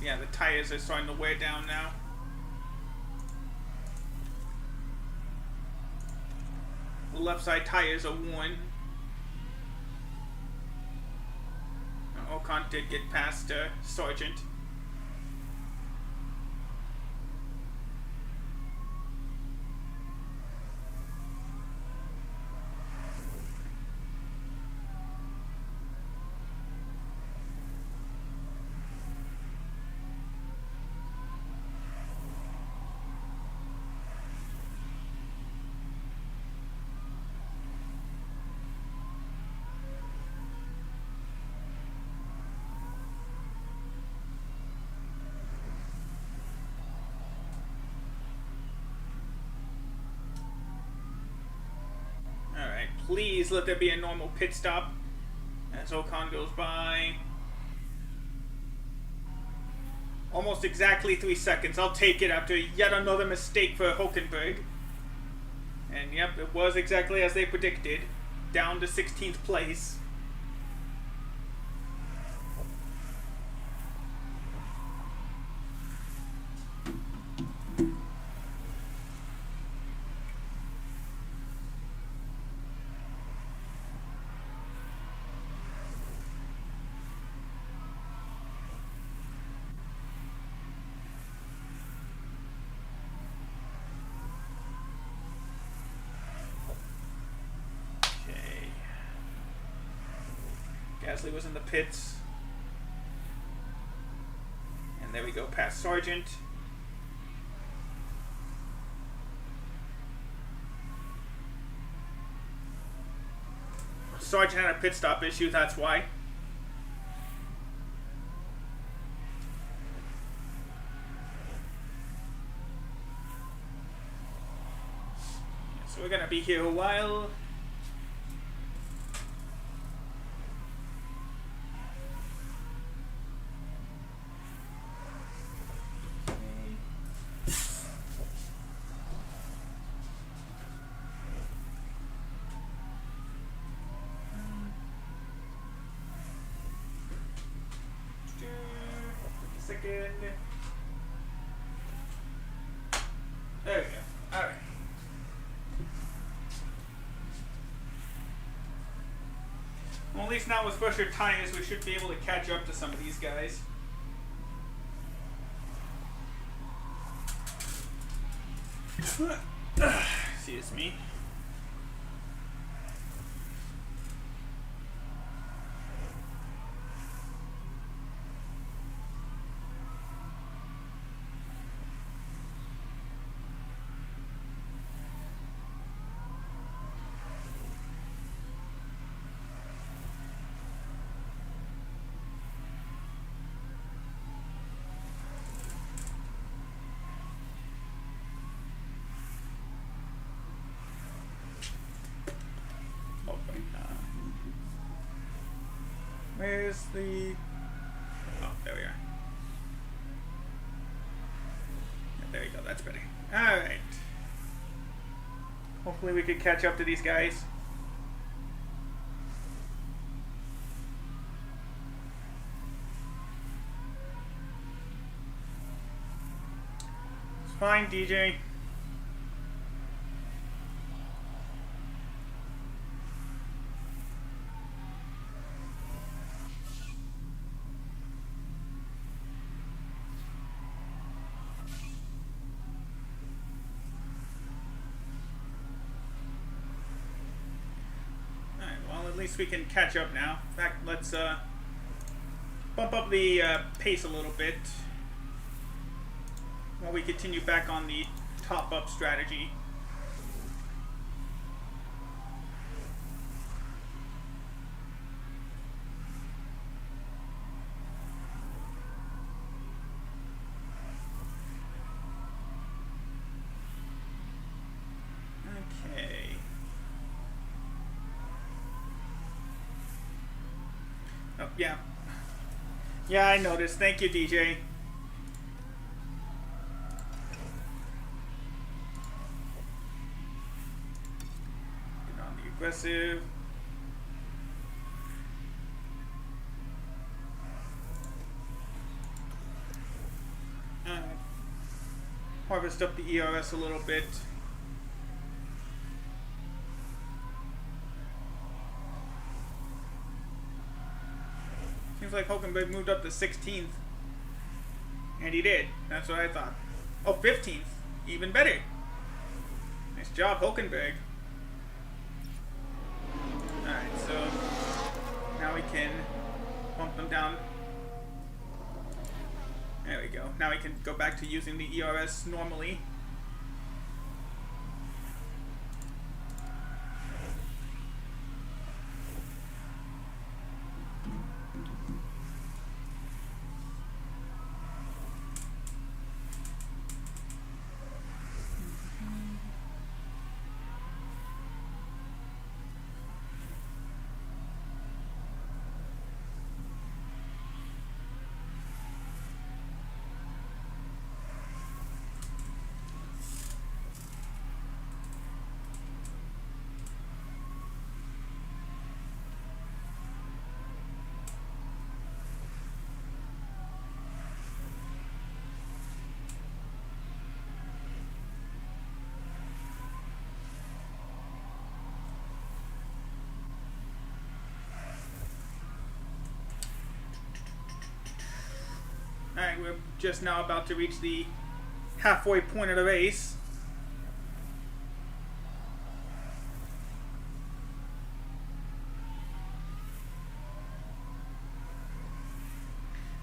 Yeah, the tires are starting to wear down now. The left side tires are worn. Ocon did get past Sargent. Please let there be a normal pit stop as Ocon goes by. Almost exactly 3 seconds. I'll take it after yet another mistake for Hülkenberg. And yep, it was exactly as they predicted. Down to 16th place. Gasly was in the pits. And there we go, past Sargent. Sargent had a pit stop issue, that's why. So we're gonna be here a while. Second. There we go. Alright. Well, at least now with fresher tires, we should be able to catch up to some of these guys. Excuse me. Where's the... Oh, there we are. Yeah, there you go, that's better. Alright. Hopefully we can catch up to these guys. It's fine, DJ. At least we can catch up now. In fact, let's bump up the pace a little bit while we continue back on the top-up strategy. Okay. Oh, yeah. Yeah, I noticed. Thank you, DJ. Get on the aggressive. harvest up the ERS a little bit. Seems like Hulkenberg moved up to 16th. And he did. That's what I thought. Oh, 15th. Even better. Nice job, Hulkenberg. Alright, so now we can bump them down. There we go. Now we can go back to using the ERS normally. Alright, we're just now about to reach the halfway point of the race.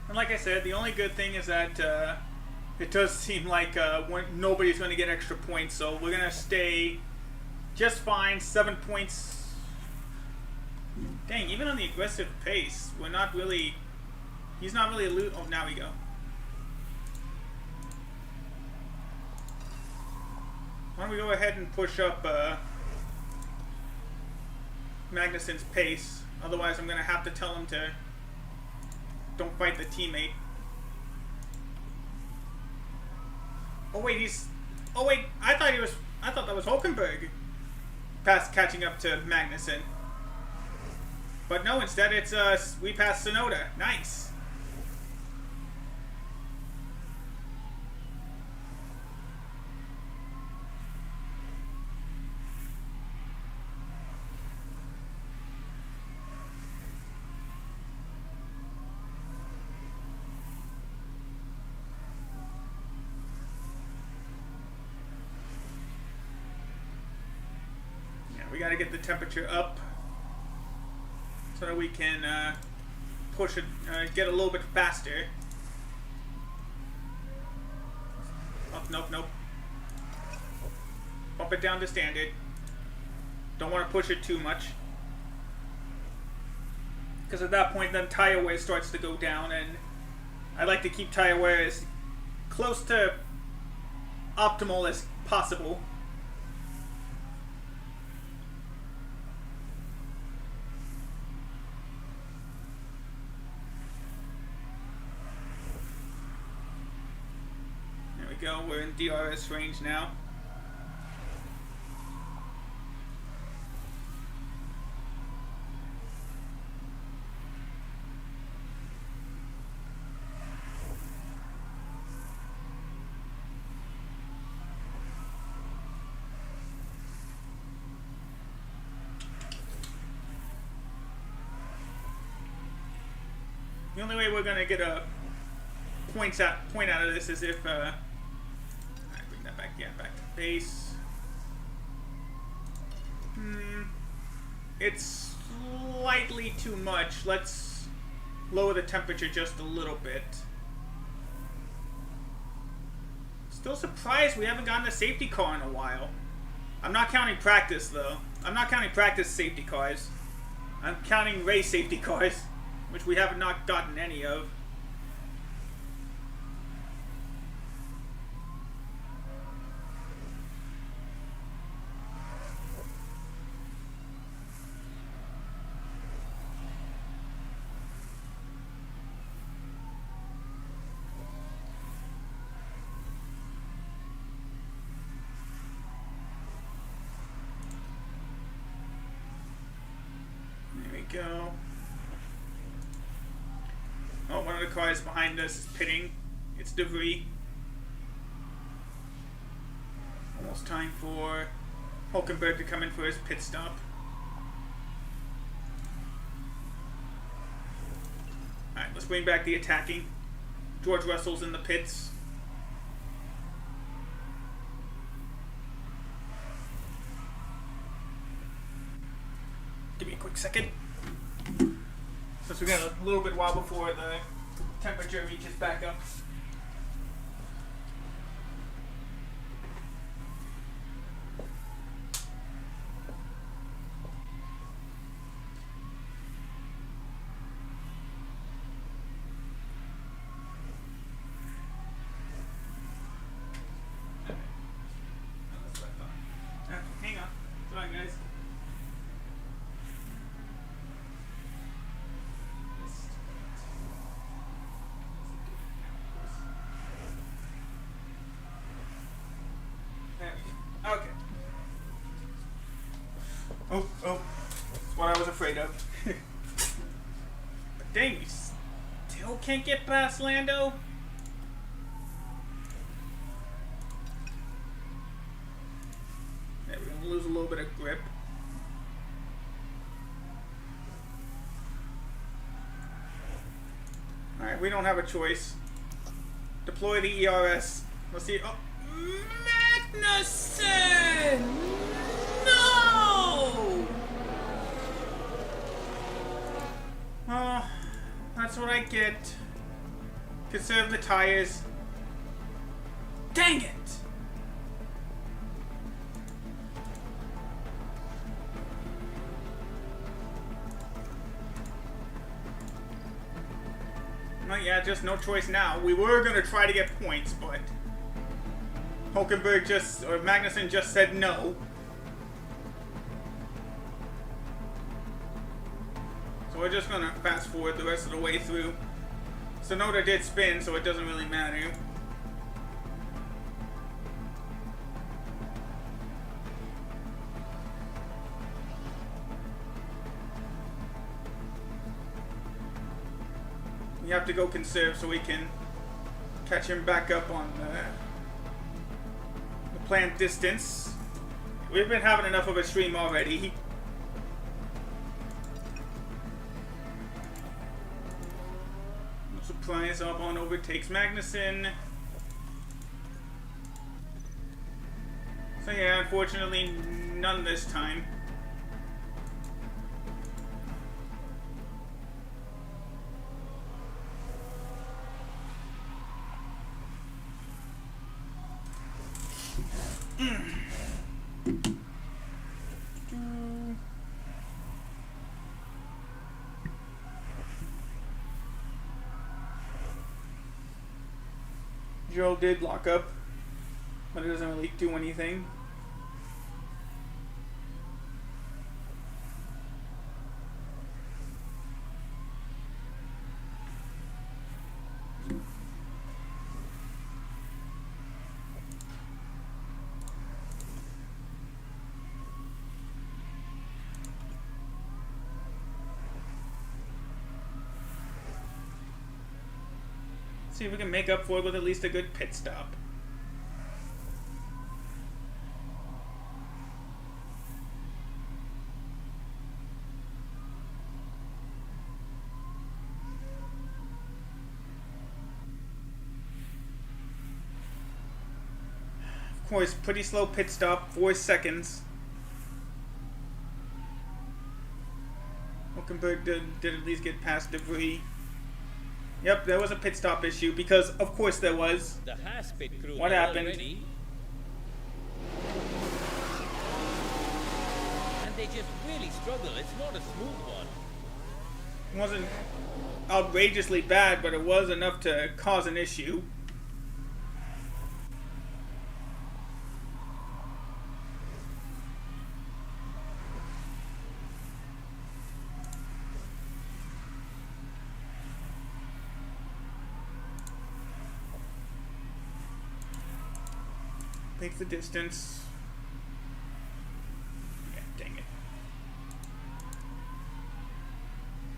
And like I said, the only good thing is that it does seem like nobody's going to get extra points, so we're going to stay just fine. 7 points. Dang, even on the aggressive pace, we're not really... He's not really oh, now we go. Why don't we go ahead and push up Magnussen's pace? Otherwise, I'm gonna have to tell him to don't fight the teammate. Oh wait, he's. Oh wait, I thought that was Hulkenberg. Catching up to Magnussen. But no, instead it's we passed Sonoda. Nice. We got to get the temperature up so that we can push it, get a little bit faster. Oh, nope, nope. Bump it down to standard. Don't want to push it too much. Because at that point, then tire wear starts to go down, and I like to keep tire wear as close to optimal as possible. Go. We're in DRS range now. The only way we're gonna get a point out of this is if back to base. It's slightly too much. Let's lower the temperature just a little bit. Still surprised we haven't gotten a safety car in a while. I'm not counting practice though. I'm not counting practice safety cars. I'm counting race safety cars, which we have not gotten any of. Go. Oh, one of the cars behind us is pitting. It's debris. almost time for Hulkenberg to come in for his pit stop. Alright, let's bring back the attacking. George Russell's in the pits. Give me a quick second. Since we got a little bit while before the temperature reaches back up. Hang on. Sorry, guys. Okay. Oh, that's what I was afraid of. But dang, we still can't get past Lando. Yeah, we're gonna lose a little bit of grip. Alright, we don't have a choice. Deploy the ERS. Let's see. Oh, Magnussen! No! Oh, that's what I get. Conserve the tires. Dang it! Well, yeah, just no choice now. We were gonna try to get points, but Hulkenberg or Magnussen just said no. So we're just gonna fast forward the rest of the way through. Sonoda did spin, so it doesn't really matter. We have to go conserve so we can catch him back up on the planned distance. We've been having enough of a stream already. No surprise, Albon overtakes Magnussen. So yeah, unfortunately, none this time. Joe did lock up, but it doesn't really do anything. See if we can make up for it with at least a good pit stop. Of course, pretty slow pit stop, 4 seconds. Hulkenberg did at least get past debris. Yep, there was a pit stop issue because, of course, there was. The Haas pit crew What happened? already. And they just really struggle. It's not a smooth one. It wasn't outrageously bad, but it was enough to cause an issue. Take the distance. Yeah, dang it.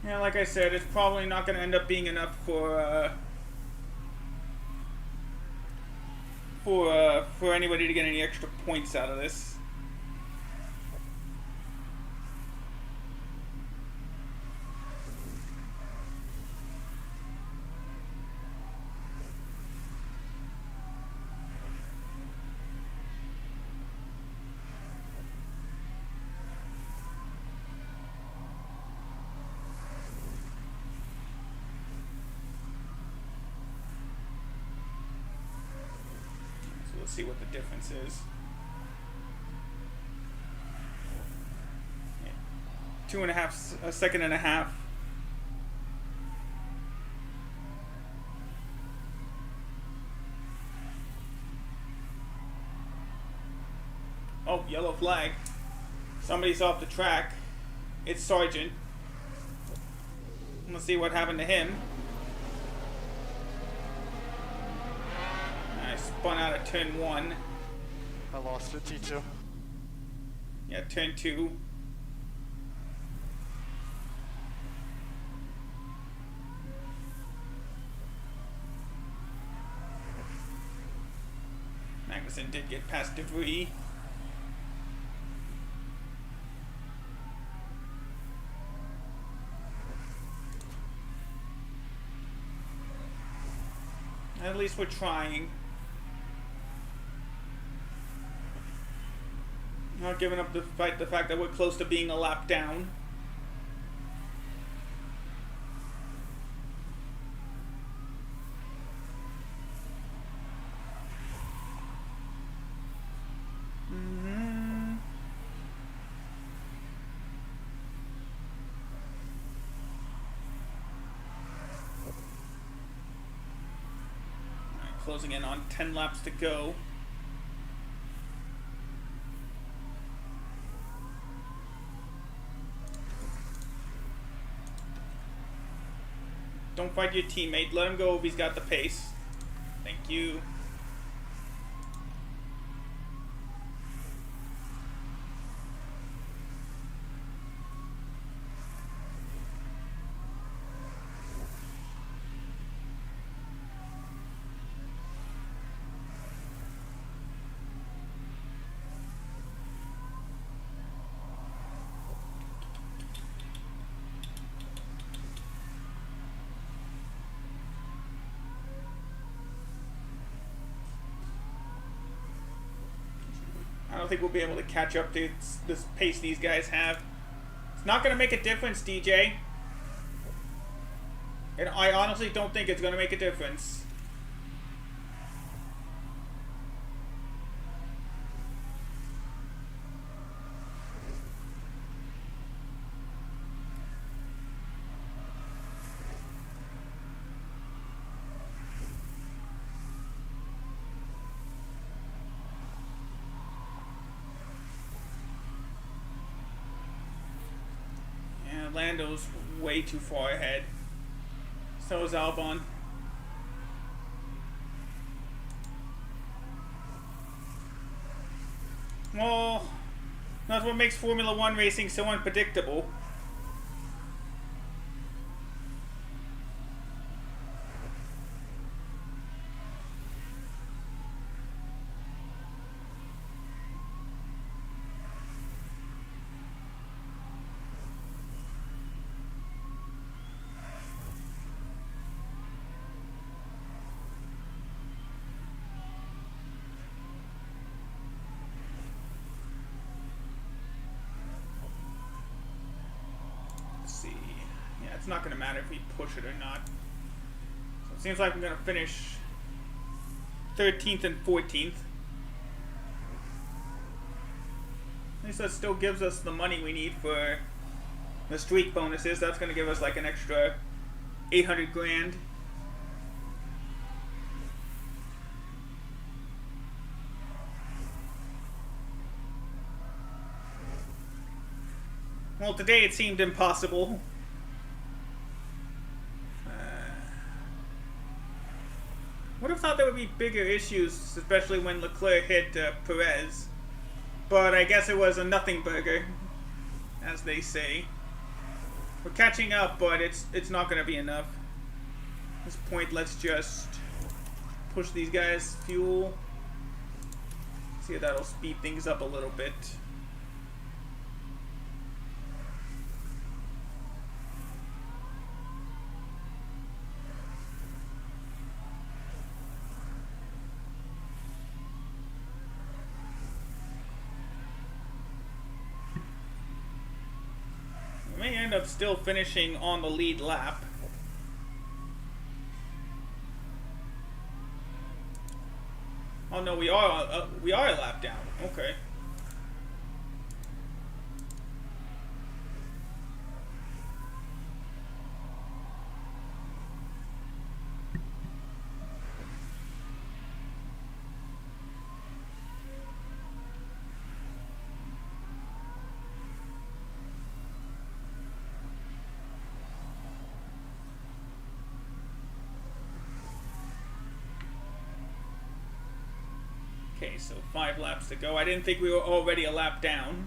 Yeah, like I said, it's probably not going to end up being enough for for anybody to get any extra points out of this. See what the difference is. Yeah. A second and a half. Oh, yellow flag. Somebody's off the track. It's Sargent. Let's see what happened to him. Spun out of turn 1. I lost it, T2. Yeah, turn 2. Magnussen did get past debris. At least we're trying. Not giving up despite the fact that we're close to being a lap down. Alright, closing in on 10 laps to go. Don't fight your teammate. Let him go if he's got the pace. Thank you. I don't think we'll be able to catch up to this pace these guys have. It's not going to make a difference, DJ. And I honestly don't think it's going to make a difference. Lando's way too far ahead. So is Albon. Well, that's what makes Formula One racing so unpredictable. It's not going to matter if we push it or not. So it seems like we're going to finish 13th and 14th. At least that still gives us the money we need for the streak bonuses. That's going to give us like an extra 800 grand. Well, today it seemed impossible. Would have thought there would be bigger issues, especially when Leclerc hit Perez. But I guess it was a nothing burger, as they say. We're catching up, but it's not going to be enough. At this point, let's just push these guys fuel. See if that'll speed things up a little bit. We may end up still finishing on the lead lap. Oh no, we are a lap down. Okay. Okay, so 5 laps to go. I didn't think we were already a lap down.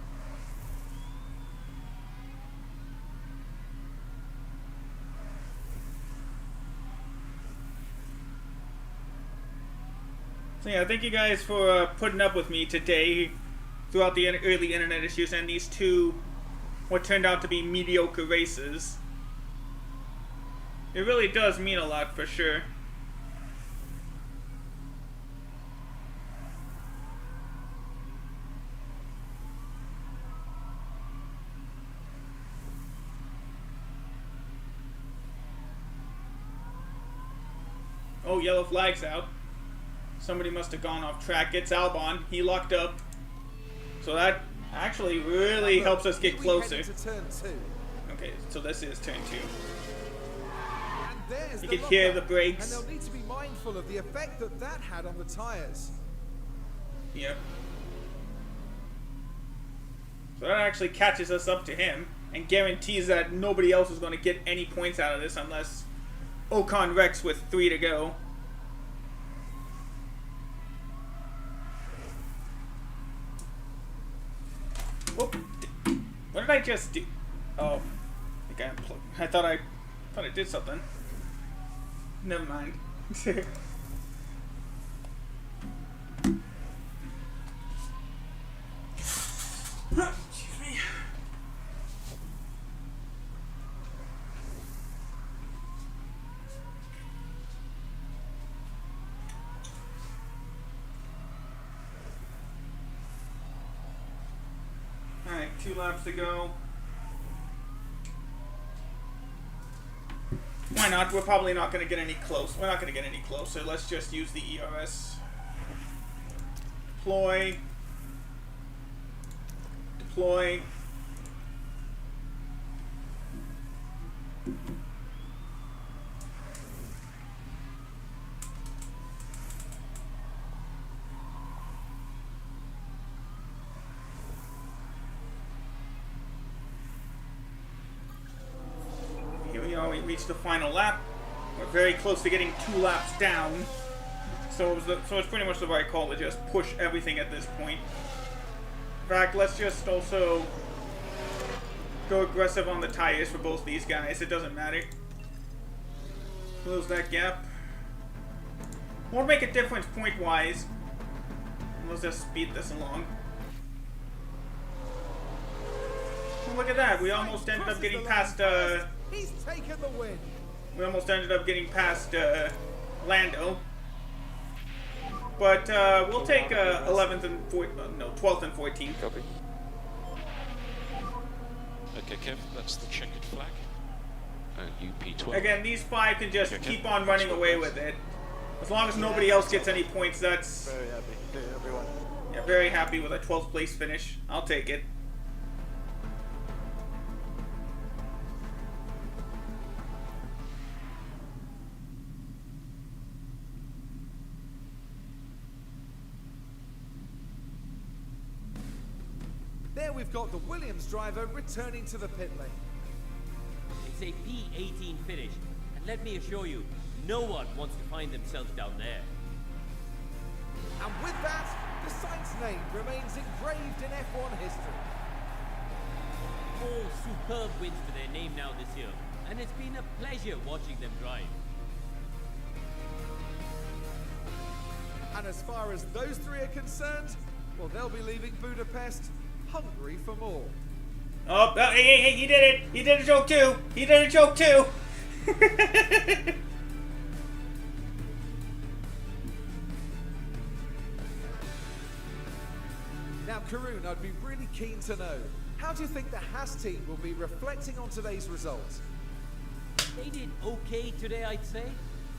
So yeah, thank you guys for putting up with me today throughout the early internet issues and these two, what turned out to be mediocre races. It really does mean a lot for sure. Oh, yellow flag's out. Somebody must have gone off track. It's Albon. He locked up. So that actually really helps us get closer. Turn 2. Okay, so this is turn 2. And there's You the can hear lockup. the brakes. And they'll need to be mindful of the effect that that had on the tyres. Yep. So that actually catches us up to him and guarantees that nobody else is going to get any points out of this unless Ocon wrecks with 3 to go. Whoop. What did I just do? Oh, I think I thought I did something. Never mind. Excuse me. Alright, 2 laps to go. Why not? We're probably not going to get any close. We're not going to get any closer. Let's just use the ERS. Deploy. Deploy. Here we are, we reached the final lap. We're very close to getting 2 laps down. So it's pretty much the right call to just push everything at this point. In fact, let's just also go aggressive on the tires for both these guys. It doesn't matter. Close that gap. Won't make a difference point-wise. Let's just speed this along. Oh, look at that. We almost ended up getting past, He's taken the win. we almost ended up getting past, Lando. But, we'll take, 11th and 12th and 14th. Copy. Okay, Kev, that's the checkered flag. UP12. Again, these 5 can just Okay. keep on running away with it. As long as nobody else gets any points, that's... Very happy. Okay, everyone. Yeah, very happy with a 12th place finish. I'll take it. There we've got the Williams driver returning to the pit lane. It's a P18 finish, and let me assure you, no one wants to find themselves down there. And with that, the Sainz name remains engraved in F1 history. 4 superb wins to their name now this year, and it's been a pleasure watching them drive. And as far as those 3 are concerned, Well, they'll be leaving Budapest, Hungary for more. Oh, hey, he did it! He did a joke too! He did a joke too! Now, Karun, I'd be really keen to know, how do you think the Haas team will be reflecting on today's results? They did okay today, I'd say.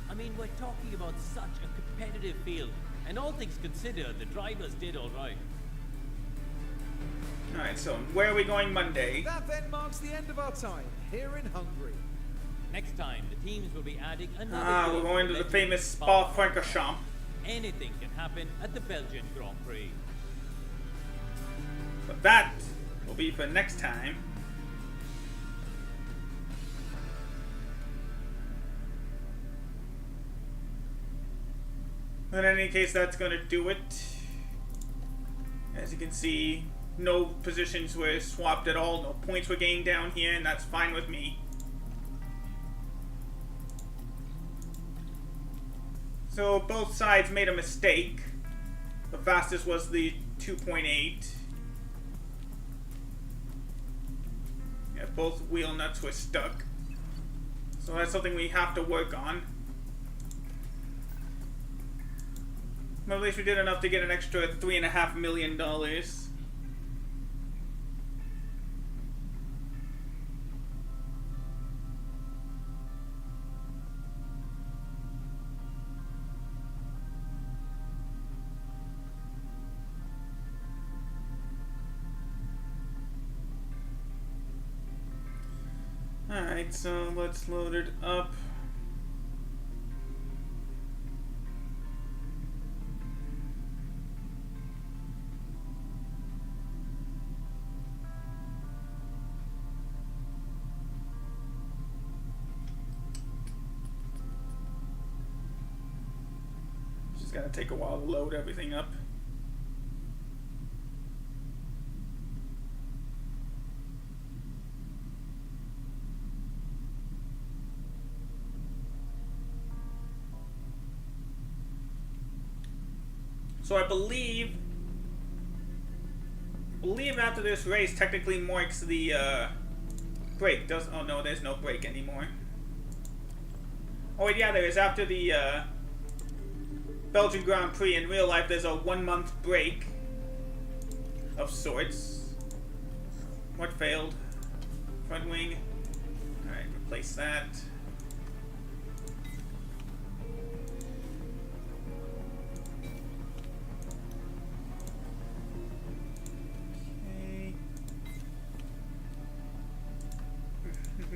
I mean, we're talking about such a competitive field, and all things considered, the drivers did all right. Alright, so where are we going Monday? That then marks the end of our time here in Hungary. Next time, the teams will be adding another. We're going to the famous Spa-Francorchamps. Anything can happen at the Belgian Grand Prix. But that will be for next time. But in any case, that's going to do it. As you can see, no positions were swapped at all, no points were gained down here, and that's fine with me. So both sides made a mistake. The fastest was the 2.8. Yeah, both wheel nuts were stuck. So that's something we have to work on. But at least we did enough to get an extra $3.5 million. Alright, so let's load it up. Just gotta take a while to load everything up. So I believe after this race technically marks the break. Oh no, there's no break anymore. Oh wait, yeah, there is. After the Belgian Grand Prix, in real life there's a 1 month break of sorts. What failed? Front wing. Alright, replace that.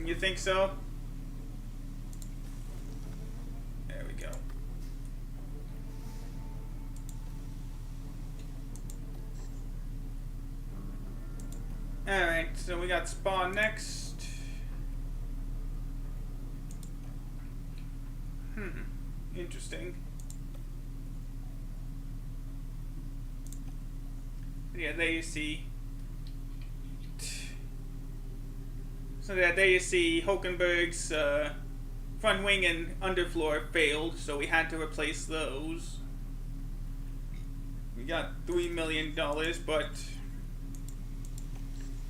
You think so? There we go. Alright, so we got Spa next. Interesting. Yeah, there you see. So there you see Hulkenberg's front wing and underfloor failed, so we had to replace those. We got $3 million, but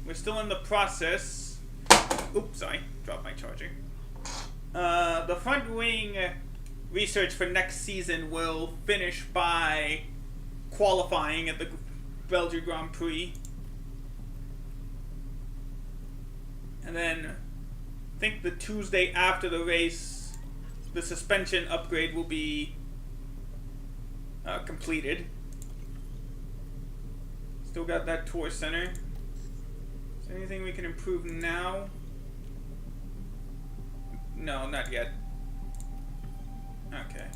we're still in the process. Oops, sorry, dropped my charger. The front wing research for next season will finish by qualifying at the Belgian Grand Prix. And then, I think the Tuesday after the race, the suspension upgrade will be completed. Still got that tour center. Is there anything we can improve now? No, not yet. Okay.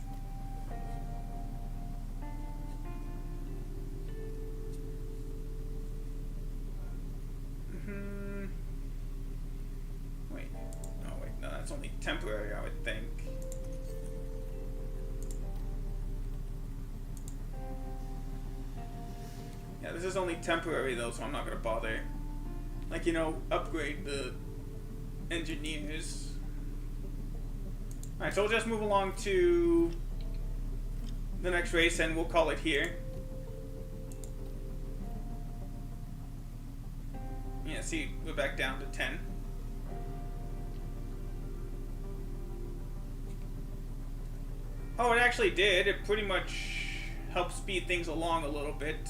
That's only temporary, I would think. Yeah, this is only temporary though, so I'm not gonna bother. Like, you know, upgrade the engineers. Alright, so we'll just move along to the next race and we'll call it here. Yeah, see, we're back down to 10. Oh, it actually did. It pretty much helped speed things along a little bit.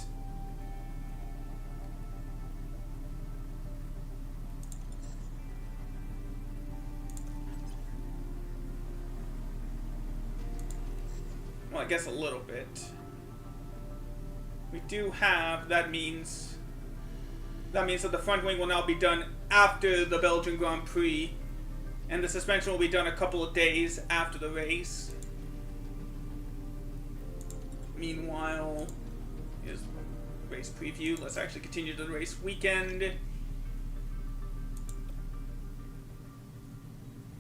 Well, I guess a little bit. We do have, that means that the front wing will now be done after the Belgian Grand Prix, and the suspension will be done a couple of days after the race. Meanwhile, here's race preview. Let's actually continue to the race weekend.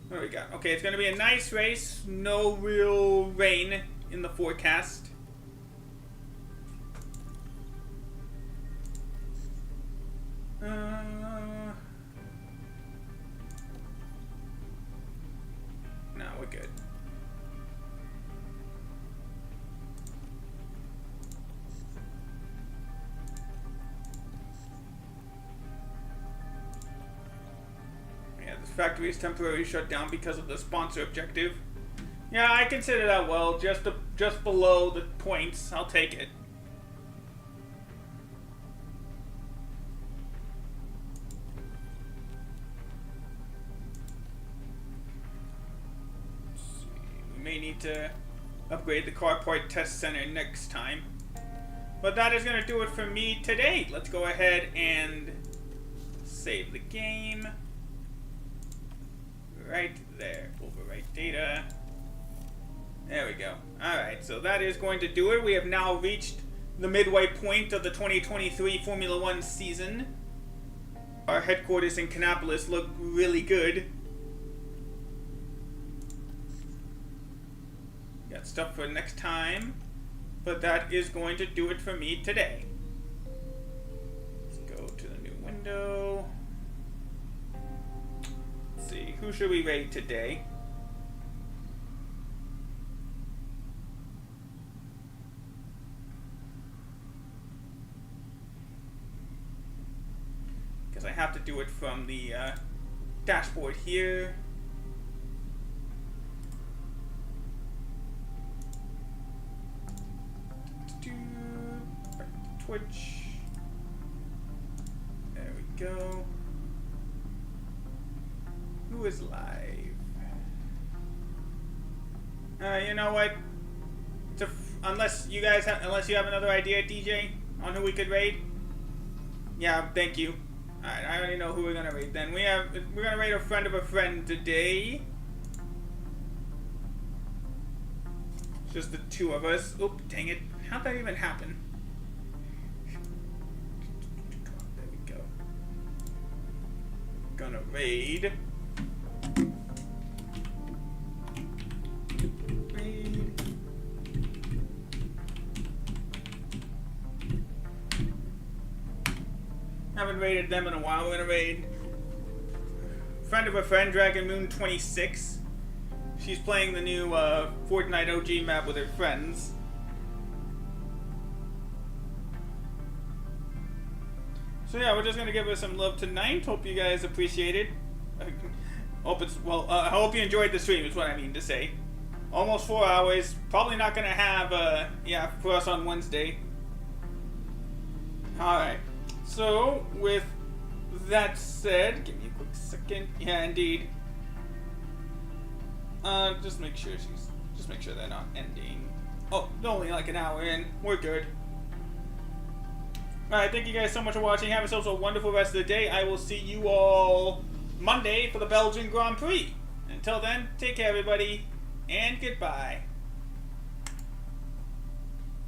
What do we got? Okay, it's going to be a nice race. No real rain in the forecast. No, we're good. Yeah, this factory is temporarily shut down because of the sponsor objective. Yeah, I consider that well. Just below the points. I'll take it. May need to upgrade the car part test center next time. But that is going to do it for me today. Let's go ahead and save the game. Right there. Overwrite data. There we go. Alright, so that is going to do it. We have now reached the midway point of the 2023 Formula One season. Our headquarters in Kannapolis look really good. Got stuff for next time, but that is going to do it for me today. Let's go to the new window. Let's see, who should we raid today? Because I have to do it from the dashboard here. Twitch. There we go. Who is live? You know what? Unless you have another idea, DJ, on who we could raid. Yeah, thank you. Alright, I already know who we're gonna raid then. We're gonna raid a friend of a friend today. It's just the two of us. Oop, dang it. How'd that even happen? Gonna raid. Haven't raided them in a while. We're gonna raid friend of a friend, Dragon Moon 26. She's playing the new Fortnite OG map with her friends. So yeah, we're just gonna give her some love tonight. Hope you guys appreciate it. I hope you enjoyed the stream. Is what I mean to say. Almost 4 hours. Probably not gonna have for us on Wednesday. All right. So with that said, give me a quick second. Yeah, indeed. Just make sure they're not ending. Oh, only like an hour in. We're good. Alright, thank you guys so much for watching. Have yourselves a wonderful rest of the day. I will see you all Monday for the Belgian Grand Prix. Until then, take care everybody, and goodbye.